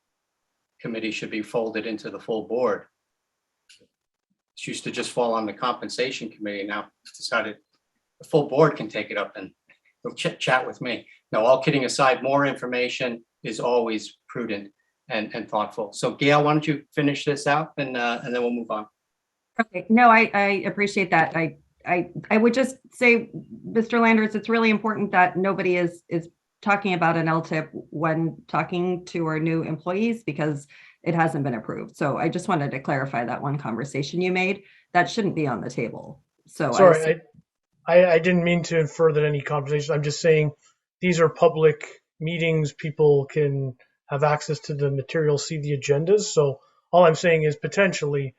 committee should be folded into the full board. It used to just fall on the compensation committee. Now it's decided the full board can take it up and chat with me. No, all kidding aside, more information is always prudent and thoughtful. So Gail, why don't you finish this out and then we'll move on. Okay, no, I appreciate that. I would just say, Mr. Landers, it's really important that nobody is talking about an LTIP when talking to our new employees because it hasn't been approved. So I just wanted to clarify that one conversation you made. That shouldn't be on the table. So Sorry, I didn't mean to infer that any conversation. I'm just saying these are public meetings. People can have access to the material, see the agendas. So all I'm saying is potentially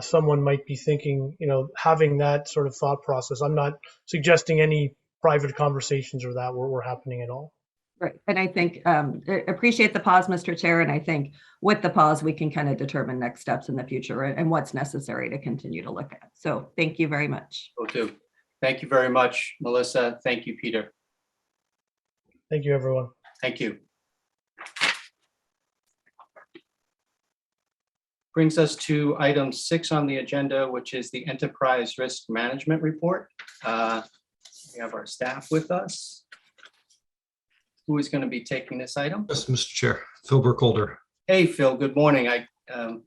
someone might be thinking, having that sort of thought process. I'm not suggesting any private conversations or that were happening at all. Right. And I think appreciate the pause, Mr. Chair. And I think with the pause, we can kind of determine next steps in the future and what's necessary to continue to look at. So thank you very much. Will do. Thank you very much, Melissa. Thank you, Peter. Thank you, everyone. Thank you. Brings us to item 6 on the agenda, which is the Enterprise Risk Management Report. We have our staff with us. Who is going to be taking this item? Yes, Mr. Chair, Phil Burkholder. Hey, Phil, good morning. I'm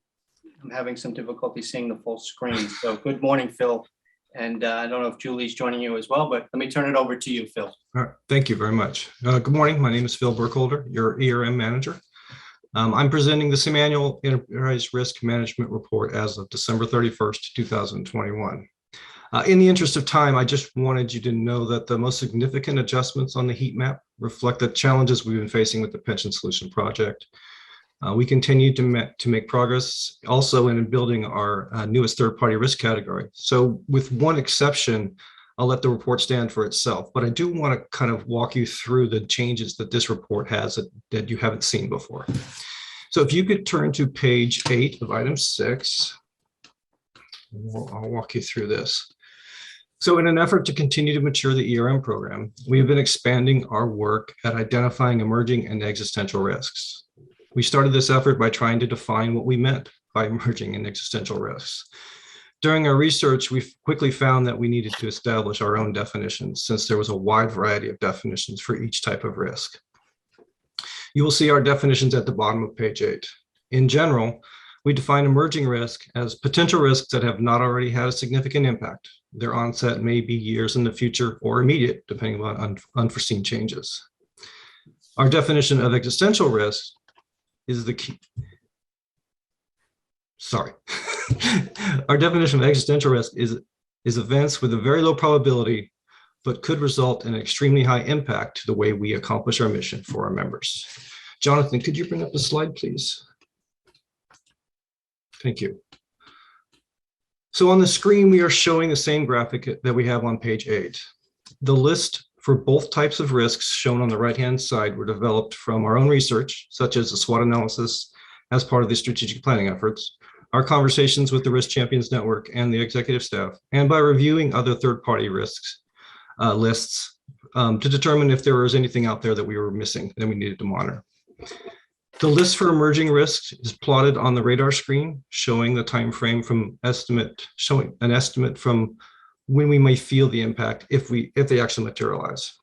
having some difficulty seeing the full screen. So good morning, Phil. And I don't know if Julie's joining you as well, but let me turn it over to you, Phil. All right, thank you very much. Good morning. My name is Phil Burkholder, your ERM manager. I'm presenting the semi-annual Enterprise Risk Management Report as of December 31st, 2021. In the interest of time, I just wanted you to know that the most significant adjustments on the heat map reflect the challenges we've been facing with the Pension Solution Project. We continue to make progress also in building our newest third-party risk category. So with one exception, I'll let the report stand for itself, but I do want to kind of walk you through the changes that this report has that you haven't seen before. So if you could turn to page 8 of item 6, I'll walk you through this. So in an effort to continue to mature the ERM program, we have been expanding our work at identifying emerging and existential risks. We started this effort by trying to define what we meant by emerging and existential risks. During our research, we quickly found that we needed to establish our own definitions since there was a wide variety of definitions for each type of risk. You will see our definitions at the bottom of page 8. In general, we define emerging risk as potential risks that have not already had a significant impact. Their onset may be years in the future or immediate, depending on unforeseen changes. Our definition of existential risk is the key. Sorry. Our definition of existential risk is events with a very low probability, but could result in an extremely high impact to the way we accomplish our mission for our members. Jonathan, could you bring up the slide, please? Thank you. So on the screen, we are showing the same graphic that we have on page 8. The list for both types of risks shown on the right-hand side were developed from our own research, such as the SWOT analysis as part of the strategic planning efforts, our conversations with the Risk Champions Network and the executive staff, and by reviewing other third-party risks lists to determine if there was anything out there that we were missing that we needed to monitor. The list for emerging risks is plotted on the radar screen, showing the time frame from showing an estimate from when we may feel the impact if they actually materialize.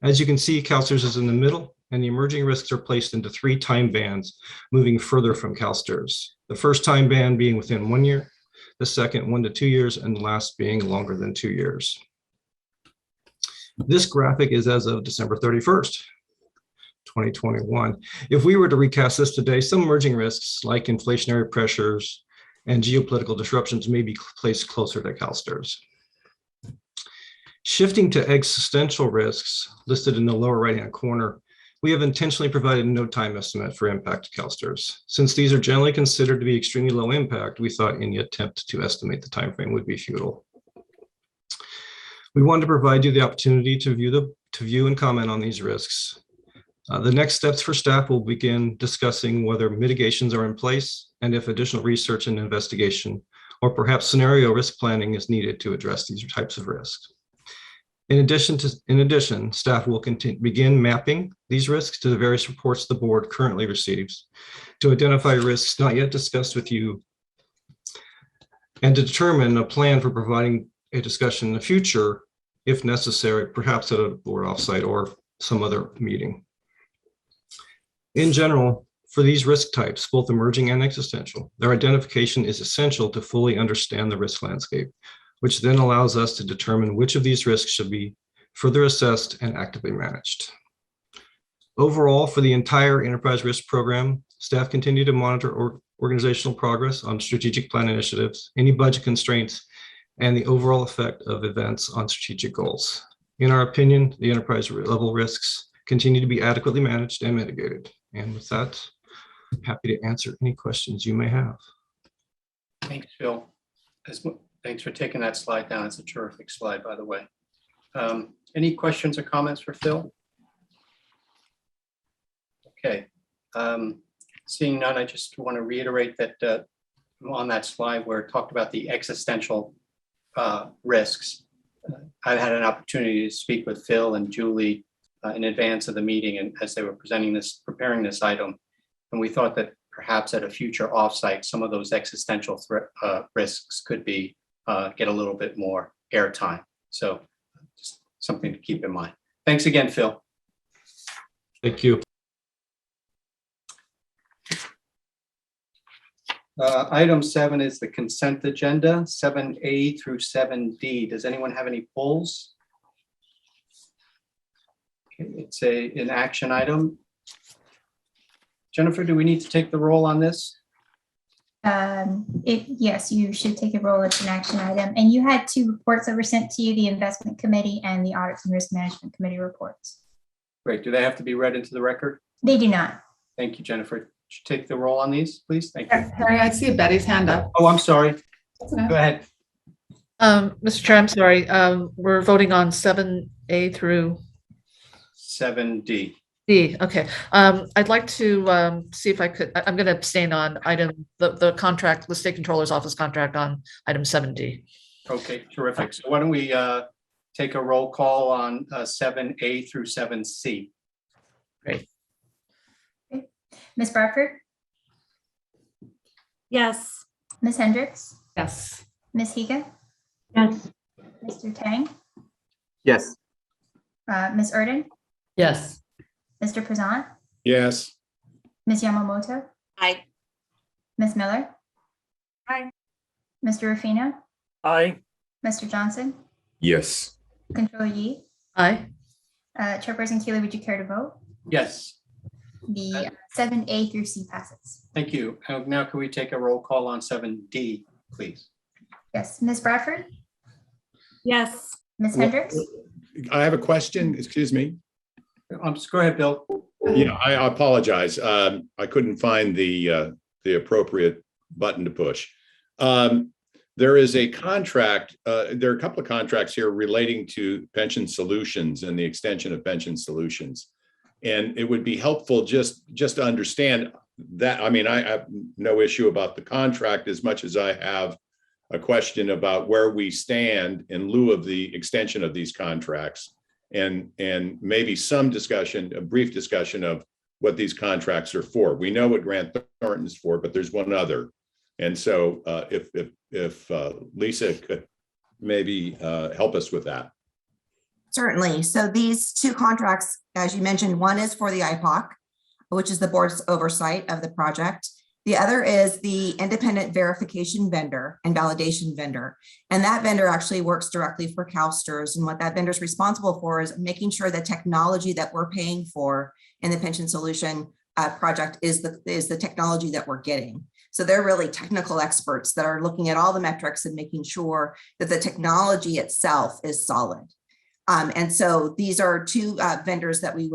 As you can see, CalSTRS is in the middle, and the emerging risks are placed into 3 time bands, moving further from CalSTRS. The first time band being within 1 year, the second 1 to 2 years, and the last being longer than 2 years. This graphic is as of December 31st, 2021. If we were to recast this today, some emerging risks like inflationary pressures and geopolitical disruptions may be placed closer to CalSTRS. Shifting to existential risks listed in the lower right-hand corner, we have intentionally provided no time estimate for impact to CalSTRS. Since these are generally considered to be extremely low impact, we thought any attempt to estimate the timeframe would be futile. We wanted to provide you the opportunity to view and comment on these risks. The next steps for staff will begin discussing whether mitigations are in place and if additional research and investigation or perhaps scenario risk planning is needed to address these types of risks. In addition, staff will begin mapping these risks to the various reports the board currently receives to identify risks not yet discussed with you and to determine a plan for providing a discussion in the future if necessary, perhaps at a board offsite or some other meeting. In general, for these risk types, both emerging and existential, their identification is essential to fully understand the risk landscape, which then allows us to determine which of these risks should be further assessed and actively managed. Overall, for the entire enterprise risk program, staff continue to monitor organizational progress on strategic plan initiatives, any budget constraints, and the overall effect of events on strategic goals. In our opinion, the enterprise level risks continue to be adequately managed and mitigated. And with that, I'm happy to answer any questions you may have. Thanks, Phil. Thanks for taking that slide down. It's a terrific slide, by the way. Any questions or comments for Phil? Okay. Seeing none, I just want to reiterate that on that slide where it talked about the existential risks, I had an opportunity to speak with Phil and Julie in advance of the meeting and as they were preparing this item. And we thought that perhaps at a future offsite, some of those existential risks could be get a little bit more airtime. So just something to keep in mind. Thanks again, Phil. Thank you. Item 7 is the consent agenda, 7A through 7D. Does anyone have any polls? Okay, it's an action item. Jennifer, do we need to take the roll on this? Yes, you should take a roll. It's an action item. And you had 2 reports that were sent to you, the Investment Committee and the Audit and Risk Management Committee reports. Great. Do they have to be read into the record? They do not. Thank you, Jennifer. Should take the roll on these, please. Thank you. Sorry, I see Betty's hand up. Oh, I'm sorry. Go ahead. Mr. Chair, I'm sorry. We're voting on 7A through 7D. D. Okay. I'd like to see if I could, I'm going to abstain on the contract, the State Controller's Office contract on item 7D. Okay, terrific. So why don't we take a roll call on 7A through 7C? Great. Ms. Bradford? Yes. Ms. Hendricks? Yes. Ms. Higa? Yes. Mr. Tang? Yes. Ms. Erden? Yes. Mr. Prezant? Yes. Ms. Yamamoto? Aye. Ms. Miller? Aye. Mr. Rufino? Aye. Mr. Johnson? Yes. Controller Yi? Aye. Chairperson Keeley, would you care to vote? Yes. The 7A through C passes. Thank you. Now can we take a roll call on 7D, please? Yes. Ms. Bradford? Yes. Ms. Hendricks? I have a question. Excuse me. Go ahead, Bill. Yeah, I apologize. I couldn't find the appropriate button to push. There is a contract. There are a couple of contracts here relating to pension solutions and the extension of pension solutions. And it would be helpful just to understand that. I mean, I have no issue about the contract as much as I have a question about where we stand in lieu of the extension of these contracts and maybe some discussion, a brief discussion of what these contracts are for. We know what Grant Thornton is for, but there's one other. And so if Lisa could maybe help us with that. Certainly. So these 2 contracts, as you mentioned, one is for the IPOC, which is the board's oversight of the project. The other is the independent verification vendor and validation vendor. And that vendor actually works directly for CalSTRS. And what that vendor is responsible for is making sure the technology that we're paying for in the pension solution project is the technology that we're getting. So they're really technical experts that are looking at all the metrics and making sure that the technology itself is solid. And so these are 2 vendors that we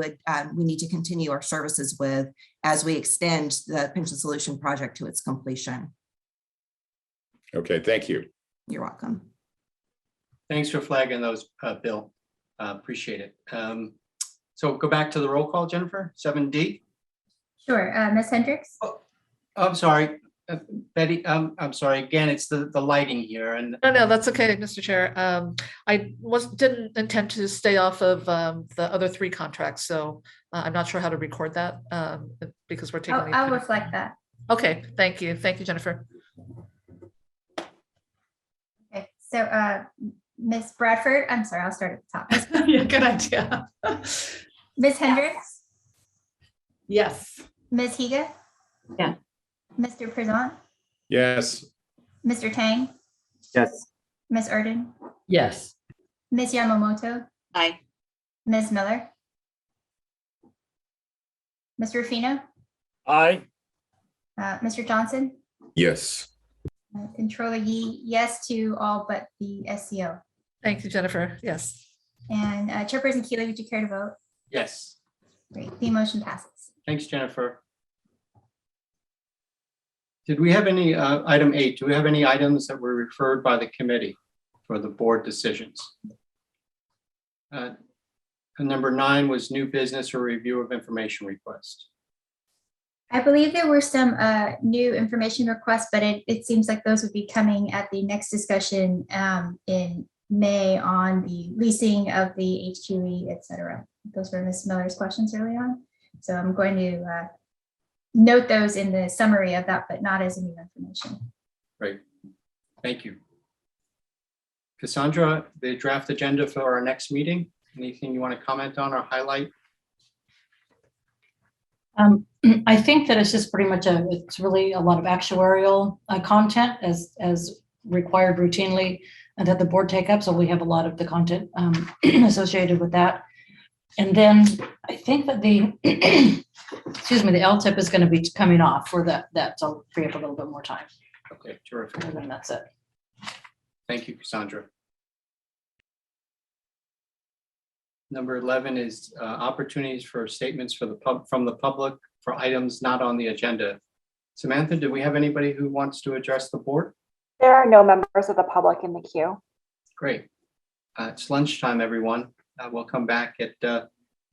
need to continue our services with as we extend the pension solution project to its completion. Okay, thank you. You're welcome. Thanks for flagging those, Bill. Appreciate it. So go back to the roll call, Jennifer, 7D. Sure. Ms. Hendricks? Oh, I'm sorry. Betty, I'm sorry. Again, it's the lighting here. And No, that's okay, Mr. Chair. I didn't intend to stay off of the other 3 contracts, so I'm not sure how to record that because we're taking. I'll reflect that. Okay, thank you, Jennifer. Okay, so Ms. Bradford, I'm sorry, I'll start at the top. Yeah, good idea. Ms. Hendricks, Yes. Ms. Higa, Yeah. Mr. Prezant, Yes. Mr. Tang, Yes. Ms. Erden, Yes. Ms. Yamamoto, Aye. Ms. Miller, Ms. Rufino, Aye. Mr. Johnson, Yes. Controller Yi, yes to all but the SCO. Thank you, Jennifer. Yes. And Chairperson Keely, would you care to vote? Yes. Great, the motion passes. Thanks, Jennifer. Did we have any, item 8, do we have any items that were referred by the committee for the board decisions? And number 9 was new business or review of information request. I believe there were some new information requests, but it seems like those would be coming at the next discussion in May on the leasing of the HQE, et cetera. Those were Ms. Miller's questions early on. So I'm going to note those in the summary of that, but not as new information. Great, thank you. Cassandra, the draft agenda for our next meeting, anything you want to comment on or highlight? I think that it's just pretty much it's really a lot of actuarial content as required routinely and that the board take up. So we have a lot of the content associated with that. And then I think that the, excuse me, the LTIP is going to be coming off for that. So I'll free up a little bit more time. Okay, terrific. And then that's it. Thank you, Cassandra. Number 11 is opportunities for statements for from the public for items not on the agenda. Samantha, do we have anybody who wants to address the board? There are no members of the public in the queue. Great. It's lunchtime, everyone. We'll come back at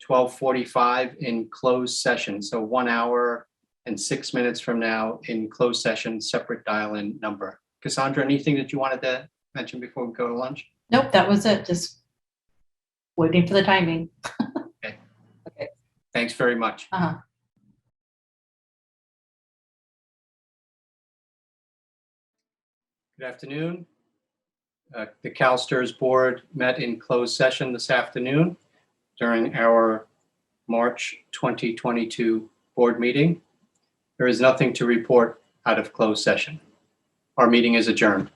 12:45 in closed session. So 1 hour and 6 minutes from now in closed session, separate dial-in number. Cassandra, anything that you wanted to mention before we go to lunch? Nope, that was it. Just waiting for the timing. Okay. Thanks very much. Good afternoon. The CalSTRS board met in closed session this afternoon during our March 2022 board meeting. There is nothing to report out of closed session. Our meeting is adjourned.